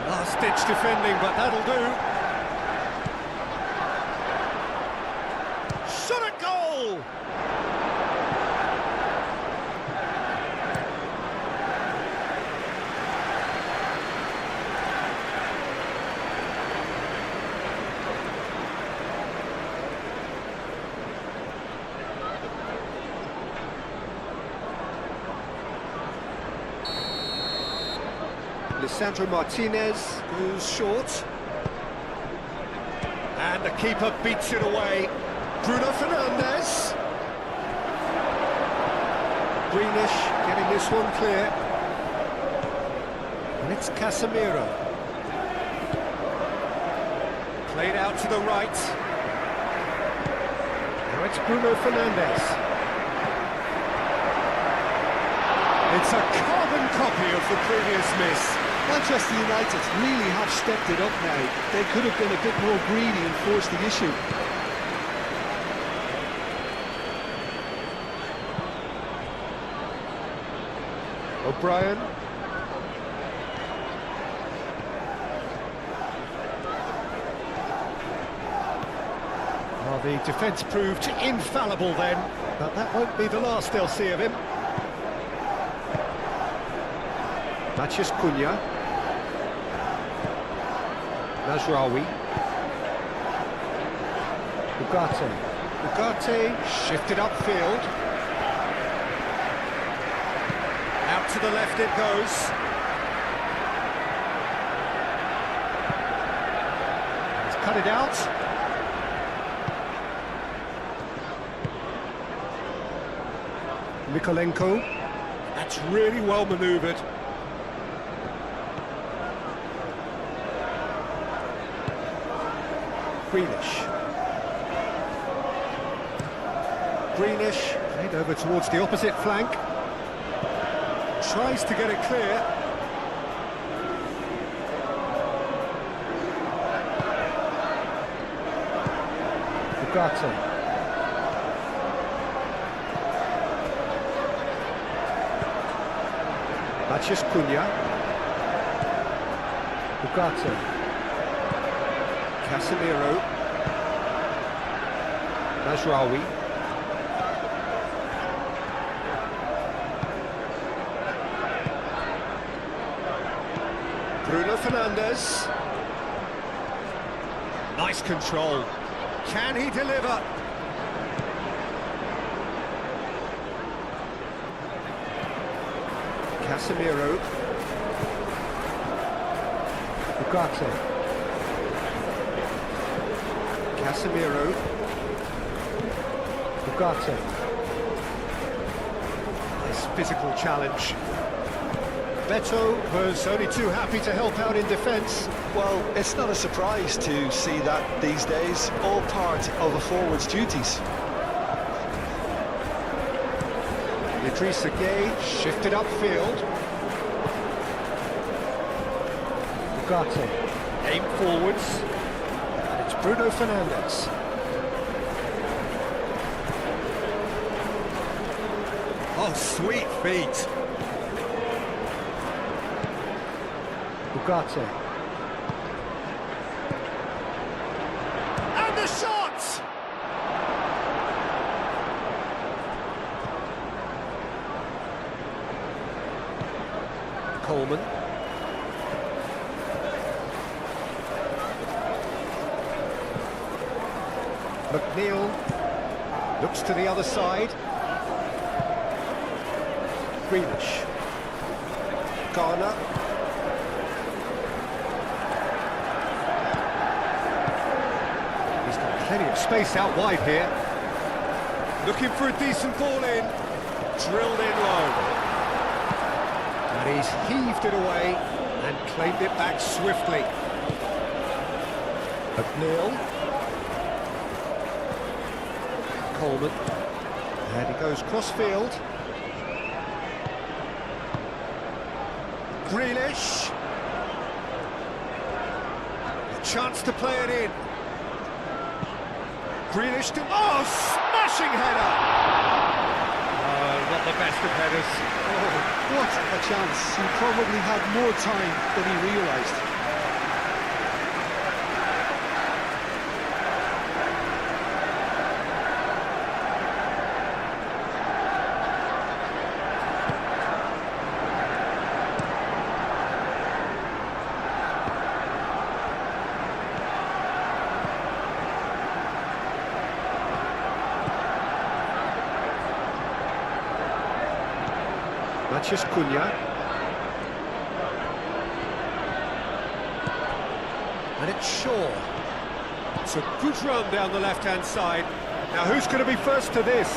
Last-ditch defending, but that'll do. Shot at goal! Lisandro Martinez goes short. And the keeper beats it away. Bruno Fernandes. Greenish getting this one clear. And it's Casemiro. Played out to the right. Now it's Bruno Fernandes. It's a carbon copy of the previous miss. Manchester United really have stepped it up now. They could have been a bit more greedy and forced the issue. O'Brien. Well, the defence proved infallible then, but that won't be the last they'll see of him. Matheus Cunha. Mazraoui. Ugarte shifted upfield. Out to the left it goes. He's cut it out. Mikolenko. That's really well manoeuvred. Greenish, played over towards the opposite flank. Tries to get it clear. Ugarte. Matheus Cunha. Ugarte. Casemiro. Mazraoui. Bruno Fernandes. Nice control. Can he deliver? Casemiro. Ugarte. Casemiro. Ugarte. Nice physical challenge. Beto was only too happy to help out in defence. Well, it's not a surprise to see that these days, all part of a forward's duties. Idrissa Gueye shifted upfield. Ugarte. Aim forwards. Bruno Fernandes. Oh, sweet feet. Ugarte. And the shot! Coleman. McNeil looks to the other side. Grealish. Garner. He's got plenty of space out wide here. Looking for a decent ball in. Drilled in low. And he's heaved it away and claimed it back swiftly. McNeil. Coleman. And he goes cross-field. Grealish. A chance to play it in. Grealish to... Oh, smashing header! Not the best of headers. Oh, what a chance. He probably had more time than he realised. Mathias Cunha. And it's Shaw. It's a good run down the left-hand side. Now who's going to be first to this?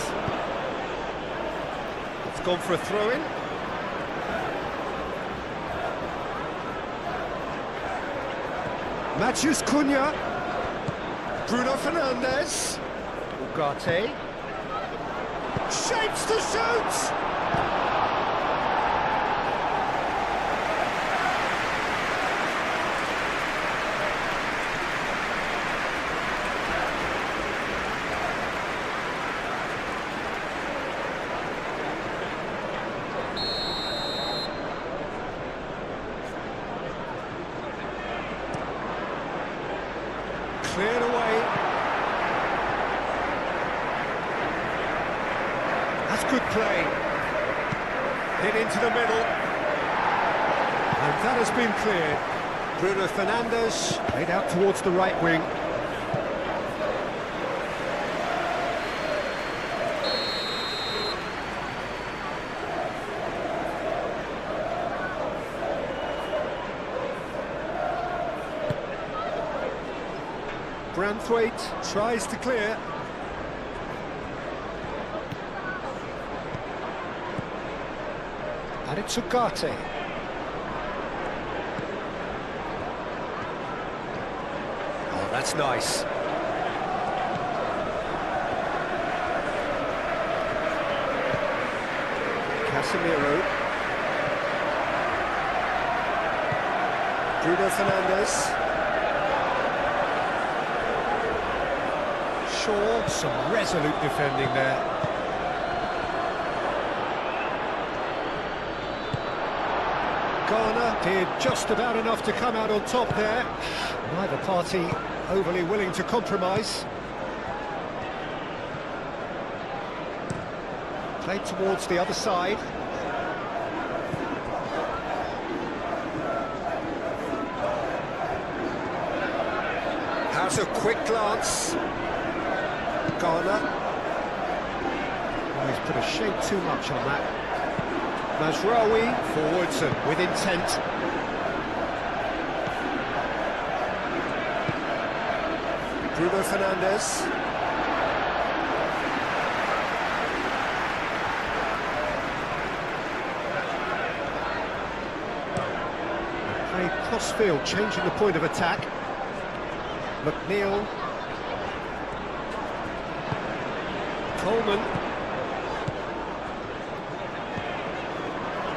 It's gone for a throw-in. Mathias Cunha. Bruno Fernandes. Ugarte. Shapes to shoot! Cleared away. That's good play. Hit into the middle. And that has been cleared. Bruno Fernandes played out towards the right wing. Branthwaite tries to clear. And it's Ugarte. Oh, that's nice. Casemiro. Bruno Fernandes. Shaw, some resolute defending there. Garner did just about enough to come out on top there. Neither party overly willing to compromise. Played towards the other side. Has a quick glance. Garner. Oh, he's put a shade too much on that. Mazraoui forwards and with intent. Bruno Fernandes. Played cross-field, changing the point of attack. McNeil. Coleman.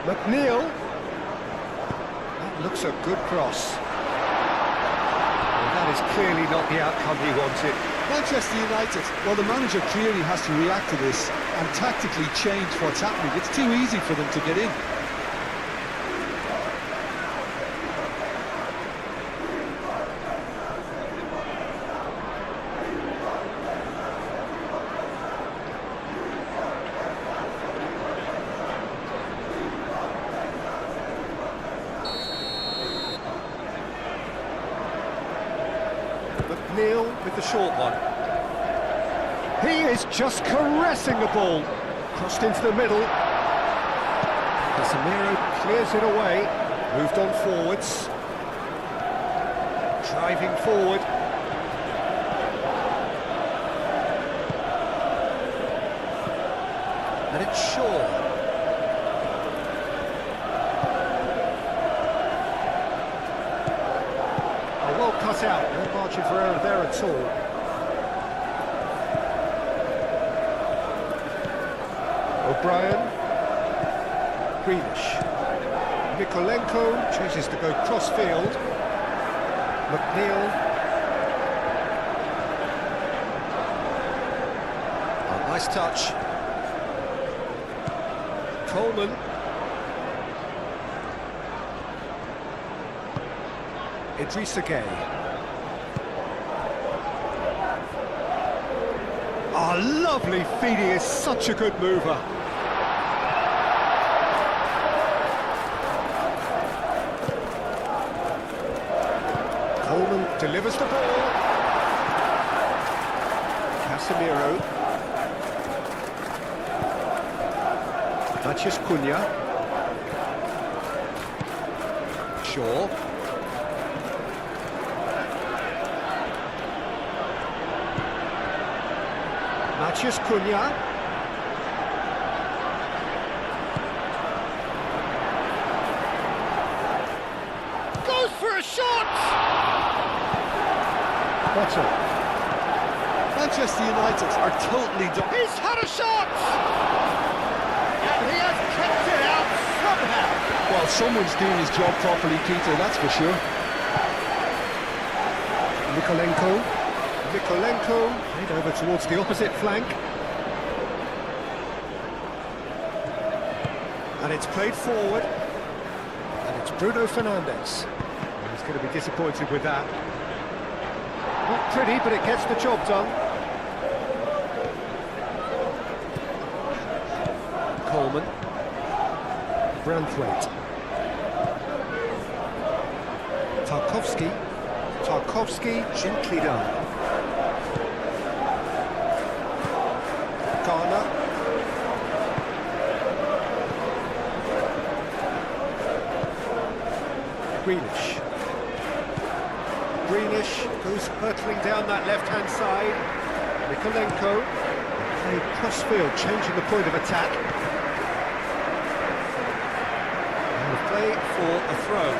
McNeil. That looks a good cross. Well, that is clearly not the outcome he wanted. Manchester United, well, the manager clearly has to react to this and tactically change what's happening. It's too easy for them to get in. McNeil with the short one. He is just caressing the ball. Crossed into the middle. Casemiro clears it away. Moved on forwards. Driving forward. And it's Shaw. Well cut out, no margin for error there at all. O'Brien, Greenish, Mikolenko chooses to go cross-field. McNeil. Oh, nice touch. Coleman. Idrissa Gueye. Oh, lovely feed, he is such a good mover. Coleman delivers the ball. Casemiro. Matheus Cunha. Shaw. Matheus Cunha. Goes for a shot! Better. Manchester United are totally done. He's had a shot! And he has kept it out somehow. Well, someone's doing his job properly, Peter, that's for sure. Mikolenko played over towards the opposite flank. And it's played forward. And it's Bruno Fernandes. He's going to be disappointed with that. Not pretty, but it gets the job done. Coleman. Branthwaite. Tarkowski, gently done. Garner. Greenish goes hurtling down that left-hand side. Mikolenko played cross-field, changing the point of attack. And the play for a throw.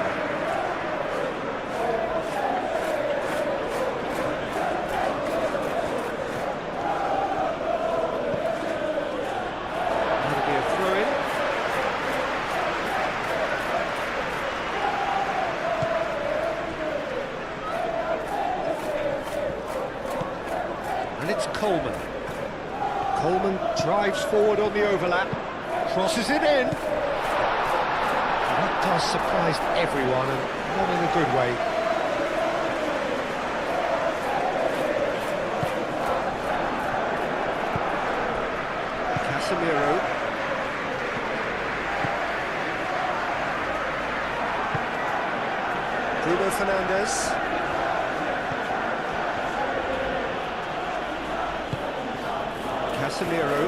And it's Coleman. Coleman drives forward on the overlap, crosses it in. That does surprise everyone, and not in a good way. Casemiro. Bruno Fernandes. Casemiro.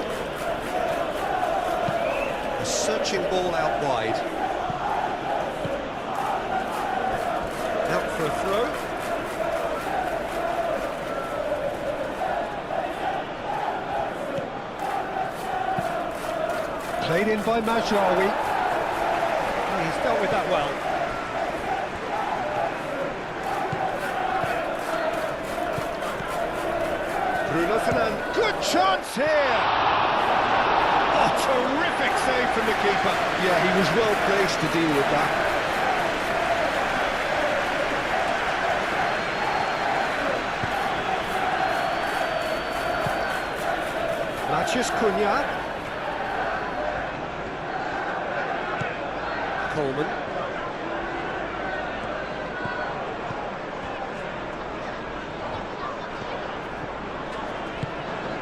A searching ball out wide. Out for a throw. Played in by Majraoui. Oh, he's dealt with that well. Bruno Fernandes, good chance here! Oh, terrific save from the keeper. Yeah, he was well placed to deal with that. Matheus Cunha. Coleman.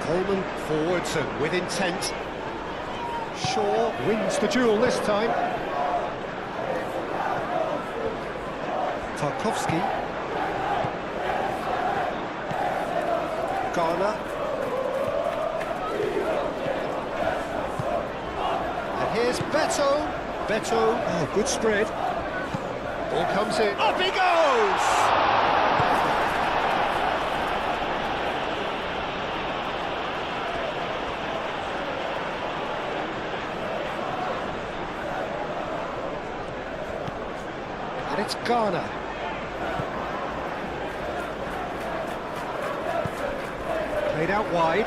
Coleman forwards and with intent. Shaw wins the duel this time. Tarkowski. Garner. Beto, oh, good spread. Ball comes in, up he goes! And it's Ghana. Played out wide.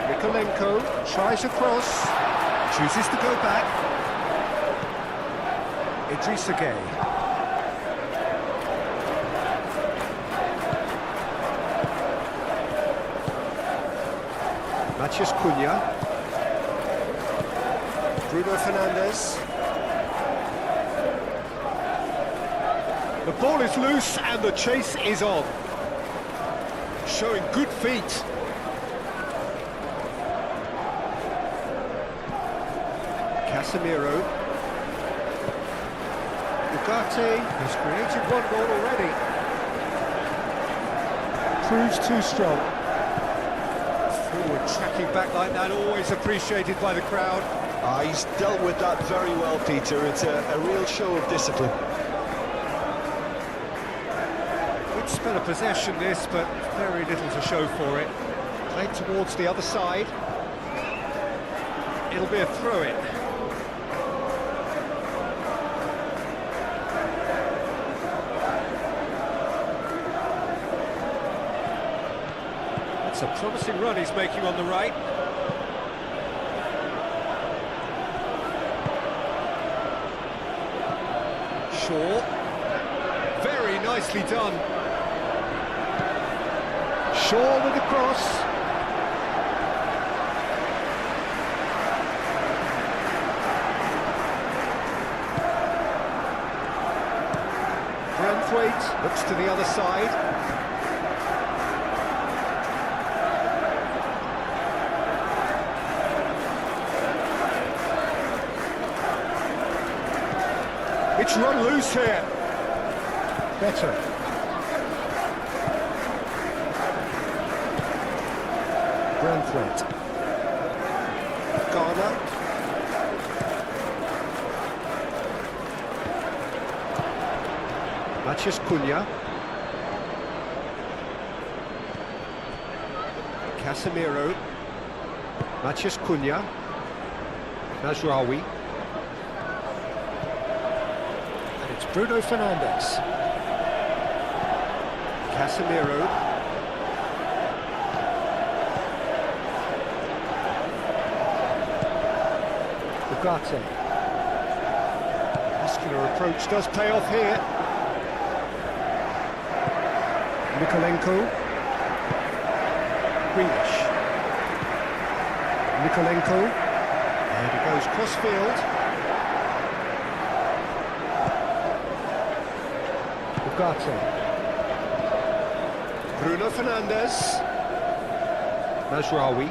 Mikolenko tries a cross, chooses to go back. Idrissa Gueye. Matheus Cunha. Bruno Fernandes. The ball is loose and the chase is on. Showing good feet. Casemiro. Ugarte has created one goal already. Proves too strong. Forward tracking back like that, always appreciated by the crowd. He's dealt with that very well, Peter. It's a real show of discipline. Good spell of possession this, but very little to show for it. Played towards the other side. It'll be a throw-in. It's a promising run he's making on the right. Shaw. Very nicely done. Shaw with the cross. Branthwaite looks to the other side. It's run loose here. Better. Branthwaite. Ghana. Matheus Cunha. Casemiro. Matheus Cunha. Mazraoui. It's Bruno Fernandes. Casemiro. Ugarte. Muscular approach does pay off here. Mikolenko. Grealish. Mikolenko. And he goes cross-field. Ugarte. Bruno Fernandes. Mazraoui.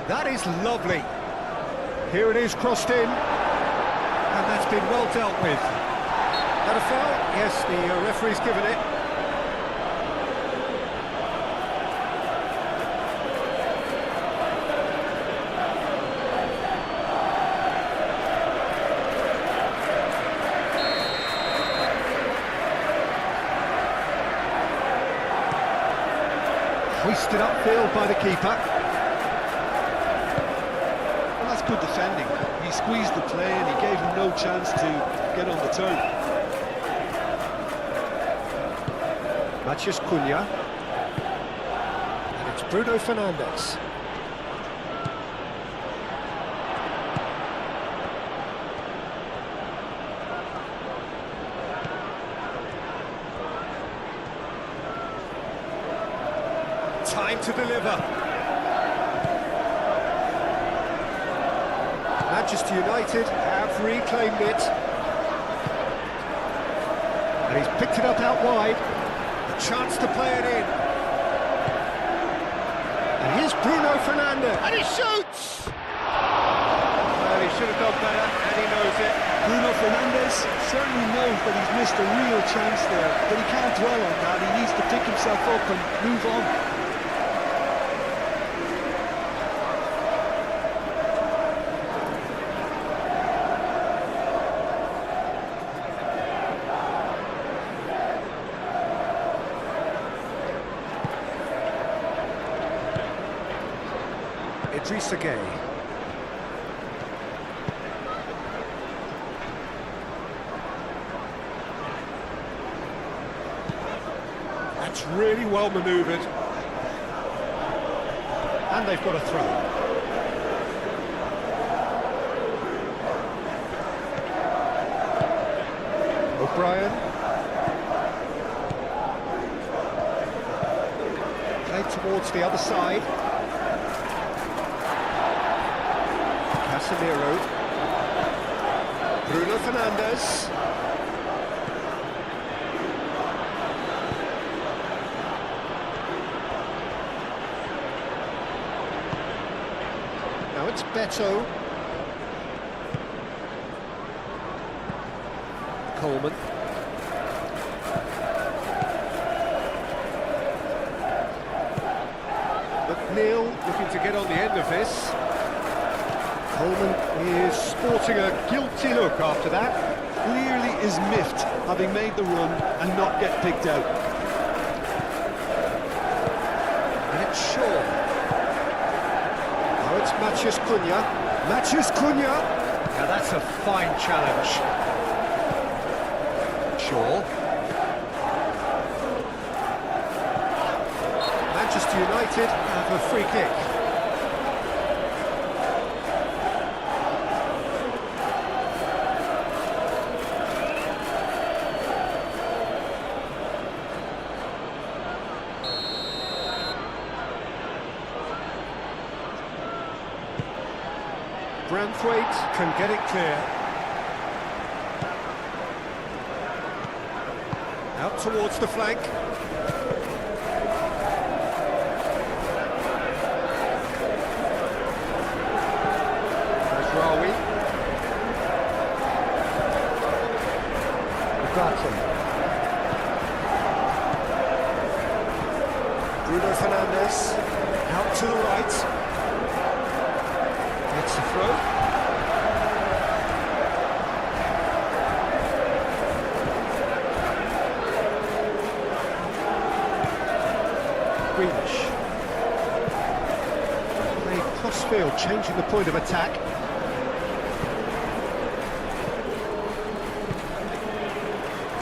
That is lovely. Here it is, crossed in. And that's been well dealt with. That a foul? Yes, the referee's given it. Hoisted upfield by the keeper. Well, that's good defending. He squeezed the play and he gave him no chance to get on the turn. Matheus Cunha. And it's Bruno Fernandes. Time to deliver. Manchester United have reclaimed it. And he's picked it up out wide. A chance to play it in. And here's Bruno Fernandes. And he shoots! Well, he should have done better, and he knows it. Bruno Fernandes certainly knows that he's missed a real chance there, but he can't dwell on that. He needs to pick himself up and move on. Idrissa Gueye. That's really well manoeuvred. And they've got a throw. O'Brien. Played towards the other side. Casemiro. Bruno Fernandes. Now it's Beto. Coleman. McNeil looking to get on the end of this. Coleman is sporting a guilty look after that. Clearly is miffed, having made the run and not get picked out. And it's Shaw. Now it's Matheus Cunha. Matheus Cunha. Now that's a fine challenge. Shaw. Manchester United have a free kick. Branthwaite can get it clear. Out towards the flank. Mazraoui. Everton. Bruno Fernandes. Out to the right. It's a throw. Greenish. Played cross-field, changing the point of attack.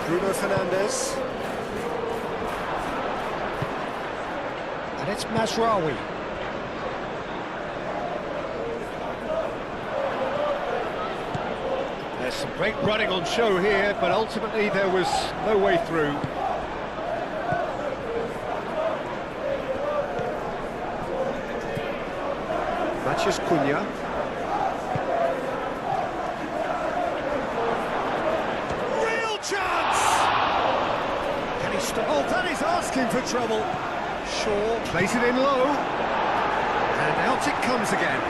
Bruno Fernandes. And it's Mazraoui. There's some great running on show here, but ultimately there was no way through. Matheus Cunha. Real chance! Can he stop? Oh, that is asking for trouble. Shaw plays it in low. And out it comes again.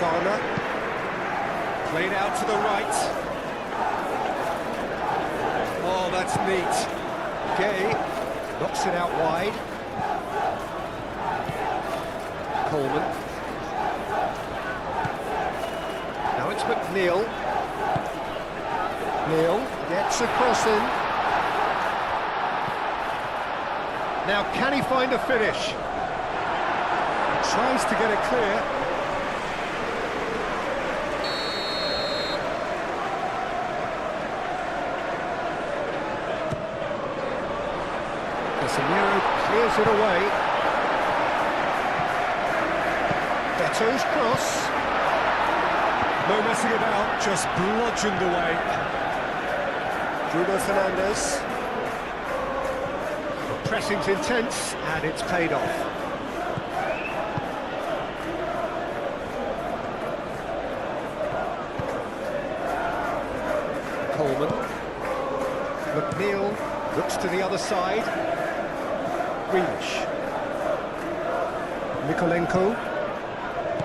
Garner. Played out to the right. Oh, that's neat. Gueye knocks it out wide. Coleman. Now it's McNeil. Neil gets a cross in. Now can he find a finish? He tries to get it clear. Casemiro clears it away. Beto's cross. No messing about, just bludgeoned away. Bruno Fernandes. The pressing's intense, and it's paid off. Coleman. McNeil looks to the other side. Greenish. Mikolenko.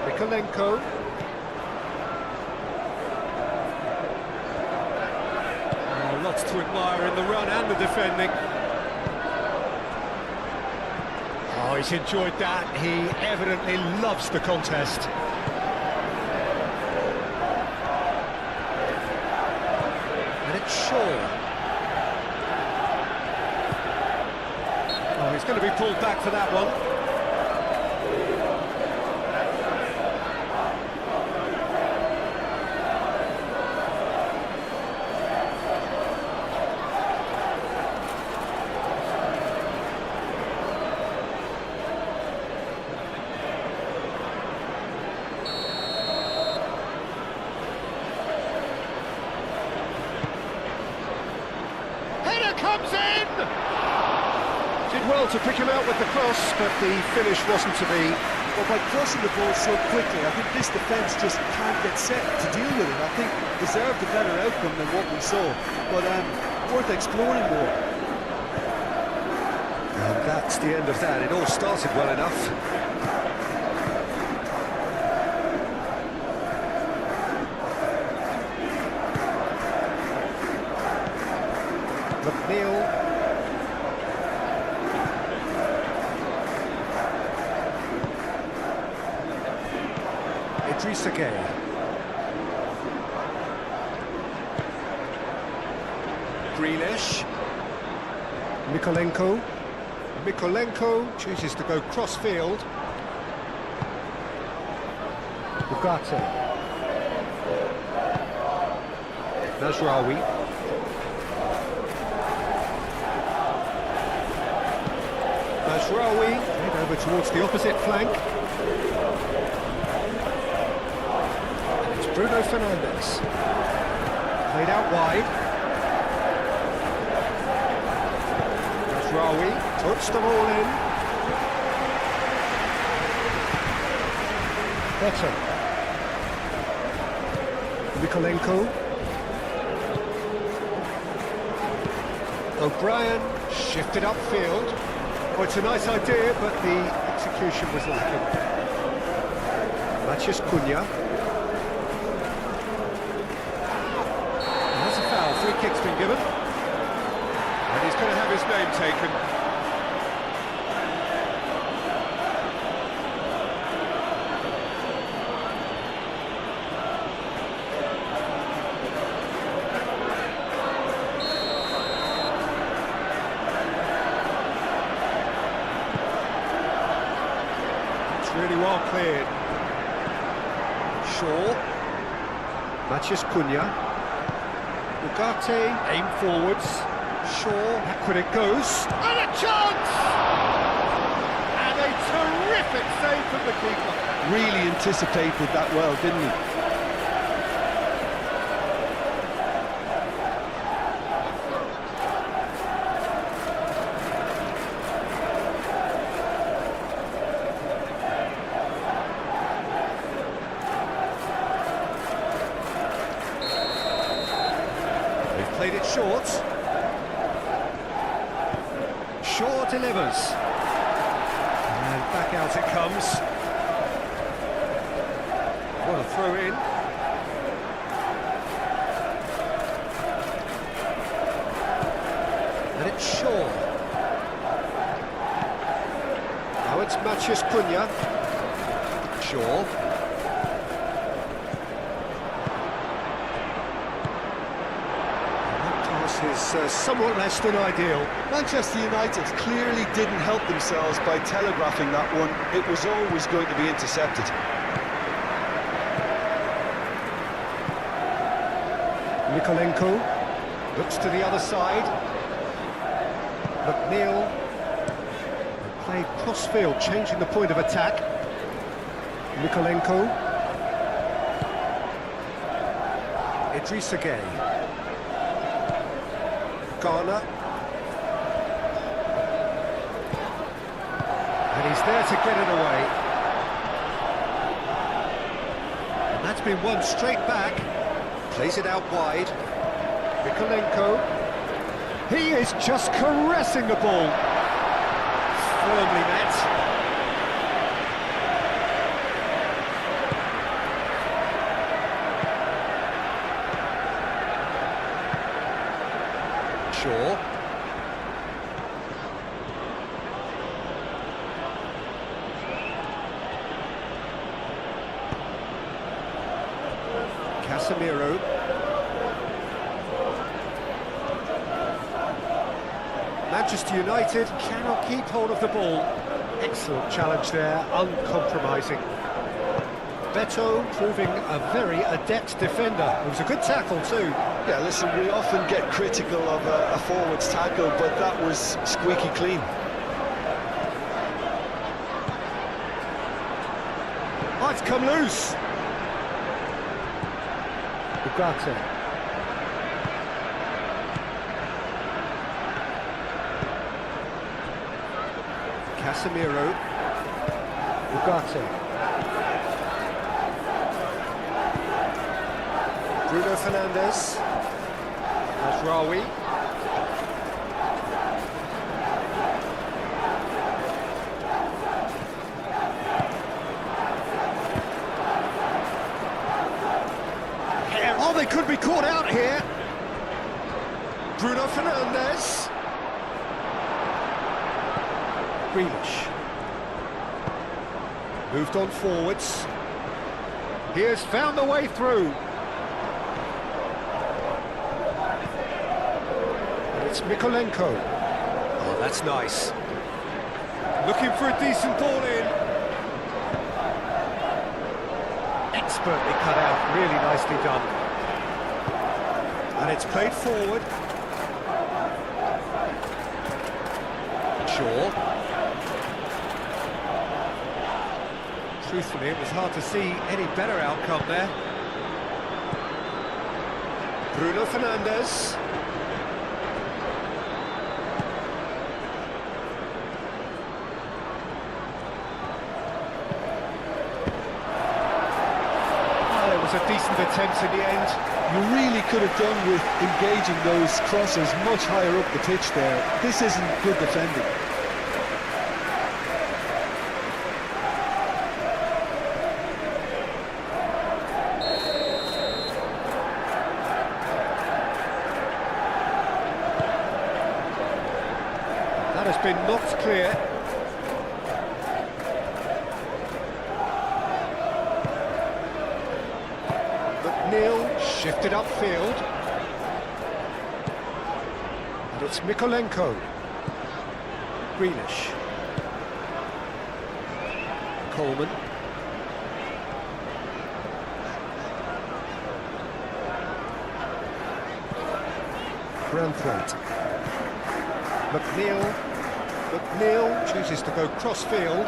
Mikolenko. Oh, lots to admire in the run and the defending. Oh, he's enjoyed that. He evidently loves the contest. And it's Shaw. Oh, he's going to be pulled back for that one. Comes in! Did well to pick him out with the cross, but the finish wasn't to be. Well, by crossing the ball so quickly, I think this defence just can't get set to deal with it. I think deserved a better outcome than what we saw, but worth exploring more. And that's the end of that. It all started well enough. McNeil. Idrissa Gueye. Grealish. Mikolenko. Mikolenko chooses to go cross-field. Ugarte. Nasraoui. Nasraoui, head over towards the opposite flank. And it's Bruno Fernandes. Played out wide. Nasraoui puts them all in. Better. Mikolenko. O'Brien shifted upfield. Well, it's a nice idea, but the execution was lacking. Matheus Cunha. And that's a foul. Free kick's been given. And he's going to have his name taken. Really well cleared. Shaw. Matheus Cunha. Ugarte, aim forwards. Shaw, back when it goes. And a chance! And a terrific save from the keeper. Really anticipated that well, didn't he? Played it short. Shaw delivers. And back out it comes. What a throw in. And it's Shaw. Now it's Matheus Cunha. Shaw. Is somewhat less than ideal. Manchester United clearly didn't help themselves by telegraphing that one. It was always going to be intercepted. Mikolenko looks to the other side. McNeil played cross-field, changing the point of attack. Mikolenko. Idrissa Gueye. Ghana. And he's there to get it away. And that's been won straight back. Plays it out wide. Mikolenko. He is just caressing the ball. Firmly met. Shaw. Casemiro. Manchester United cannot keep hold of the ball. Excellent challenge there, uncompromising. Beto proving a very adept defender. It was a good tackle too. Yeah, listen, we often get critical of a forward's tackle, but that was squeaky clean. Oh, it's come loose. Ugarte. Casemiro. Ugarte. Bruno Fernandes. Ashrawi. Oh, they could be caught out here. Bruno Fernandes. Grealish. Moved on forwards. He has found the way through. It's Mikolenko. Oh, that's nice. Looking for a decent ball in. Expertly cut out, really nicely done. And it's played forward. Shaw. Truthfully, it was hard to see any better outcome there. Bruno Fernandes. A decent attempt in the end. You really could have done with engaging those crosses much higher up the pitch there. This isn't good defending. That has been knocked clear. Neil shifted upfield. And it's Mikolenko. Grealish. Coleman. Branthwaite. McNeil chooses to go cross-field.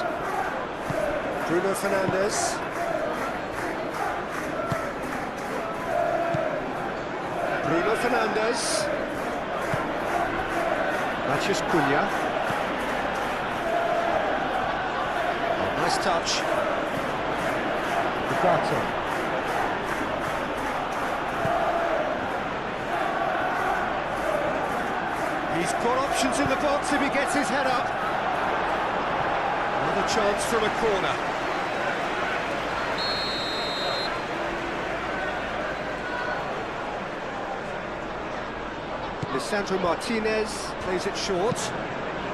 Bruno Fernandes. Bruno Fernandes. Matheus Cunha. Oh, nice touch. Ugarte. He's got options in the box if he gets his head up. Another chance from a corner. Lisandro Martinez plays it short.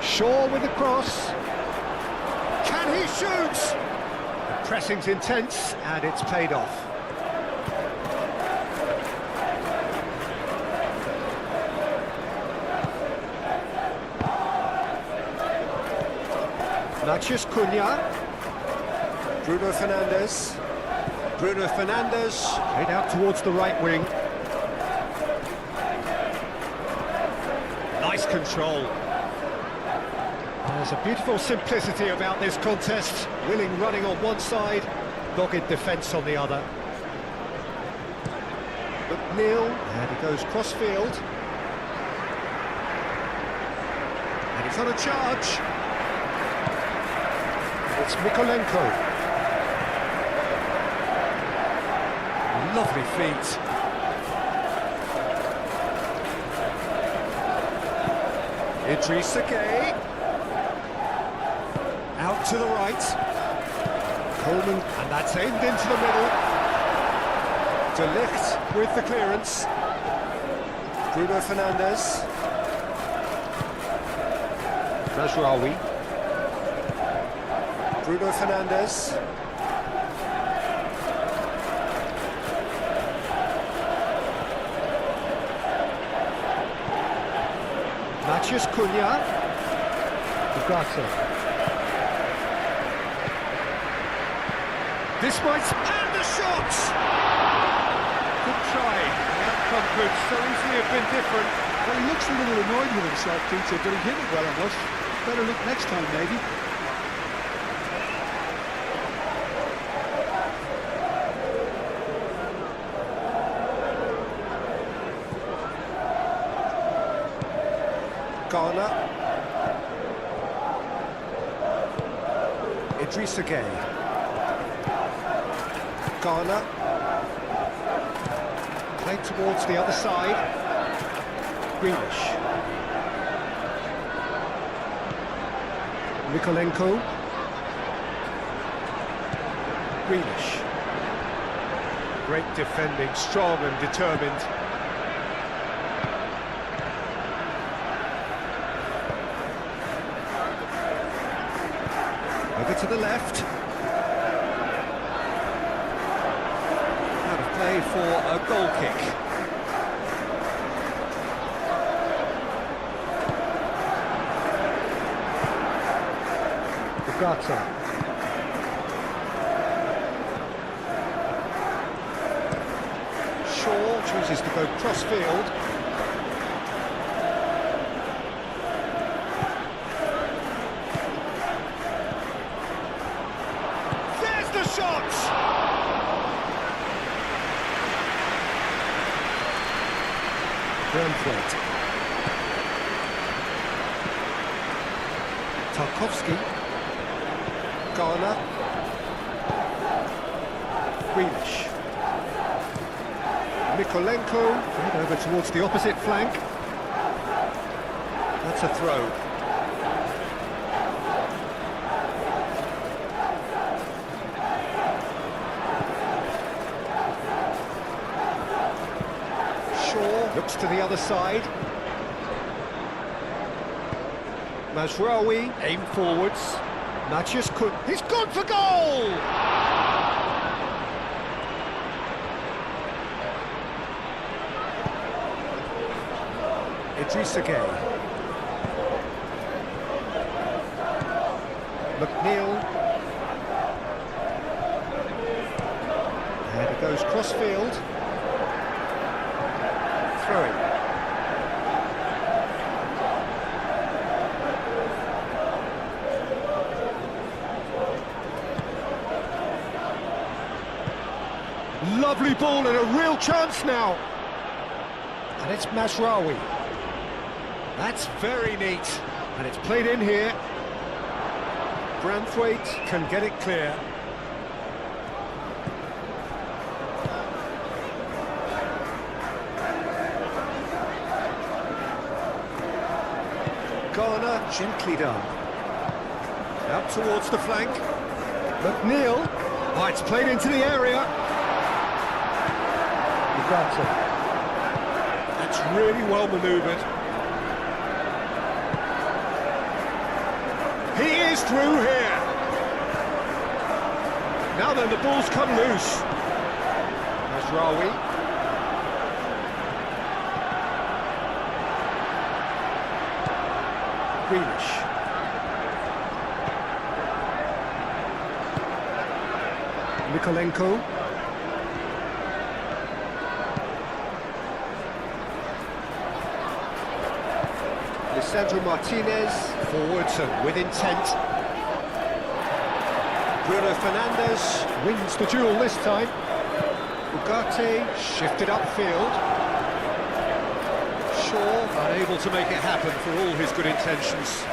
Shaw with the cross. Can he shoot? The pressing's intense and it's paid off. Matheus Cunha. Bruno Fernandes. Bruno Fernandes played out towards the right wing. Nice control. There's a beautiful simplicity about this contest. Willing running on one side, dogged defence on the other. McNeil, and he goes cross-field. And he's on a charge. And it's Mikolenko. Lovely feet. Idrissa Gueye. Out to the right. Coleman, and that's aimed into the middle. De Ligt with the clearance. Bruno Fernandes. Mazraoui. Bruno Fernandes. Matheus Cunha. Ugarte. This might... and the shot! Good try. The outcome could so easily have been different. Well, he looks a little annoyed with himself, Peter, but he hit it well enough. Better look next time, maybe. Ghana. Idrissa Gueye. Ghana. Played towards the other side. Grealish. Mikolenko. Grealish. Great defending, strong and determined. Over to the left. Out of play for a goal kick. Ugarte. Shaw chooses to go cross-field. There's the shot! Brandthwaite. Tarkowski. Ghana. Grealish. Mikolenko, right over towards the opposite flank. That's a throw. Shaw looks to the other side. Mazraoui, aim forwards. Matheus Cunha, he's gone for goal! Idrissa Gueye. McNeil. And it goes cross-field. Throw-in. Lovely ball and a real chance now. And it's Mazraoui. That's very neat. And it's played in here. Brandthwaite can get it clear. Ghana gently done. Out towards the flank. McNeil. Oh, it's played into the area. That's really well manoeuvred. He is through here. Now then, the ball's come loose. Mazraoui. Grealish. Mikolenko. Sandro Martinez, forwards and with intent. Bruno Fernandes wins the duel this time. Ugarte shifted upfield. Shaw unable to make it happen for all his good intentions.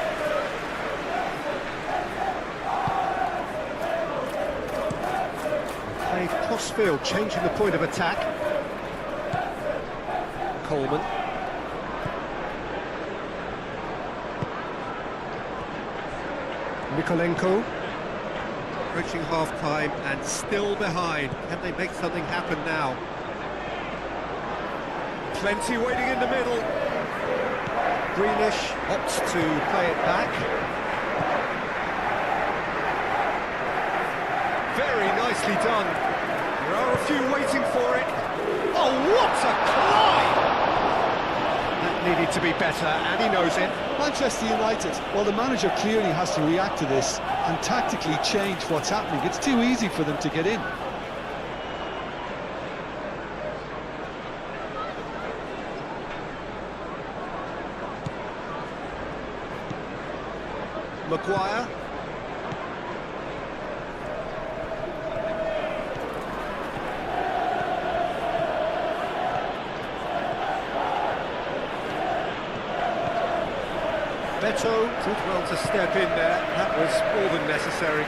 Played cross-field, changing the point of attack. Coleman. Mikolenko. Approaching half-time and still behind. Can they make something happen now? Plenty waiting in the middle. Greenish opts to play it back. Very nicely done. There are a few waiting for it. Oh, what a climb! That needed to be better, and he knows it. Manchester United, well, the manager clearly has to react to this and tactically change what's happening. It's too easy for them to get in. Maguire. Beto did well to step in there. That was more than necessary.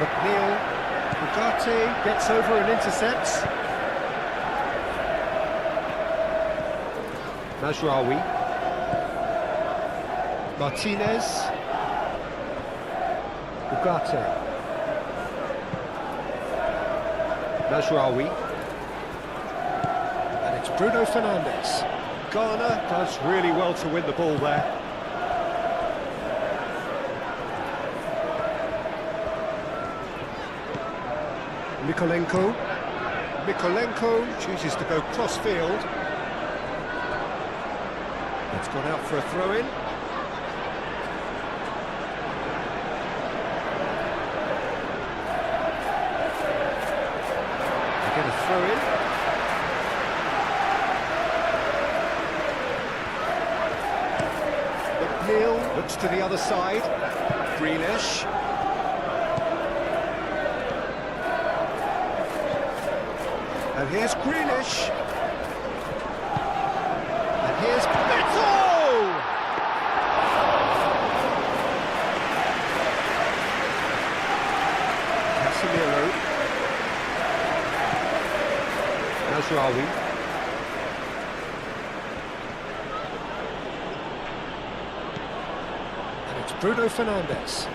McNeil. Ugarte gets over and intercepts. Mazraoui. Martinez. Ugarte. Mazraoui. And it's Bruno Fernandes. Ghana does really well to win the ball there. Mikolenko chooses to go cross-field. It's gone out for a throw-in. They get a throw-in. McNeil looks to the other side. Greenish. And here's Greenish. And here's Beto! Casemiro. Mazraoui. Bruno Fernandes.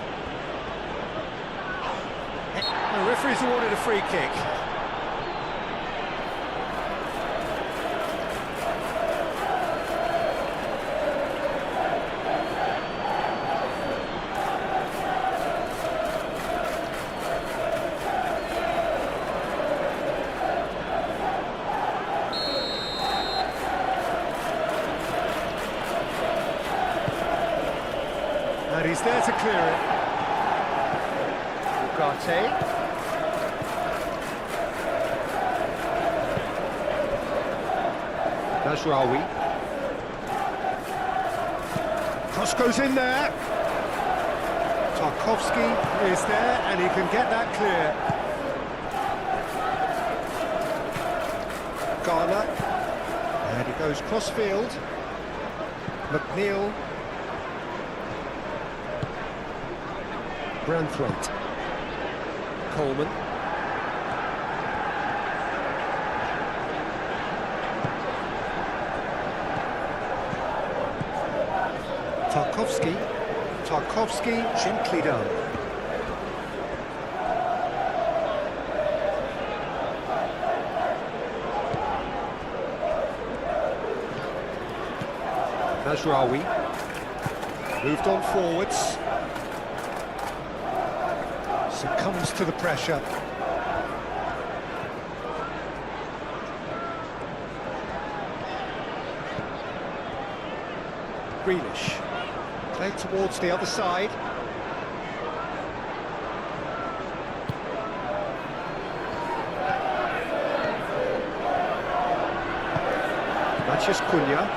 The referee's awarded a free kick. And he's there to clear it. Ugarte. Mazraoui. Cross goes in there. Tarkowski is there, and he can get that clear. Ghana. And he goes cross-field. McNeil. Branthwaite. Coleman. Tarkowski, gently done. Mazraoui. Moved on forwards. Succumbs to the pressure. Greenish. Played towards the other side. Mathias Cunha.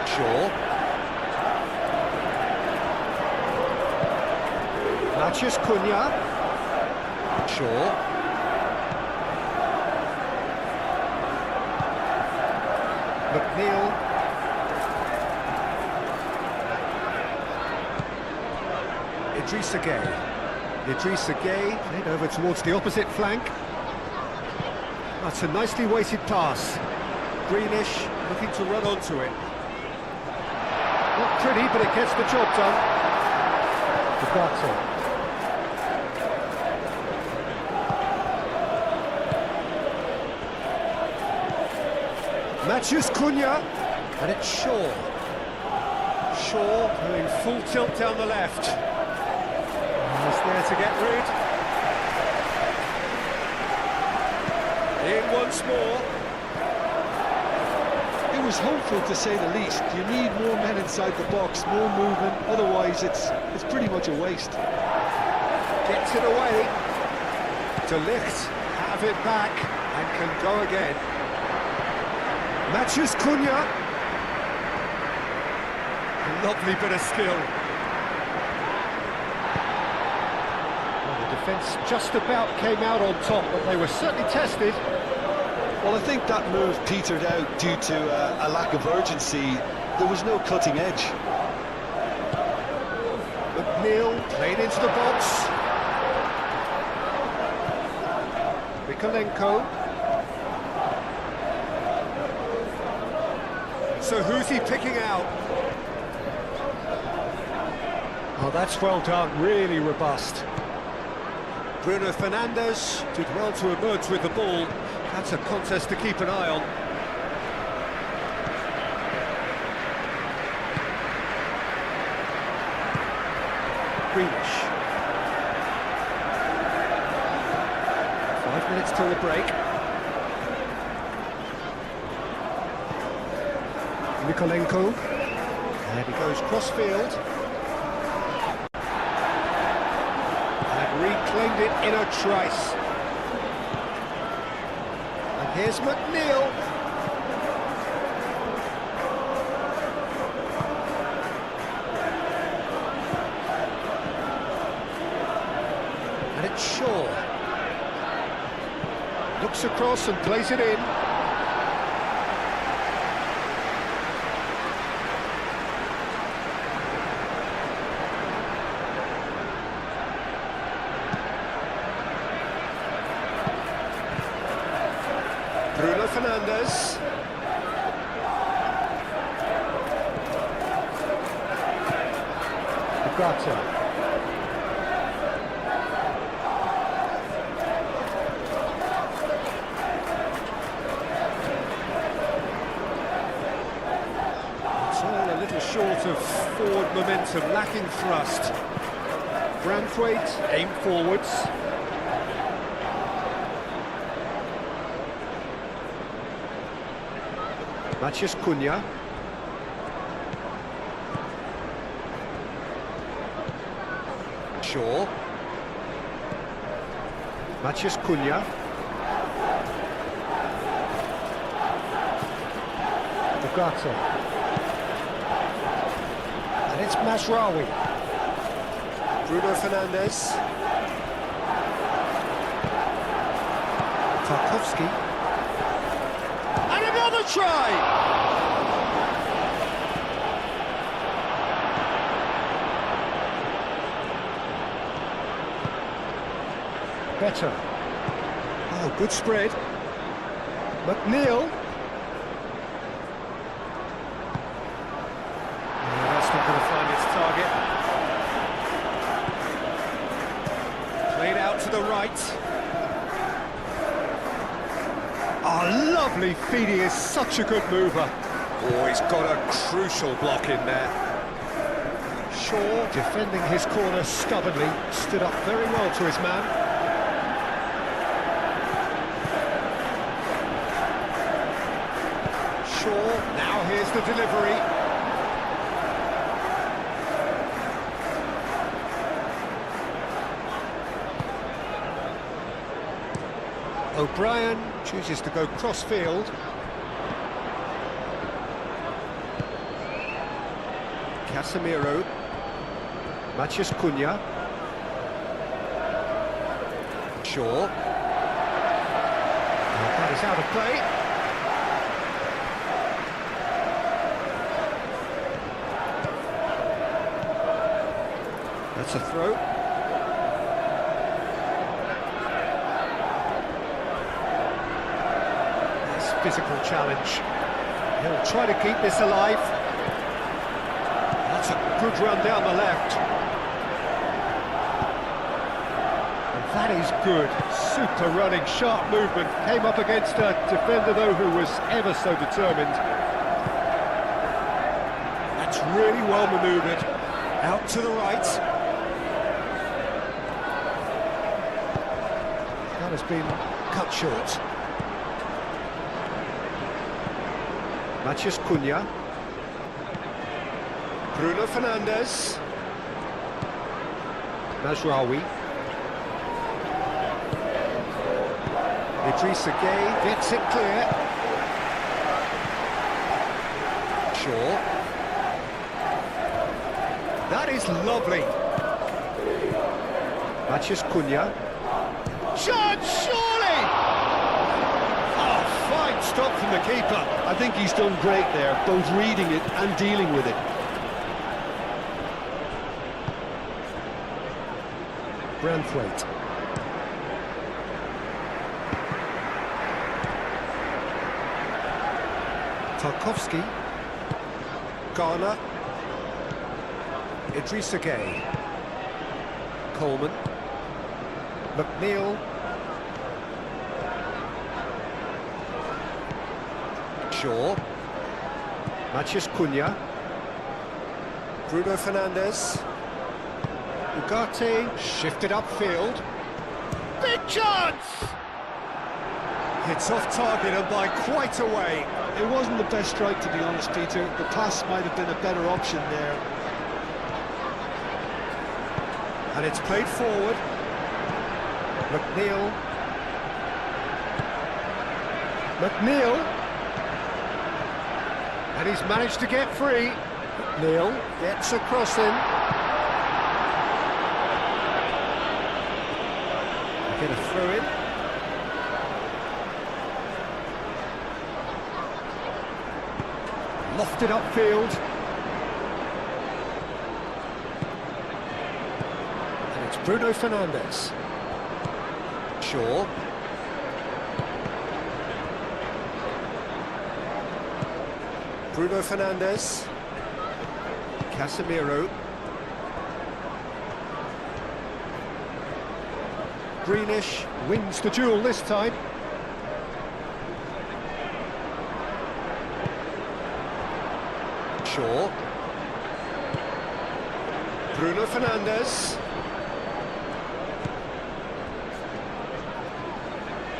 Shaw. Mathias Cunha. Shaw. McNeil. Idrissa Gueye played over towards the opposite flank. That's a nicely weighted pass. Greenish looking to run onto it. Not pretty, but it gets the job done. Ugarte. Matthews Cunha, and it's Shaw. Shaw going full tilt down the left. He's there to get rid. In once more. It was hopeful, to say the least. You need more men inside the box, more movement, otherwise it's pretty much a waste. Gets it away. De Ligt have it back and can go again. Matthews Cunha. A lovely bit of skill. Well, the defence just about came out on top, but they were certainly tested. Well, I think that move petered out due to a lack of urgency. There was no cutting edge. McNeil played into the box. Mikolenko. So who's he picking out? Oh, that's well done, really robust. Bruno Fernandes did well to emerge with the ball. That's a contest to keep an eye on. Grealish. 5 minutes till the break. Mikolenko. And he goes cross-field. And reclaimed it in a trice. Here's McNeil. And it's Shaw. Looks across and plays it in. Bruno Fernandes. Ugarte. It's all a little short of forward momentum, lacking thrust. Branthwaite, aim forwards. Matthews Cunha. Shaw. Matthews Cunha. Ugarte. And it's Mazraoui. Bruno Fernandes. Tarkowski. And another try! Better. Oh, good spread. McNeil. Oh, that's not going to find its target. Played out to the right. Oh, lovely feed. He is such a good mover. Oh, he's got a crucial block in there. Shaw, defending his corner stubbornly, stood up very well to his man. Shaw, now here's the delivery. O'Brien chooses to go cross-field. Casemiro. Matthews Cunha. Shaw. That is out of play. That's a throw. Nice physical challenge. He'll try to keep this alive. That's a good run down the left. And That is good. Super running, sharp movement. Came up against a defender, though, who was ever so determined. That's really well manoeuvred. Out to the right. That has been cut short. Matheus Cunha. Bruno Fernandes. Mazraoui. Idrissa Gueye gets it clear. Shaw. That is lovely. Matheus Cunha. Chance, surely! Oh, fine stop from the keeper. I think he's done great there, both reading it and dealing with it. Branthwaite. Tarkowski. Garner. Idrissa Gueye. Coleman. McNeil. Shaw. Matheus Cunha. Bruno Fernandes. Ugarte shifted upfield. Big chance! It's off target and by quite a way. It wasn't the best strike, to be honest, Peter. The pass might have been a better option there. And it's played forward. McNeil. McNeil. And he's managed to get free. McNeil gets across him. Get a throw in. Lofted upfield. And it's Bruno Fernandes. Shaw. Bruno Fernandes. Casemiro. Greenish wins the duel this time. Shaw. Bruno Fernandes.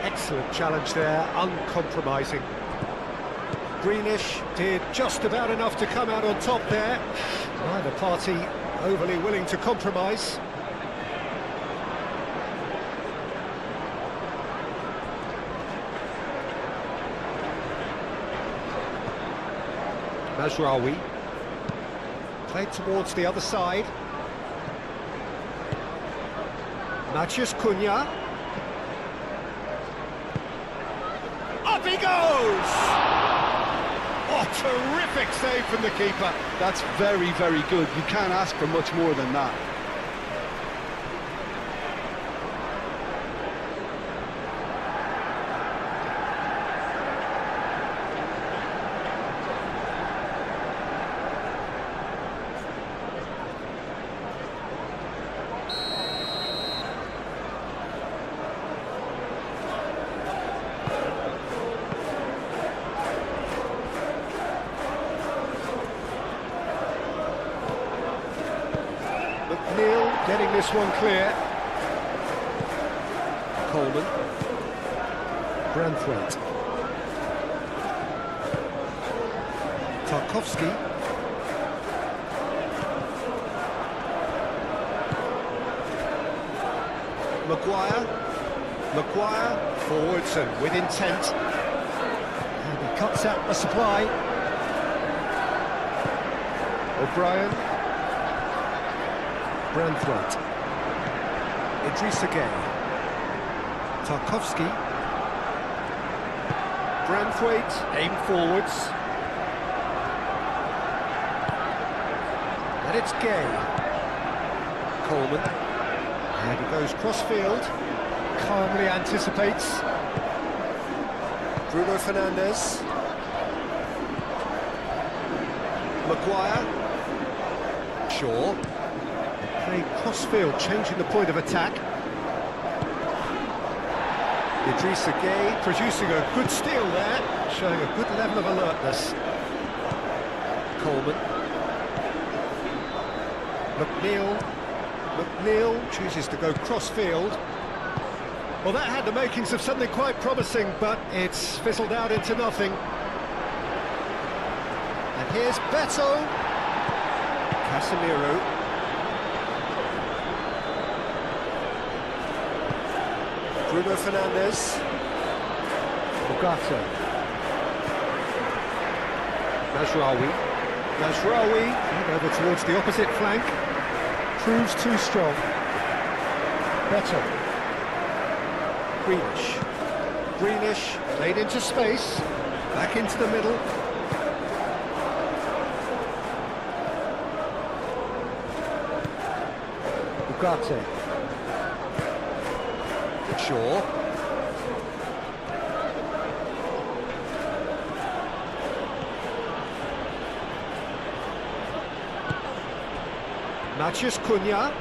Excellent challenge there, uncompromising. Greenish did just about enough to come out on top there. Neither party overly willing to compromise. Mazraoui. Played towards the other side. Matheus Cunha. Up he goes! Oh, terrific save from the keeper. That's very, very good. You can't ask for much more than that. McNeil getting this one clear. Coleman. Branthwaite. Tarkowski. Maguire forwards and with intent. And he cuts out the supply. O'Brien. Branthwaite. Idrissa Gueye. Tarkowski. Branthwaite, aim forwards. And it's Gueye. Coleman. And he goes cross-field. Calmly anticipates. Bruno Fernandes. Maguire. Shaw. Playing cross-field, changing the point of attack. Idrissa Gueye producing a good steal there, showing a good level of alertness. Coleman. McNeil chooses to go cross-field. Well, that had the makings of something quite promising, but it's fizzled out into nothing. And here's Beto. Casemiro. Bruno Fernandes. Ugarte. Mazraoui, and over towards the opposite flank. Proves too strong. Beto. Greenish, played into space. Back into the middle. Ugarte. Shaw. Matheus Cunha.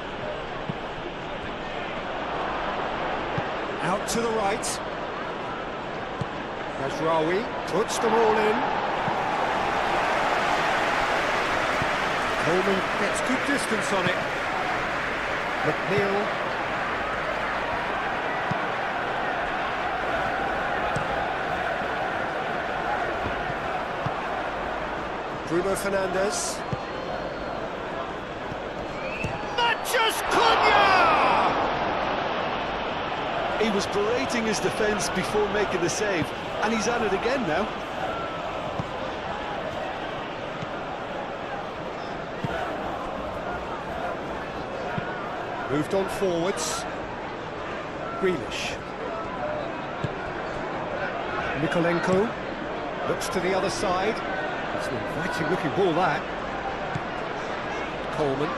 Out to the right. Mazraoui puts them all in. Coleman gets good distance on it. McNeil. Bruno Fernandes. Matheus Cunha! He was berating his defence before making the save, and he's at it again now. Moved on forwards. Grealish. Mikolenko looks to the other side. It's an inviting looking ball, that. Coleman.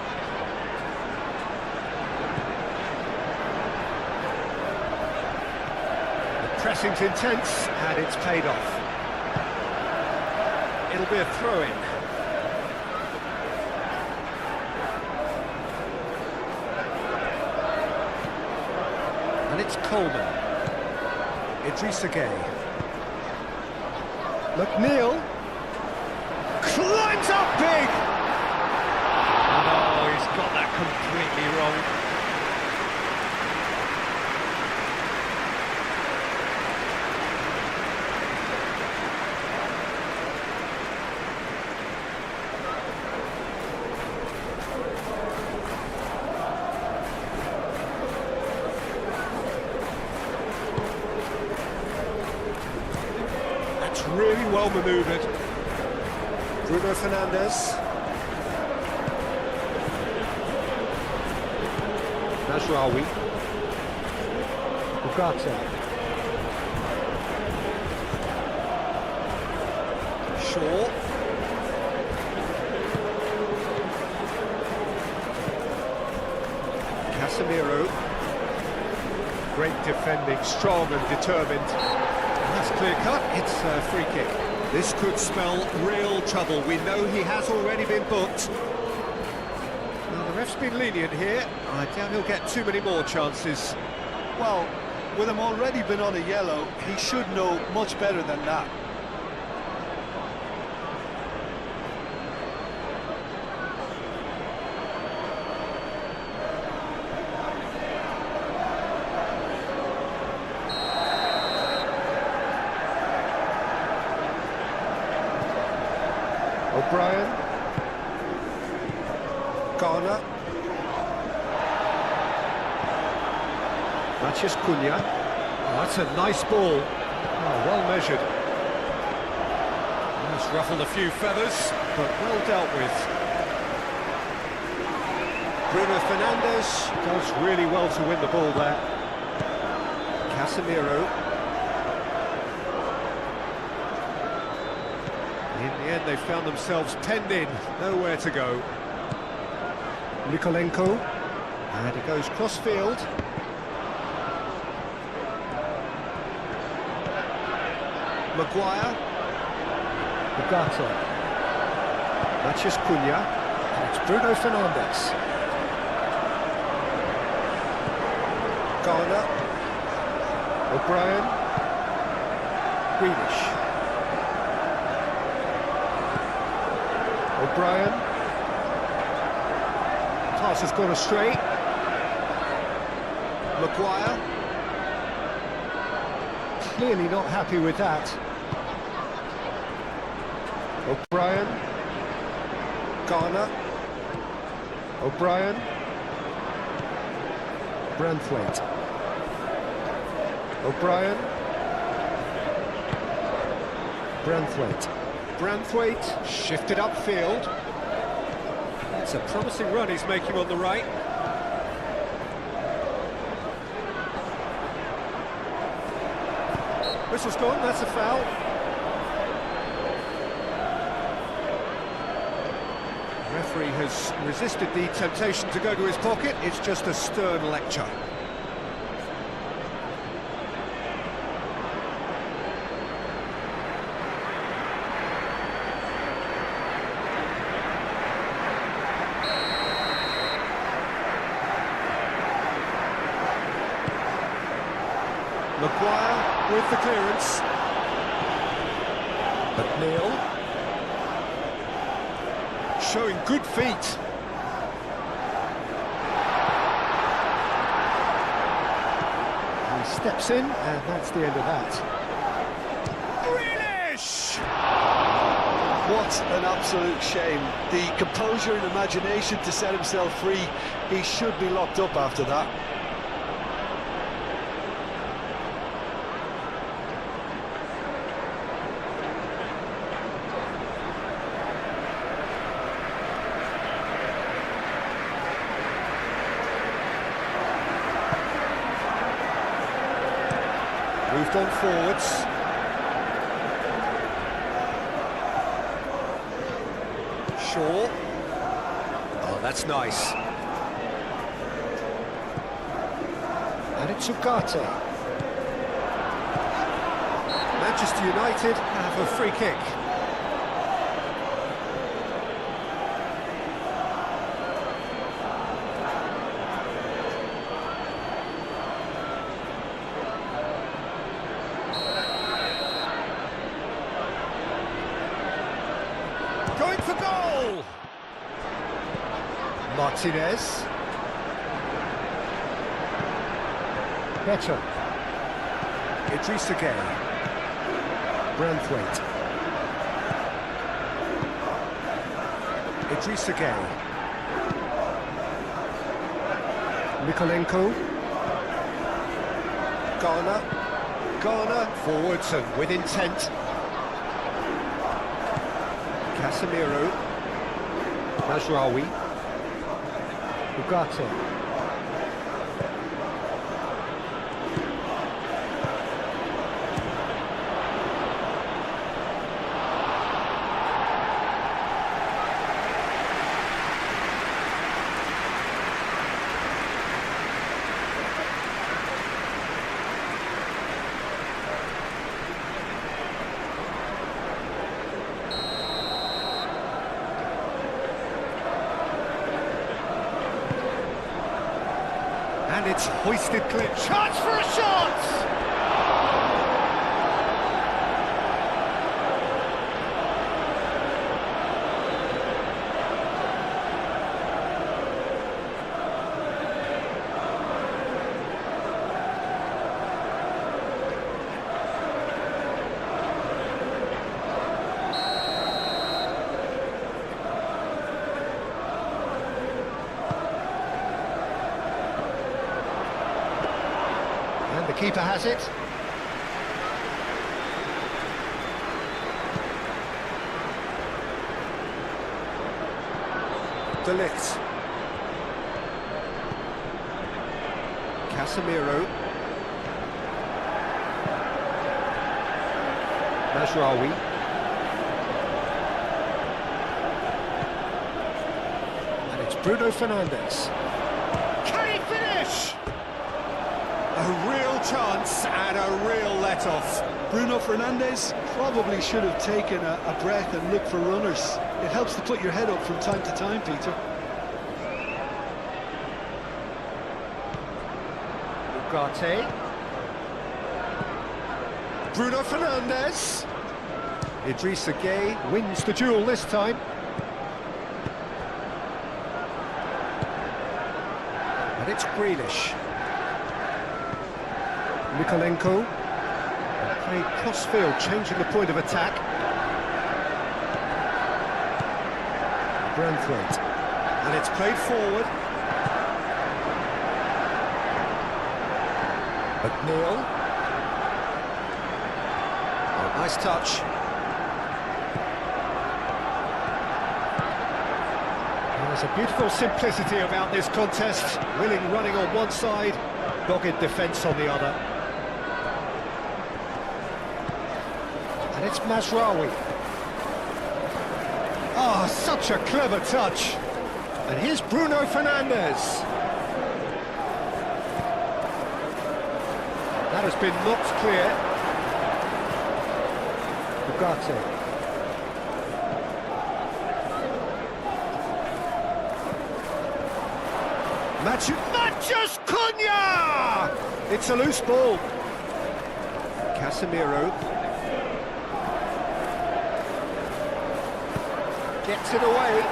The pressing's intense and it's paid off. It'll be a throw-in. And it's Coleman. Idrissa Gueye. McNeil. Climbs up big! Oh, he's got that completely wrong. That's really well manoeuvred. Bruno Fernandes. Mazraoui. Ugarte. Shaw. Casemiro. Great defending, strong and determined. And that's clear cut, it's a free kick. This could spell real trouble. We know he has already been booked. Now, the ref's been lenient here. I doubt he'll get too many more chances. Well, with him already been on a yellow, he should know much better than that. O'Brien. Garner. Matheus Cunha. Oh, that's a nice ball. Oh, well measured. Just ruffled a few feathers, but well dealt with. Bruno Fernandes does really well to win the ball there. Casemiro. In the end, they found themselves penned in, nowhere to go. Mikolenko, and he goes cross-field. Maguire. Ugarte. Matheus Cunha, and it's Bruno Fernandes. Garner. O'Brien. Greenish. O'Brien. Pass has gone astray. Maguire. Clearly not happy with that. O'Brien. Garner. O'Brien. Branthwaite. O'Brien. Branthwaite. Branthwaite shifted upfield. It's a promising run he's making on the right. Whistle's gone, that's a foul. The referee has resisted the temptation to go to his pocket. It's just a stern lecture. Maguire with the clearance. McNeil showing good feet. He steps in, and that's the end of that. Grealish! What an absolute shame. The composure and imagination to set himself free. He should be locked up after that. Moved on forwards. Shaw. Oh, that's nice. And it's Ugarte. Manchester United have a free kick. Going for goal! Martinez. Better. Idrissa Gueye. Branthwaite. Idrissa Gueye. Mikolenko. Garner forwards and with intent. Casemiro. Mazraoui. Ugarte. And it's hoisted clear. Chance for a shot! And the keeper has it. De Ligt. Casemiro. Mazraoui. And it's Bruno Fernandes. Can he finish? A real chance and a real let-off. Bruno Fernandes probably should have taken a breath and looked for runners. It helps to put your head up from time to time, Peter. Ugarte. Bruno Fernandes. Idrissa Gueye wins the duel this time. And it's Grealish. Mikolenko. Played cross-field, changing the point of attack. Branthwaite. And it's played forward. McNeil. Oh, nice touch. There's a beautiful simplicity about this contest. Willing running on one side, dogged defence on the other. And it's Mazraoui. Oh, such a clever touch. And here's Bruno Fernandes. That has been knocked clear. Ugarte. Matthews Cunha! It's a loose ball. Casemiro gets it away.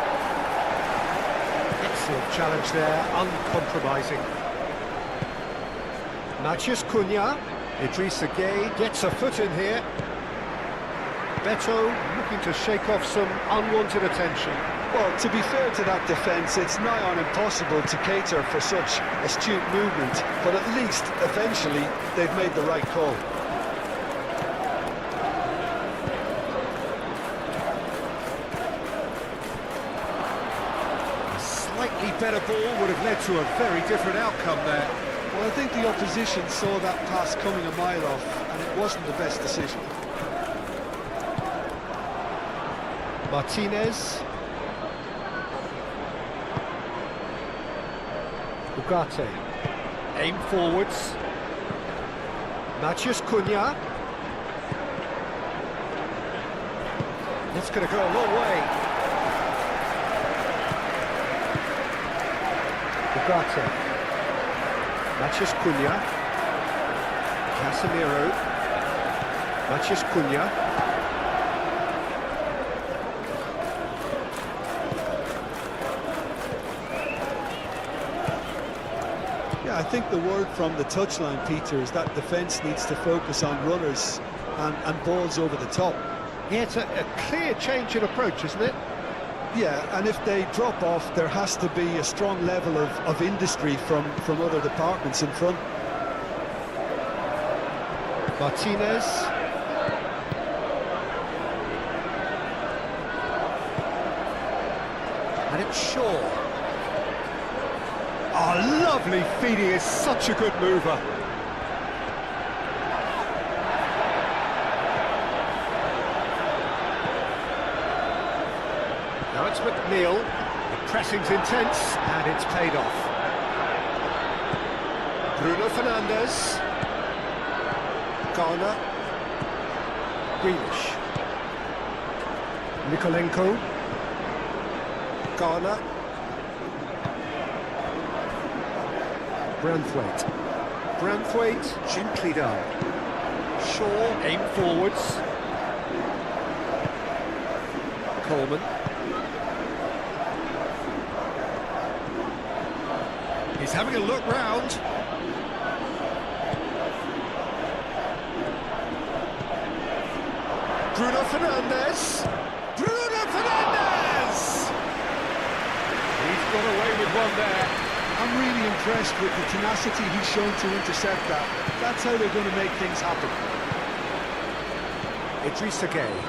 Excellent challenge there, uncompromising. Matthews Cunha. Idrissa Gueye gets a foot in here. Beto looking to shake off some unwanted attention. Well, to be fair to that defence, it's nigh on impossible to cater for such astute movement, but at least, eventually, they've made the right call. A slightly better ball would have led to a very different outcome there. Well, I think the opposition saw that pass coming a mile off, and it wasn't the best decision. Martinez. Ugarte. Aim forwards. Matthews Cunha. That's going to go a long way. Ugarte. Matthews Cunha. Casemiro. Matthews Cunha. I think the word from the touchline, Peter, is that defence needs to focus on runners and balls over the top. Yeah, it's a clear change in approach, isn't it? Yeah, and if they drop off, there has to be a strong level of industry from other departments in front. Martinez. And it's Shaw. Oh, lovely feed, he is such a good mover. Now it's McNeil, the pressing's intense, and it's paid off. Bruno Fernandes. Garner. Grealish. Mikolenko. Garner. Branthwaite, gently done. Shaw, aim forwards. Coleman. He's having a look round. Bruno Fernandes. Bruno Fernandes! He's got away with one there. I'm really impressed with the tenacity he's shown to intercept that. That's how they're going to make things happen. Idrissa Gueye.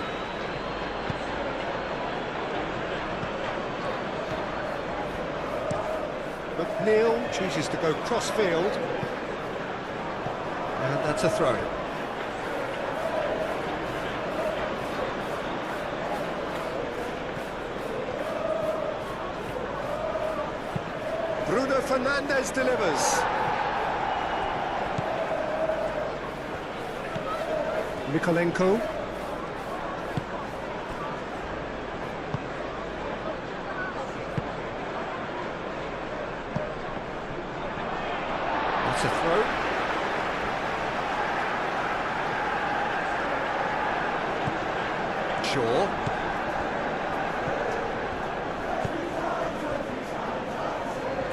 McNeil chooses to go cross-field. And that's a throw. Bruno Fernandes delivers. Mikolenko. That's a throw. Shaw.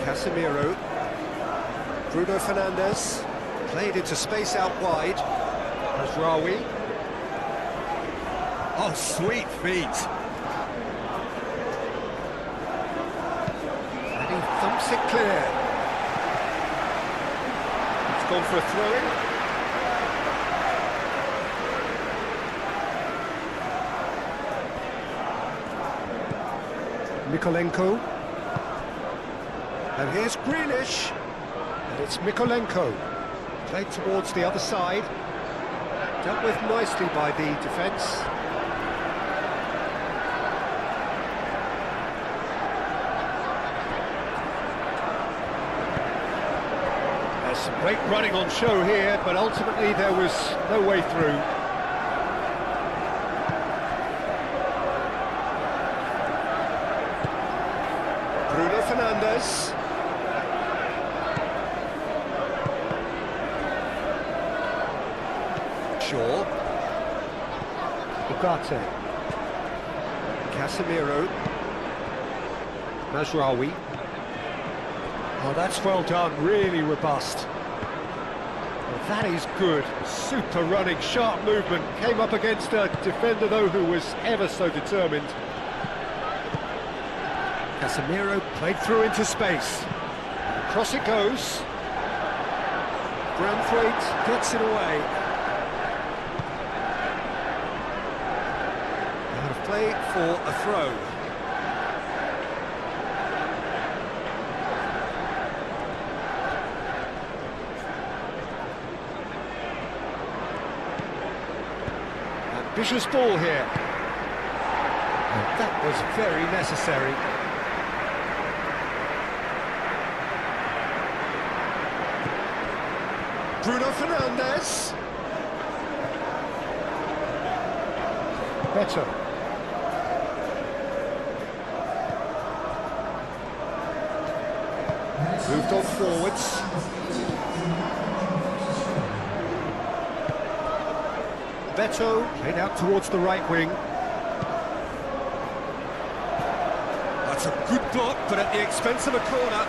Casemiro. Bruno Fernandes. Played into space out wide. Mazraoui. Oh, sweet feet. And he thumps it clear. It's gone for a throw-in. Mikolenko. And here's Grealish. And it's Mikolenko. Played towards the other side. Dealt with nicely by the defence. There's some great running on show here, but ultimately there was no way through. Bruno Fernandes. Shaw. Ugarte. Casemiro. Mazraoui. Oh, that's well done, really robust. Well, that is good. Super running, sharp movement. Came up against a defender, though, who was ever so determined. Casemiro played through into space. Across it goes. Branthwaite gets it away. Out of play for a throw. Ambitious ball here. And that was very necessary. Bruno Fernandes. Beto. Moved on forwards. Beto played out towards the right wing. That's a good block, but at the expense of a corner.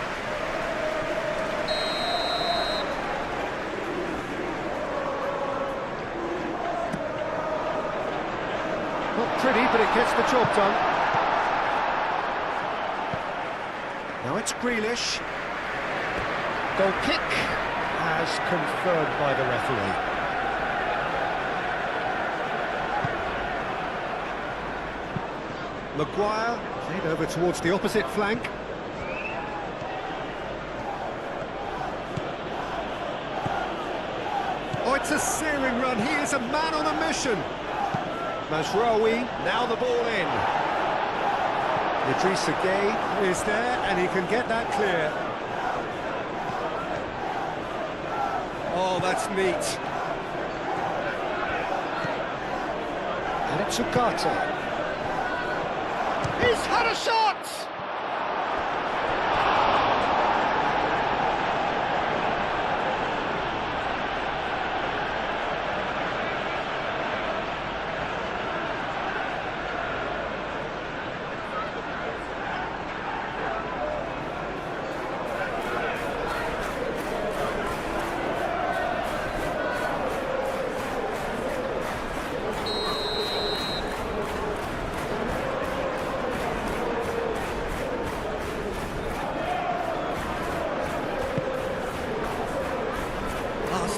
Not pretty, but it gets the job done. Now it's Grealish. Goal kick as confirmed by the referee. Maguire played over towards the opposite flank. Oh, it's a searing run. He is a man on a mission. Mazraoui, now the ball in. Idrissa Gueye is there, and he can get that clear. Oh, that's neat. And it's Ugarte. He's had a shot!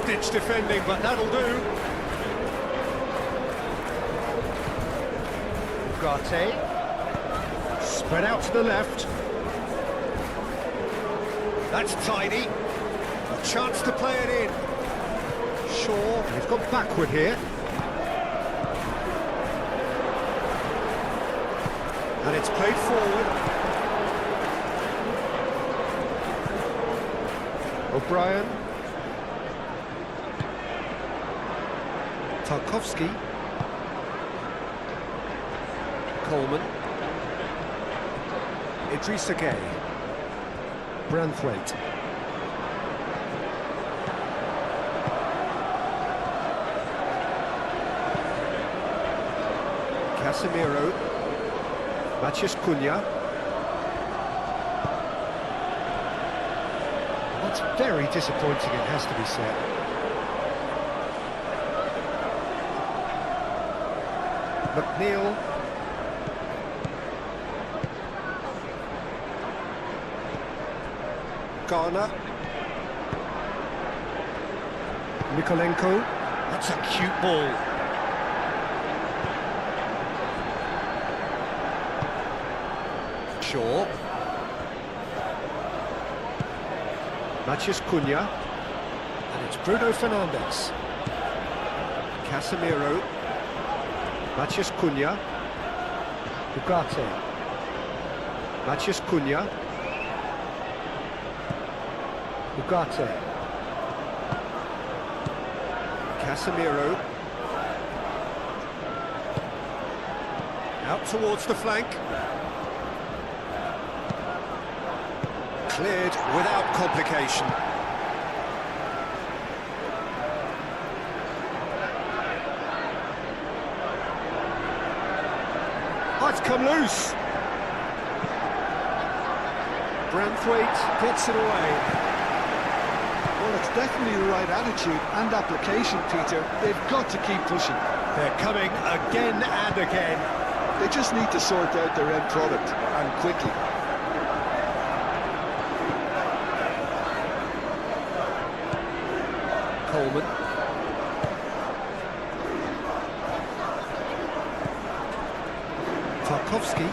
Ditch defending, but that'll do. Ugarte. Spread out to the left. That's tidy. A chance to play it in. Shaw, he's gone backward here. And it's played forward. O'Brien. Tarkowski. Coleman. Idrissa Gueye. Branthwaite. Casemiro. Matheus Cunha. That's very disappointing, it has to be said. McNeil. Garner. Mikolenko. That's a cute ball. Shaw. Matheus Cunha. And it's Bruno Fernandes. Casemiro. Matheus Cunha. Ugarte. Matheus Cunha. Ugarte. Casemiro. Out towards the flank. Cleared without complication. Oh, it's come loose. Branthwaite gets it away. Well, it's definitely the right attitude and application, Peter. They've got to keep pushing. They're coming again and again. They just need to sort out their end product, and quickly. Coleman. Tarkowski.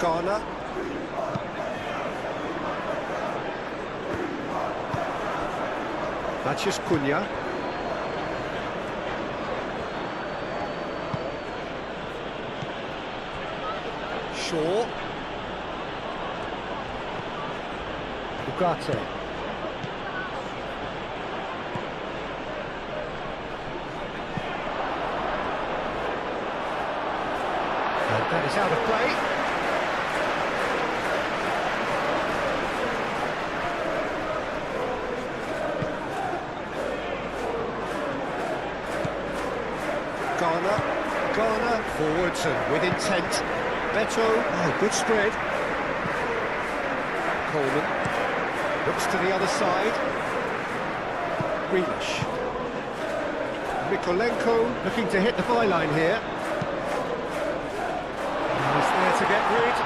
Garner. Matheus Cunha. Shaw. Ugarte. And that is out of play. Garner forwards and with intent. Beto, oh, good spread. Coleman looks to the other side. Grealish. Mikolenko looking to hit the byline here. He's there to get rid.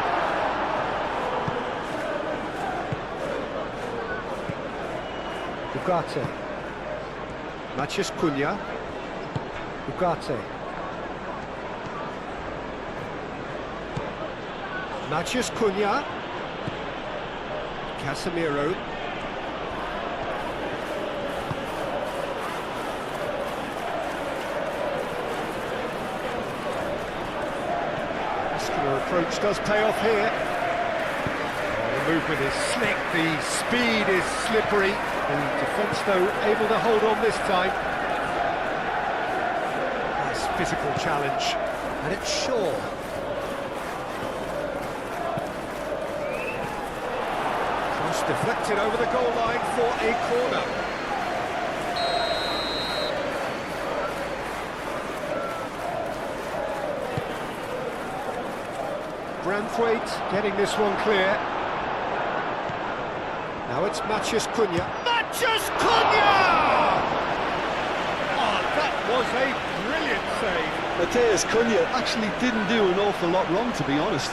Ugarte. Matheus Cunha. Ugarte. Matheus Cunha. Casemiro. Muscular approach does pay off here. The movement is slick, the speed is slippery. The defence, though, able to hold on this time. Nice physical challenge. And it's Shaw. Deflected over the goal line for a corner. Branthwaite getting this one clear. Now it's Matheus Cunha. Matheus Cunha! Oh, that was a brilliant save. Matheus Cunha actually didn't do an awful lot wrong, to be honest.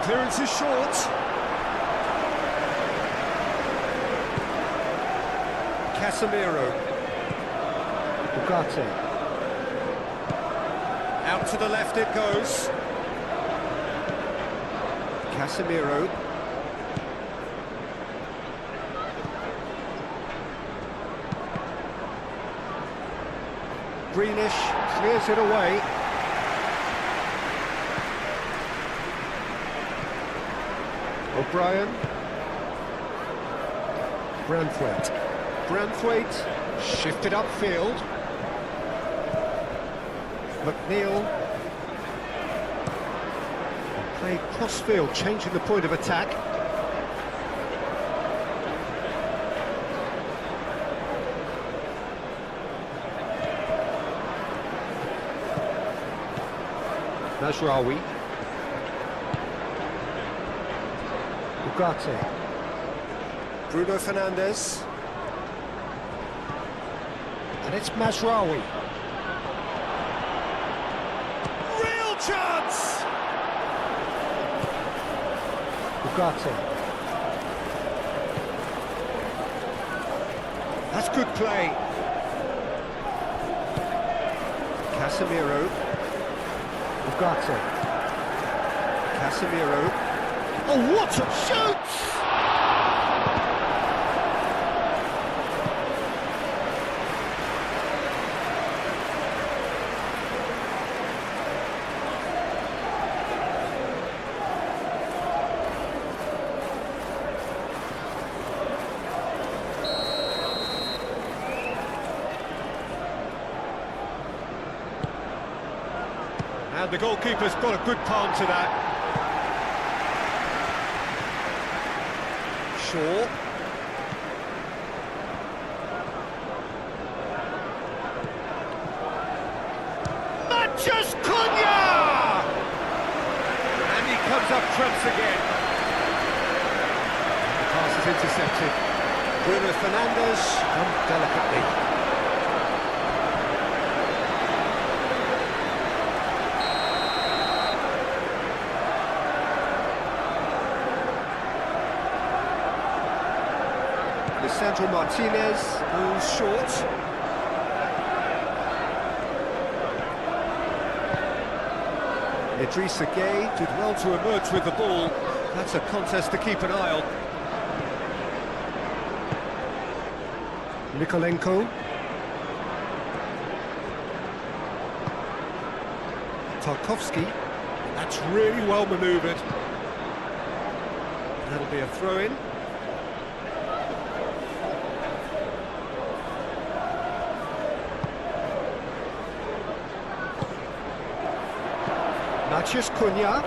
Clearance is short. Casemiro. Ugarte. Out to the left it goes. Casemiro. Grealish clears it away. O'Brien. Branthwaite. Branthwaite shifted upfield. McNeil played crossfield, changing the point of attack. Mazraoui. Ugarte. Bruno Fernandes. And it's Mazraoui. Real chance! Ugarte. That's good play. Casemiro. Ugarte. Casemiro. Oh, what a shoot! And the goalkeeper's got a good palm to that. Shaw. Matches Cunha! And he comes up trumps again. The pass is intercepted. Bruno Fernandes, done delicately. Sandro Martinez goes short. Idrissa Gueye did well to emerge with the ball. That's a contest to keep an eye on. Nikolenko. Tarkowski. That's really well manoeuvred. That'll be a throw-in. Matches Cunha.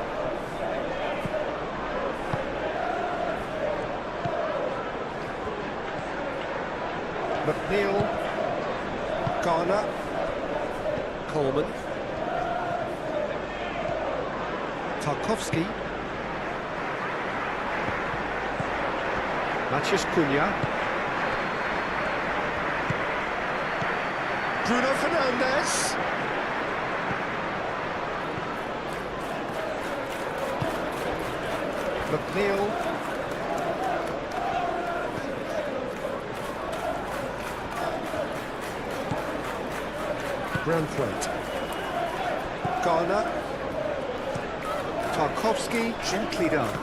McNeil. Garner. Coleman. Tarkowski. Matches Cunha. Bruno Fernandes. McNeil. Branthwaite. Garner. Tarkowski, gently done.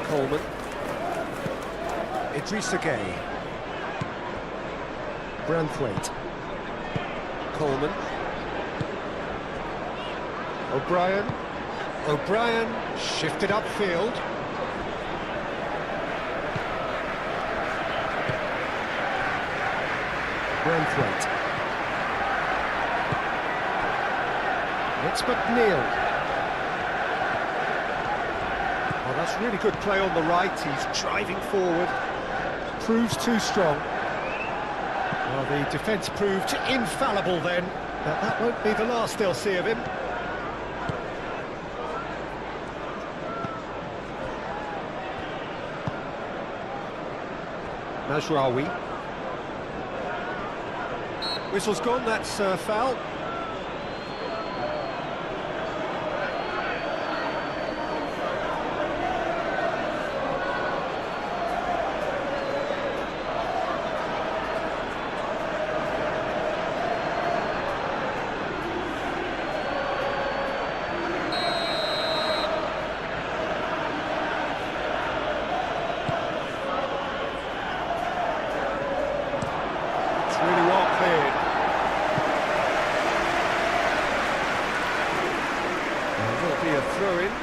Coleman. Idrissa Gueye. Branthwaite. Coleman. O'Brien. O'Brien shifted upfield. Branthwaite. It's McNeil. Oh, that's really good play on the right. He's driving forward. Proves too strong. Well, the defence proved infallible then, but that won't be the last they'll see of him. Mazraoui. Whistle's gone, that's foul. Really well cleared. There will be a throw-in.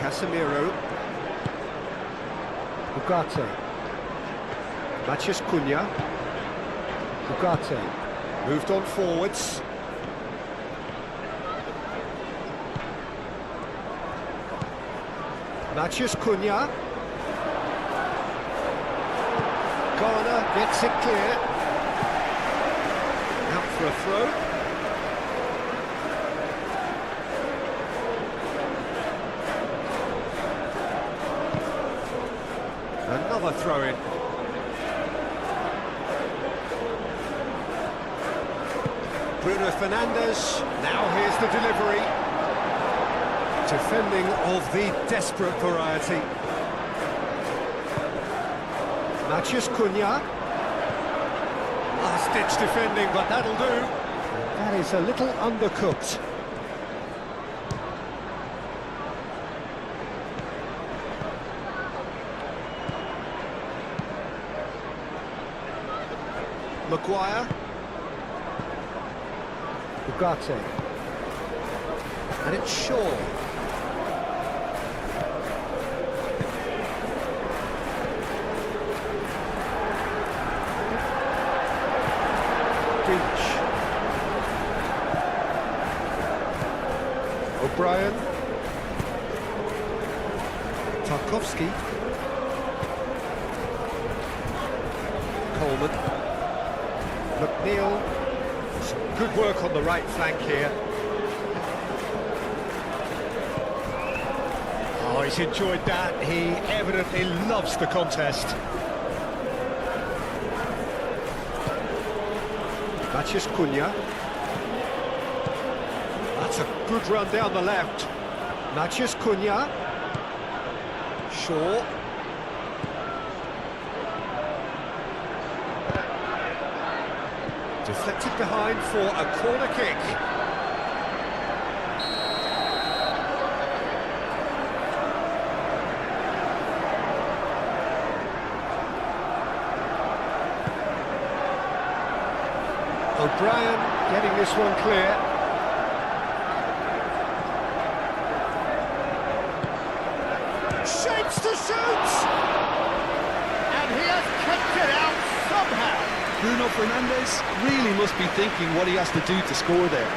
Casemiro. Ugarte. Matheus Cunha. Ugarte. Moved on forwards. Matheus Cunha. Garner gets it clear. Out for a throw. Another throw-in. Bruno Fernandes. Now here's the delivery. Defending of the desperate variety. Matheus Cunha. Last-ditch defending, but that'll do. That is a little undercooked. Maguire. Ugarte. And it's Shaw. O'Brien. Tarkowski. Coleman. McNeil. Some good work on the right flank here. Oh, he's enjoyed that. He evidently loves the contest. Matheus Cunha. That's a good run down the left. Matheus Cunha. Shaw. Deflected behind for a corner kick. O'Brien getting this one clear. Shapes to shoot! And he has kept it out somehow. Bruno Fernandes really must be thinking what he has to do to score there.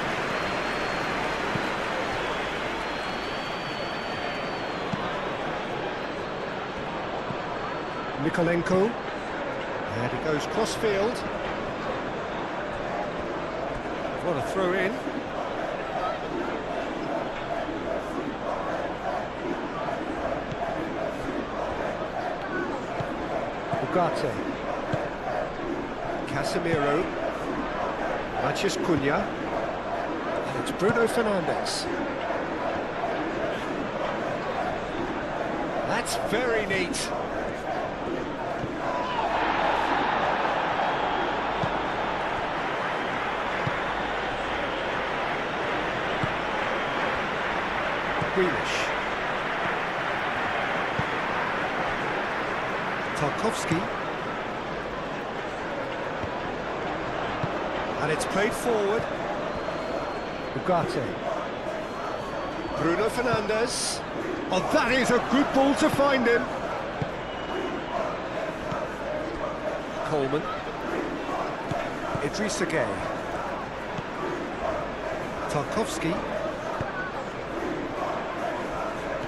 Nikolenko. And he goes cross-field. What a throw in. Ugarte. Casemiro. Matheus Cunha. And it's Bruno Fernandes. That's very neat. Grealish. Tarkowski. And it's played forward. Ugarte. Bruno Fernandes. Oh, that is a good ball to find him. Coleman. Idrissa Gueye. Tarkowski.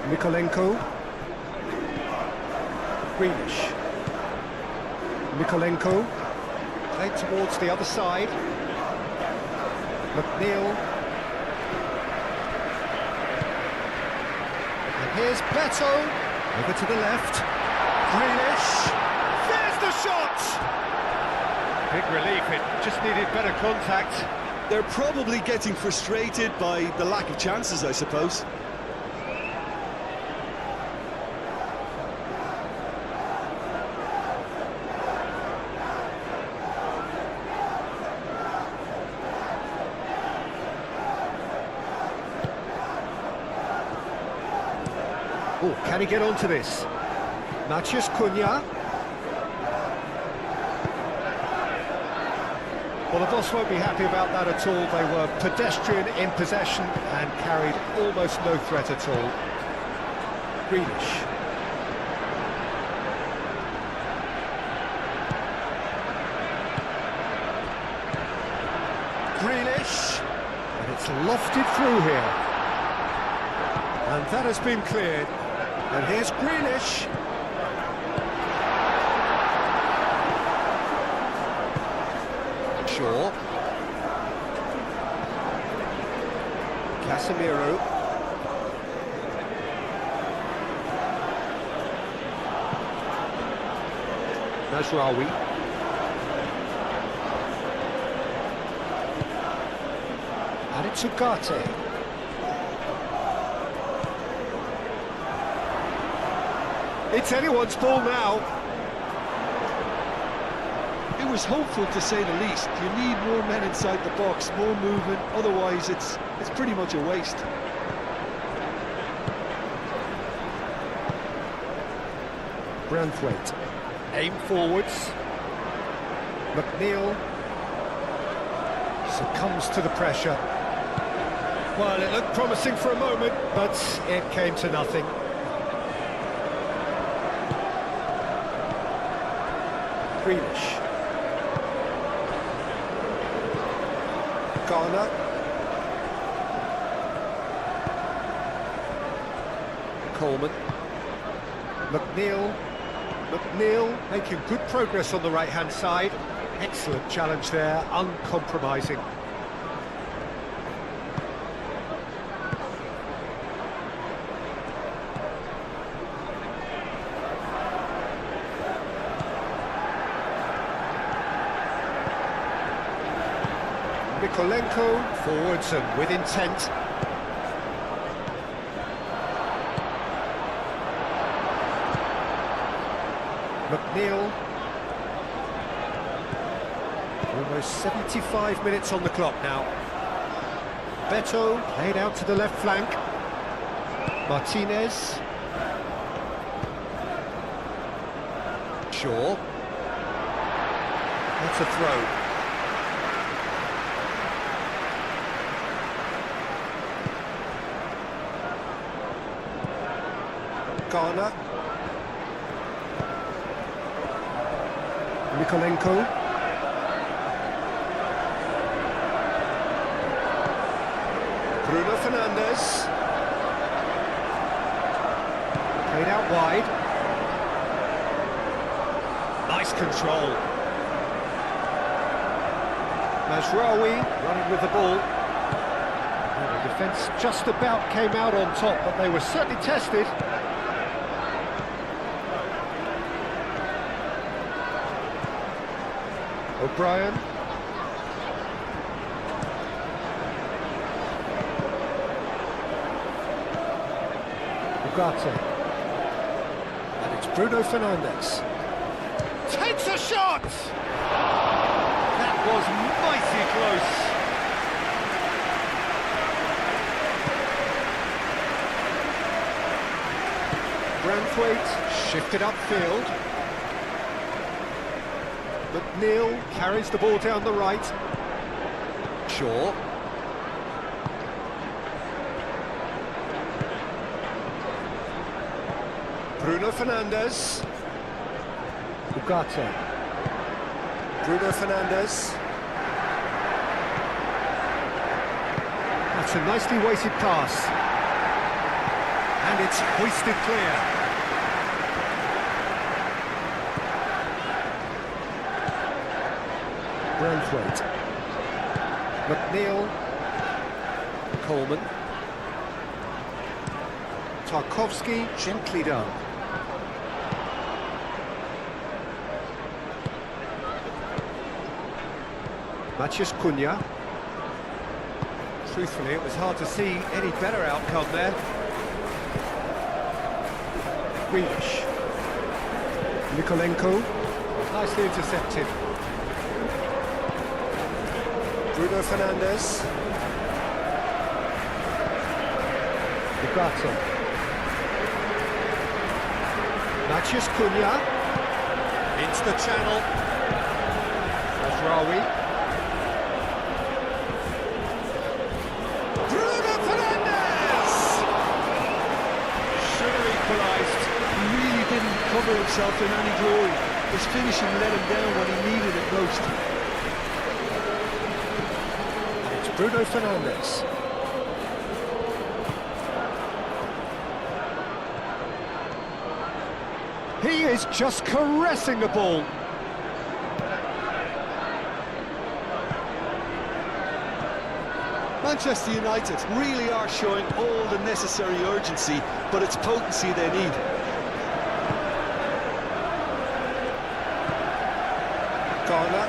Nikolenko. Grealish. Nikolenko. Played towards the other side. McNeil. And here's Beto. Over to the left. Grealish. There's the shot! Big relief, it just needed better contact. They're probably getting frustrated by the lack of chances, I suppose. Oh, can he get onto this? Matheus Cunha. Well, the boss won't be happy about that at all. They were pedestrian in possession and carried almost no threat at all. Grealish. Grealish, and it's lofted through here. And that has been cleared. And here's Grealish. Shaw. Casemiro. Mazraoui. And it's Ugarte. It's anyone's ball now. It was hopeful, to say the least. You need more men inside the box, more movement, otherwise it's pretty much a waste. Branthwaite. Aim forwards. McNeil succumbs to the pressure. Well, it looked promising for a moment, but it came to nothing. Grealish. Garner. Coleman. McNeil making good progress on the right-hand side. Excellent challenge there, uncompromising. Mikolenko forwards and with intent. McNeil. Almost 75 minutes on the clock now. Beto played out to the left flank. Martinez. Shaw. That's a throw. Garner. Mikolenko. Bruno Fernandes. Played out wide. Nice control. Mazraoui running with the ball. Well, the defence just about came out on top, but they were certainly tested. O'Brien. Ugarte. And it's Bruno Fernandes. Takes a shot! That was mighty close. Branthwaite shifted upfield. McNeil carries the ball down the right. Shaw. Bruno Fernandes. Ugarte. Bruno Fernandes. That's a nicely weighted pass. And it's hoisted clear. Branthwaite. McNeil. Coleman. Tarkowski, gently done. Matheus Cunha. Truthfully, it was hard to see any better outcome there. Grealish. Mikolenko. Nicely intercepted. Bruno Fernandes. Ugarte. Matheus Cunha. Into the channel. Mazraoui. Bruno Fernandes! Should have equalised. sprinkle himself in any glory. His finishing let him down when he needed it most. It's Bruno Fernandes. He is just caressing the ball. Manchester United really are showing all the necessary urgency, but it's potency they need. Garner.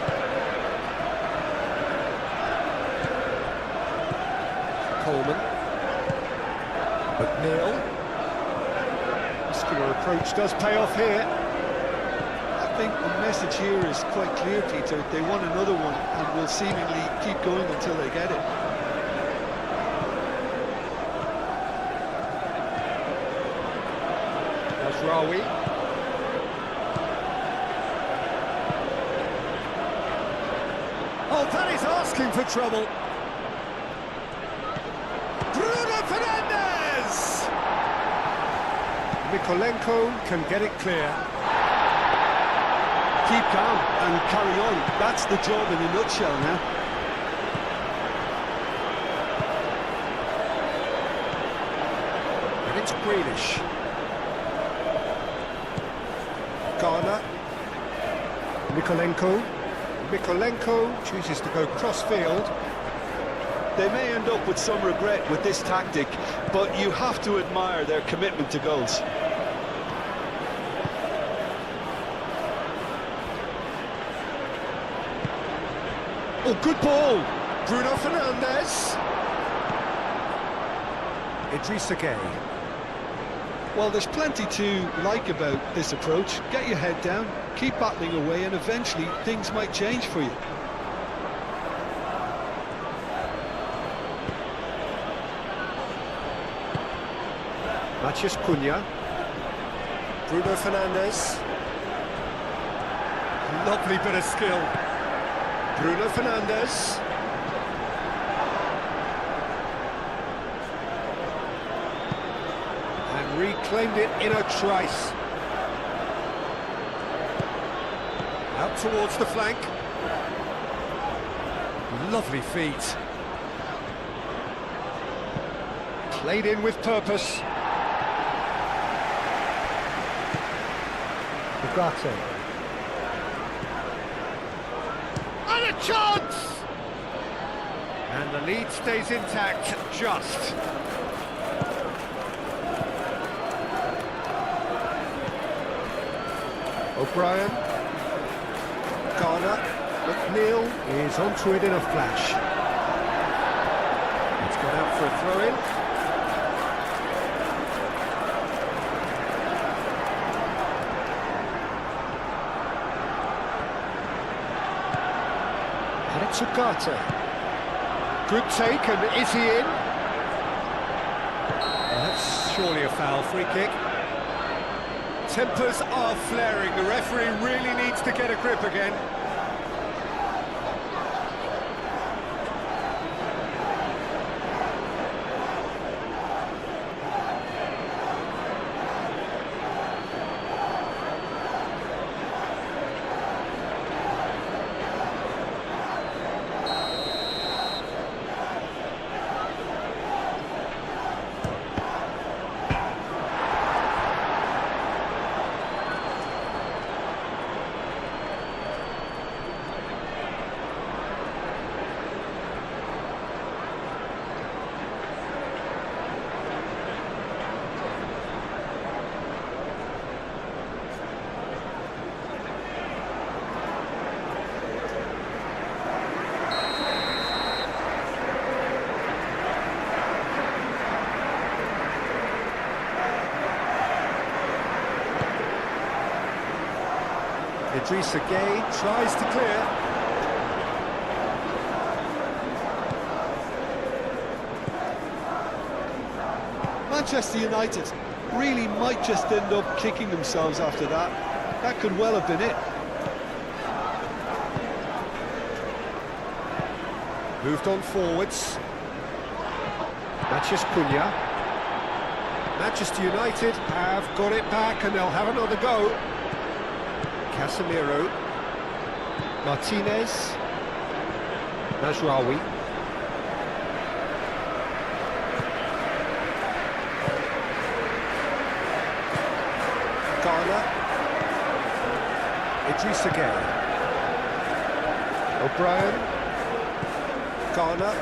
Coleman. McNeil. Muscular approach does pay off here. I think the message here is quite clear, Peter. They want another one and will seemingly keep going until they get it. Rawi. Oh, that is asking for trouble. Bruno Fernandes! Mikolenko can get it clear. Keep calm and carry on. That's the job in a nutshell now. And it's Grealish. Garner. Mikolenko chooses to go cross-field. They may end up with some regret with this tactic, but you have to admire their commitment to goals. Oh, good ball! Bruno Fernandes. Idrissa Gueye. Well, there's plenty to like about this approach. Get your head down, keep battling away, and eventually things might change for you. Matheus Cunha. Bruno Fernandes. Lovely bit of skill. Bruno Fernandes. And reclaimed it in a trice. Out towards the flank. Lovely feet. Played in with purpose. Ugarte. And a chance! And the lead stays intact, just. O'Brien. Garner. McNeil is onto it in a flash. It's gone out for a throw-in. And it's Ugarte. Good take, and is he in? That's surely a foul. Free kick. Tempers are flaring. The referee really needs to get a grip again. Idrissa Gueye tries to clear. Manchester United really might just end up kicking themselves after that. That could well have been it. Moved on forwards. Matheus Cunha. Manchester United have got it back and they'll have another go. Casemiro. Martinez. Najraoui. Garner. Idrissa Gueye. O'Brien. Garner.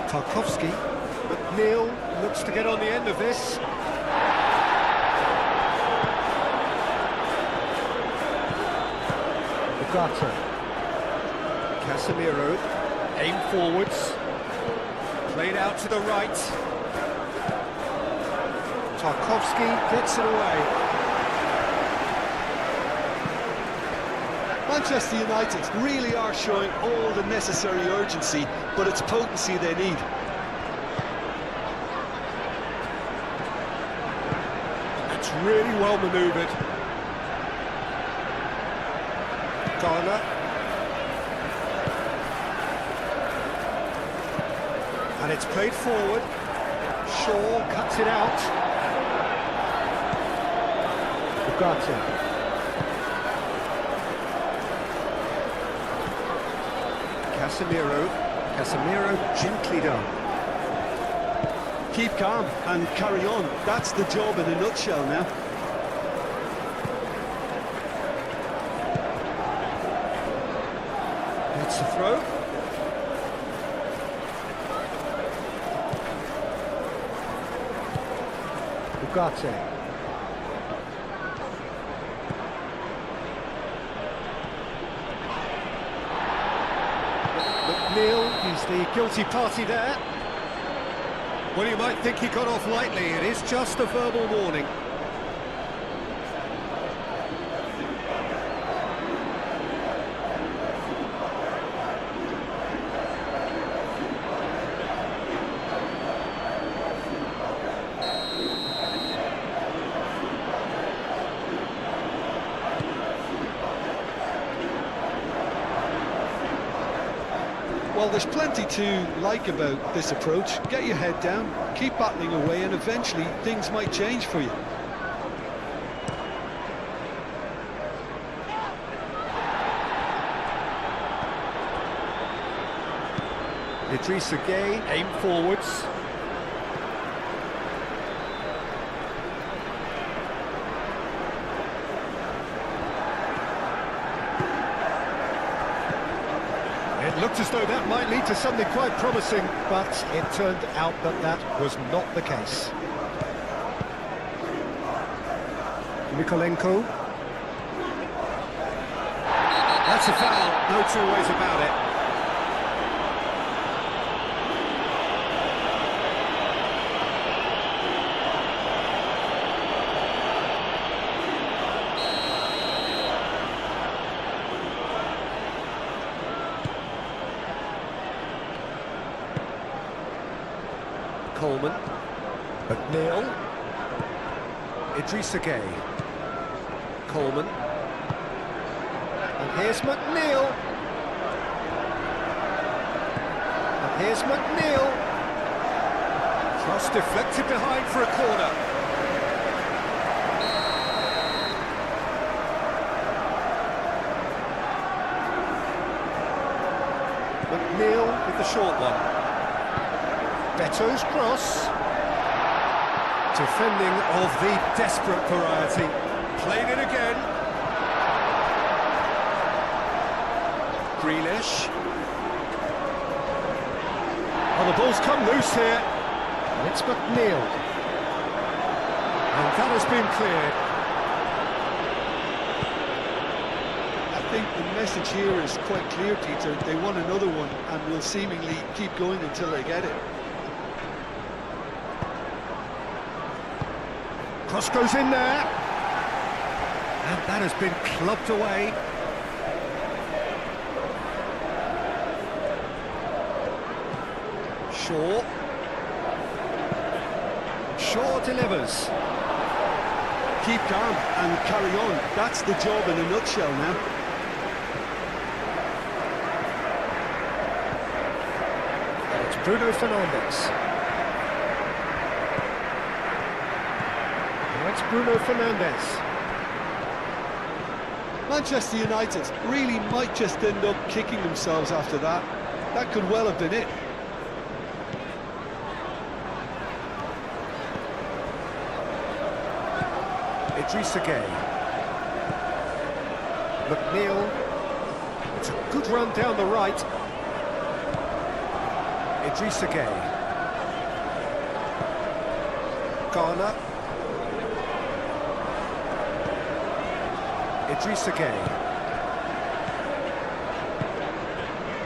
Tarkowski. McNeil looks to get on the end of this. Ugarte. Casemiro. Aim forwards. Played out to the right. Tarkowski gets it away. Manchester United really are showing all the necessary urgency, but it's potency they need. That's really well manoeuvred. Garner. And it's played forward. Shaw cuts it out. Ugarte. Casemiro gently done. Keep calm and carry on. That's the job in a nutshell now. It's a throw. Ugarte. McNeil is the guilty party there. Well, you might think he got off lightly. It is just a verbal warning. Well, there's plenty to like about this approach. Get your head down, keep battling away, and eventually things might change for you. Idrissa Gueye, aim forwards. It looked as though that might lead to something quite promising, but it turned out that that was not the case. Mikolenko. That's a foul, no two ways about it. Coleman, McNeil, Idrissa Gueye, Coleman, and here's McNeil, cross deflected behind for a corner. McNeil with the short one. Beto's cross. Defending of the desperate variety. Played it again. Grealish. Oh, the ball's come loose here. And it's McNeil. And that has been cleared. I think the message here is quite clear, Peter. They want another one and will seemingly keep going until they get it. Cross goes in there, and that has been clubbed away. Shaw delivers. Keep calm and carry on. That's the job in a nutshell now. And it's Bruno Fernandes. That's Bruno Fernandes. Manchester United really might just end up kicking themselves after that. That could well have been it. Idrissa Gueye. McNeil. It's a good run down the right. Idrissa Gueye. Garner. Idrissa Gueye.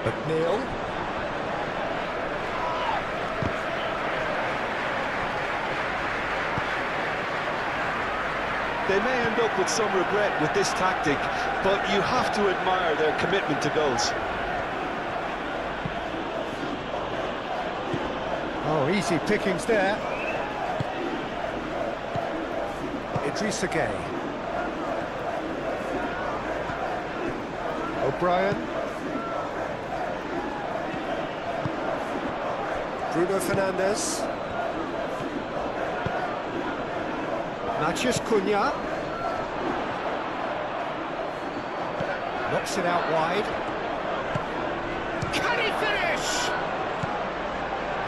McNeil. They may end up with some regret with this tactic, but you have to admire their commitment to goals. Oh, easy pickings there. Idrissa Gueye. O'Brien. Bruno Fernandes. Matheus Cunha. Knocks it out wide. Can he finish?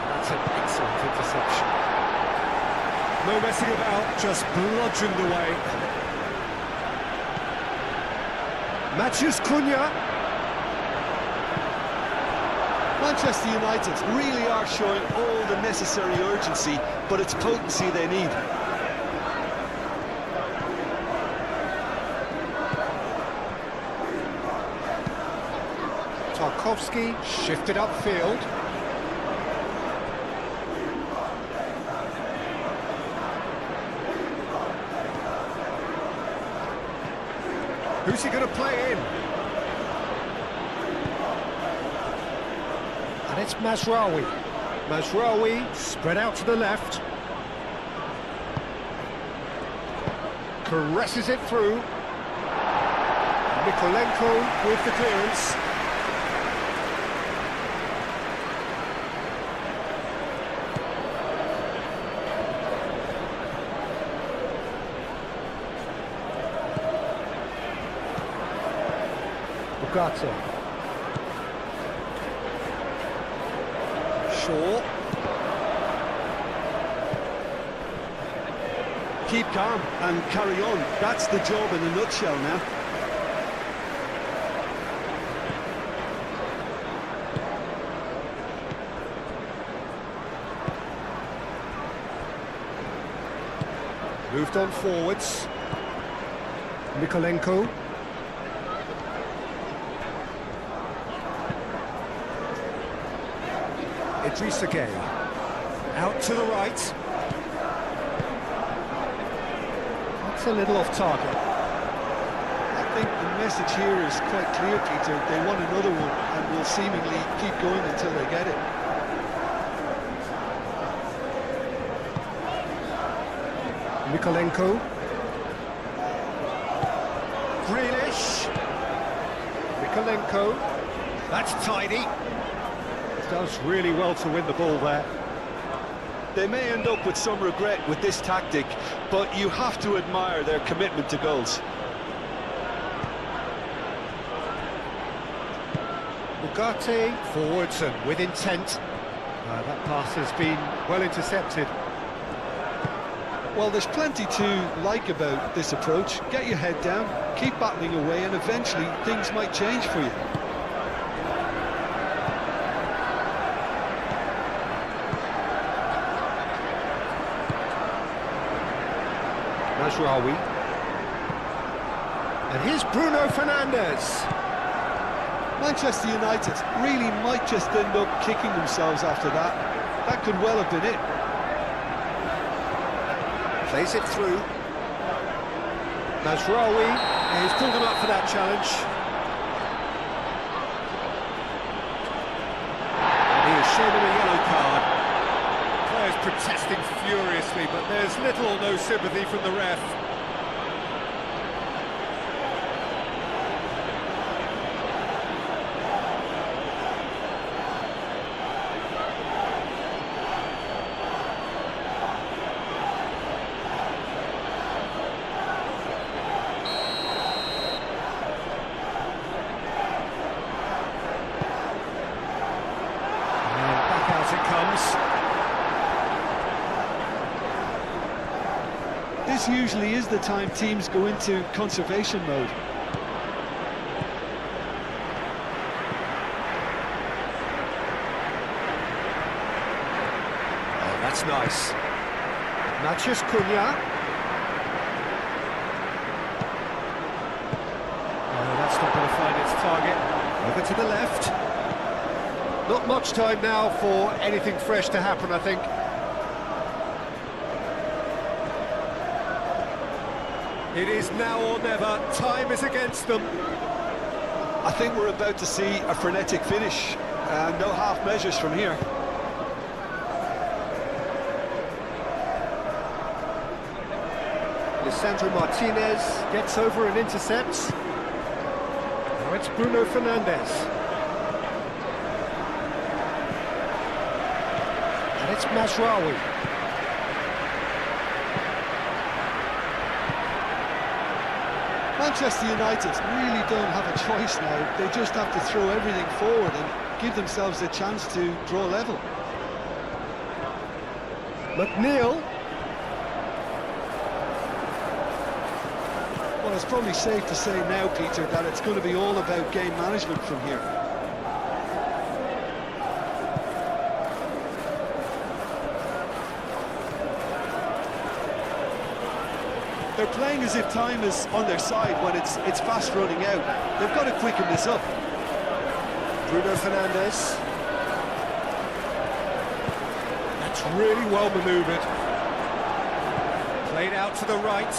That's an excellent interception. No messing about, just bludgeoned away. Matheus Cunha. Manchester United really are showing all the necessary urgency, but it's potency they need. Tarkowski shifted upfield. Who's he going to play in? And it's Mazraoui. Mazraoui spread out to the left. Caresses it through. Mikolenko with the clearance. Ugarte. Shaw. Keep calm and carry on. That's the job in a nutshell now. Moved on forwards. Mikolenko. Idrissa Gueye. Out to the right. That's a little off target. I think the message here is quite clear, Peter. They want another one and will seemingly keep going until they get it. Mikolenko. Grealish. Mikolenko. That's tidy. Does really well to win the ball there. They may end up with some regret with this tactic, but you have to admire their commitment to goals. Ugarte forwards and with intent. That pass has been well intercepted. Well, there's plenty to like about this approach. Get your head down, keep battling away, and eventually things might change for you. Mazraoui. And here's Bruno Fernandes. Manchester United really might just end up kicking themselves after that. That could well have been it. Plays it through. Mazraoui, he's pulled him up for that challenge. And he has shown him a yellow card. Players protesting furiously, but there's little or no sympathy from the ref. This usually is the time teams go into conservation mode. Oh, that's nice. Matches Cunha. Oh, that's not going to find its target. Over to the left. Not much time now for anything fresh to happen, I think. It is now or never. Time is against them. I think we're about to see a frenetic finish. No half measures from here. Lisandro Martinez gets over and intercepts. Now it's Bruno Fernandes. And it's Mazraoui. Manchester United really don't have a choice now. They just have to throw everything forward and give themselves a chance to draw level. McNeil. Well, it's probably safe to say now, Peter, that it's going to be all about game management from here. They're playing as if time is on their side when it's fast running out. They've got to quicken this up. Bruno Fernandes. That's really well manoeuvred. Played out to the right.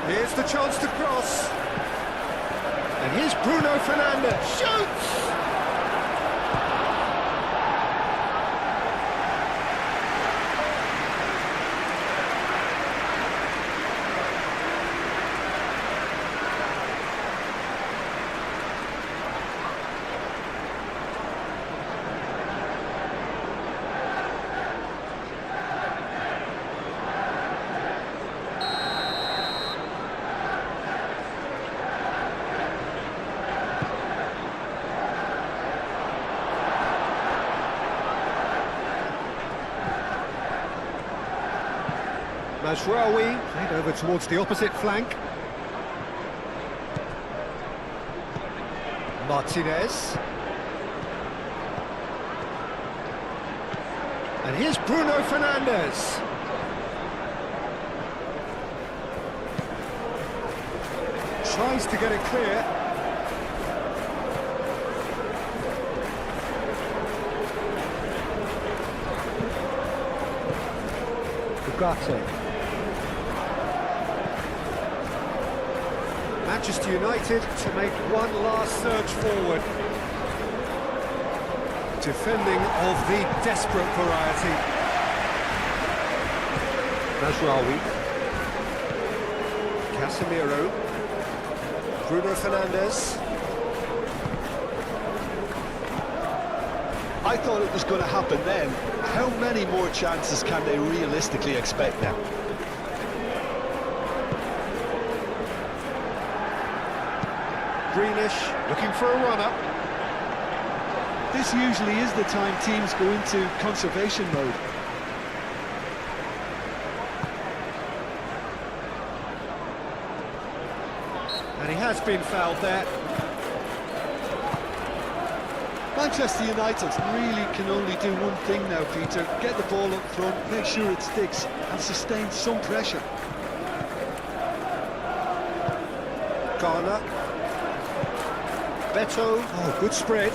Here's the chance to cross. And here's Bruno Fernandes. Shoots! Mazraoui played over towards the opposite flank. Martinez. And here's Bruno Fernandes. Tries to get it clear. Ugarte. Manchester United to make one last surge forward. Defending of the desperate variety. Mazraoui. Casemiro. Bruno Fernandes. I thought it was going to happen then. How many more chances can they realistically expect now? Greenish looking for a run-up. This usually is the time teams go into conservation mode. And he has been fouled there. Manchester United really can only do one thing now, Peter. Get the ball up front, make sure it sticks, and sustain some pressure. Garner. Beto. Oh, good spread.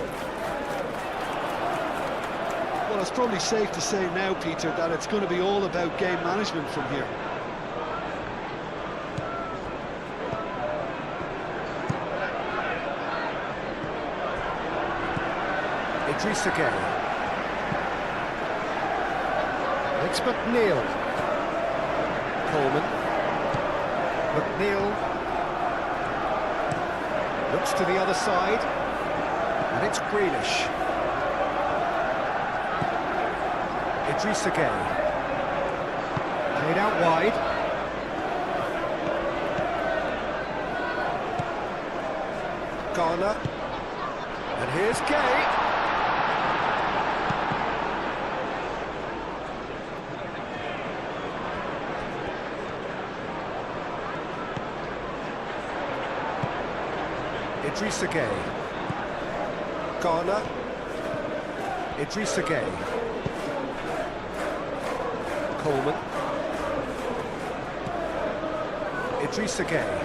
Well, it's probably safe to say now, Peter, that it's going to be all about game management from here. Idrissa Gueye. It's McNeil. Coleman. McNeil. Looks to the other side. And it's Greenish. Idrissa Gueye. Played out wide. Garner. And here's Gueye. Idrissa Gueye. Garner. Idrissa Gueye. Coleman. Idrissa Gueye.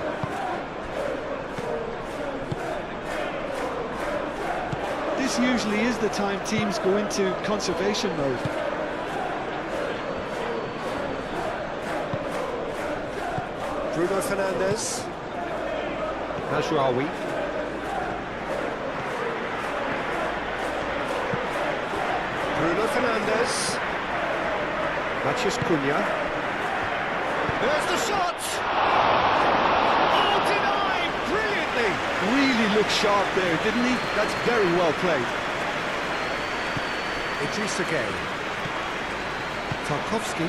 This usually is the time teams go into conservation mode. Bruno Fernandes. Najraoui. Bruno Fernandes. Matheus Cunha. There's the shot! Oh, denied! Brilliantly! Really looked sharp there, didn't he? That's very well played. Idrissa Gueye. Tarkowski.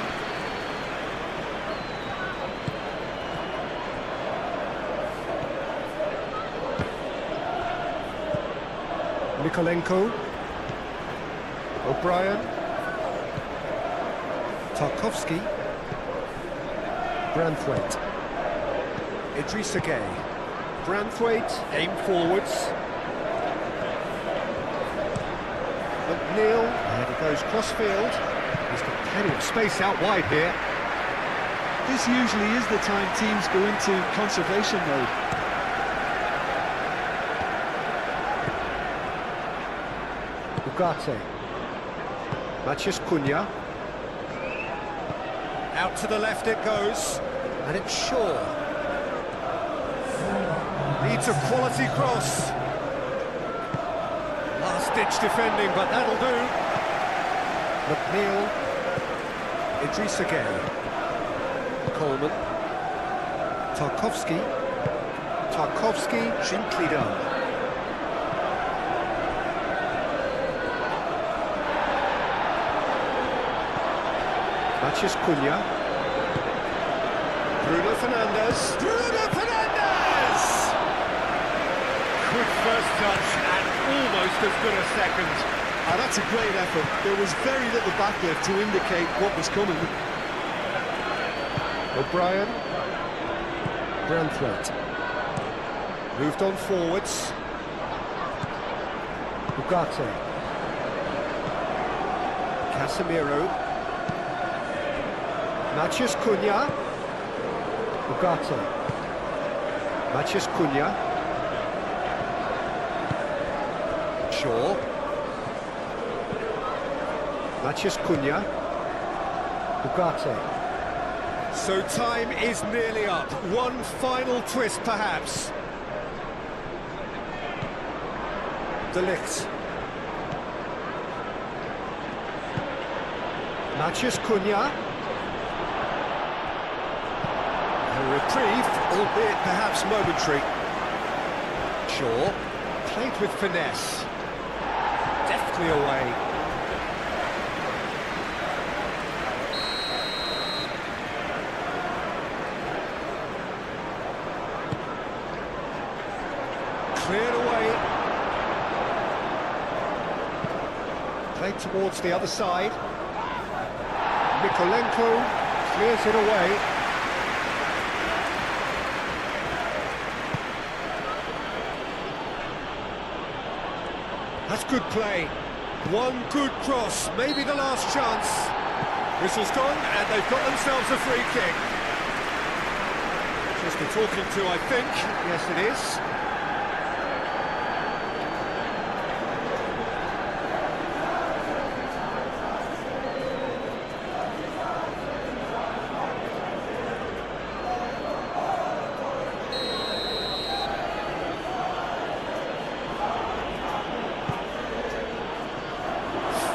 Mikolenko. O'Brien. Tarkowski. Branthwaite. Idrissa Gueye. Branthwaite, aim forwards. McNeil, and it goes crossfield. He's got plenty of space out wide here. This usually is the time teams go into conservation mode. Ugarte. Matheus Cunha. Out to the left it goes, and it's Shaw. Needs a quality cross. Last-ditch defending, but that'll do. McNeil. Idrissa Gueye. Coleman. Tarkowski. Tarkowski, gently done. Matheus Cunha. Bruno Fernandes. Bruno Fernandes! Quick first touch and almost as good a second. That's a great effort. There was very little backlift to indicate what was coming. O'Brien. Branthwaite. Moved on forwards. Ugarte. Casemiro. Matheus Cunha. Ugarte. Matheus Cunha. Shaw. Matheus Cunha. Ugarte. So time is nearly up. One final twist, perhaps. De Ligt. Matheus Cunha. A reprieve, albeit perhaps momentary. Shaw. Played with finesse. Deftly away. Cleared away. Played towards the other side. Mikolenko clears it away. That's good play. One good cross, maybe the last chance. Whistle's gone, and they've got themselves a free kick. Just the talking to, I think. Yes, it is.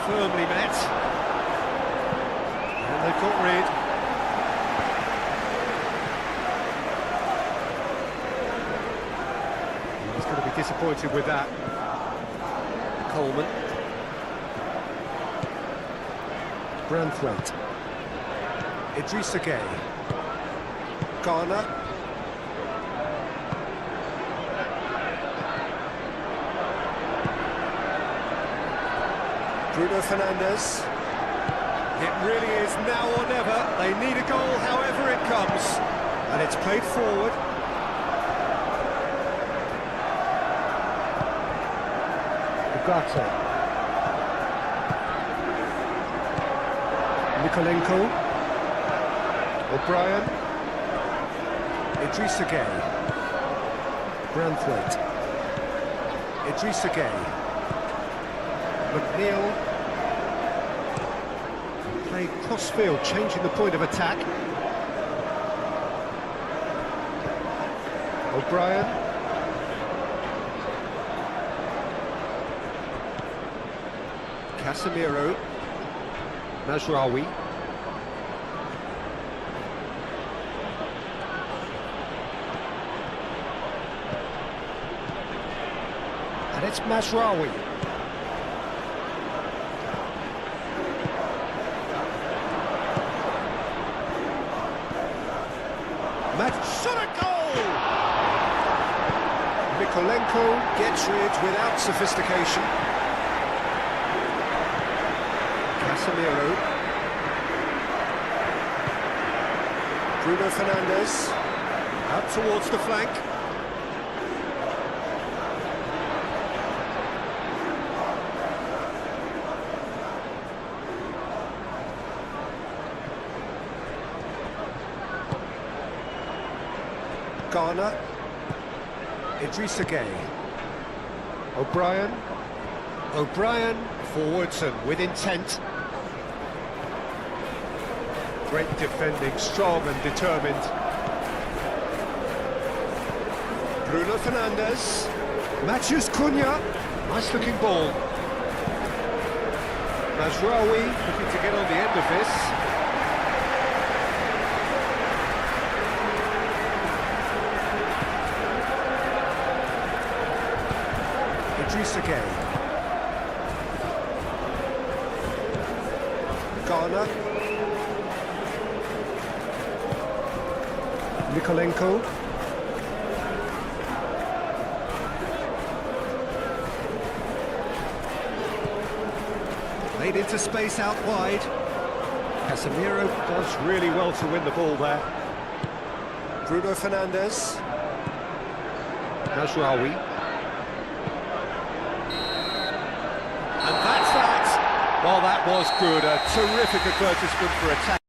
Firmly met, and they've got rid. He's going to be disappointed with that. Coleman. Branthwaite. Idrissa Gueye. Garner. Bruno Fernandes. It really is now or never. They need a goal however it comes. And it's played forward. Ugarte. Nikolenko. O'Brien. Idrissa Gueye. Branthwaite. Idrissa Gueye. McNeil. Played cross-field, changing the point of attack. O'Brien. Casemiro. Mazraoui. And it's Mazraoui. Shot a goal! Nikolenko gets rid without sophistication. Casemiro. Bruno Fernandes. Out towards the flank. Ghana. Idrissa Gueye. O'Brien. O'Brien forwards and with intent. Great defending, strong and determined. Bruno Fernandes. Matheus Cunha. Nice looking ball. Mazraoui looking to get on the end of this. Idrissa Gueye. Ghana. Nikolenko. Played into space out wide. Casemiro does really well to win the ball there. Bruno Fernandes. Mazraoui. And that's that. Well, that was good. A terrific advertisement for attack.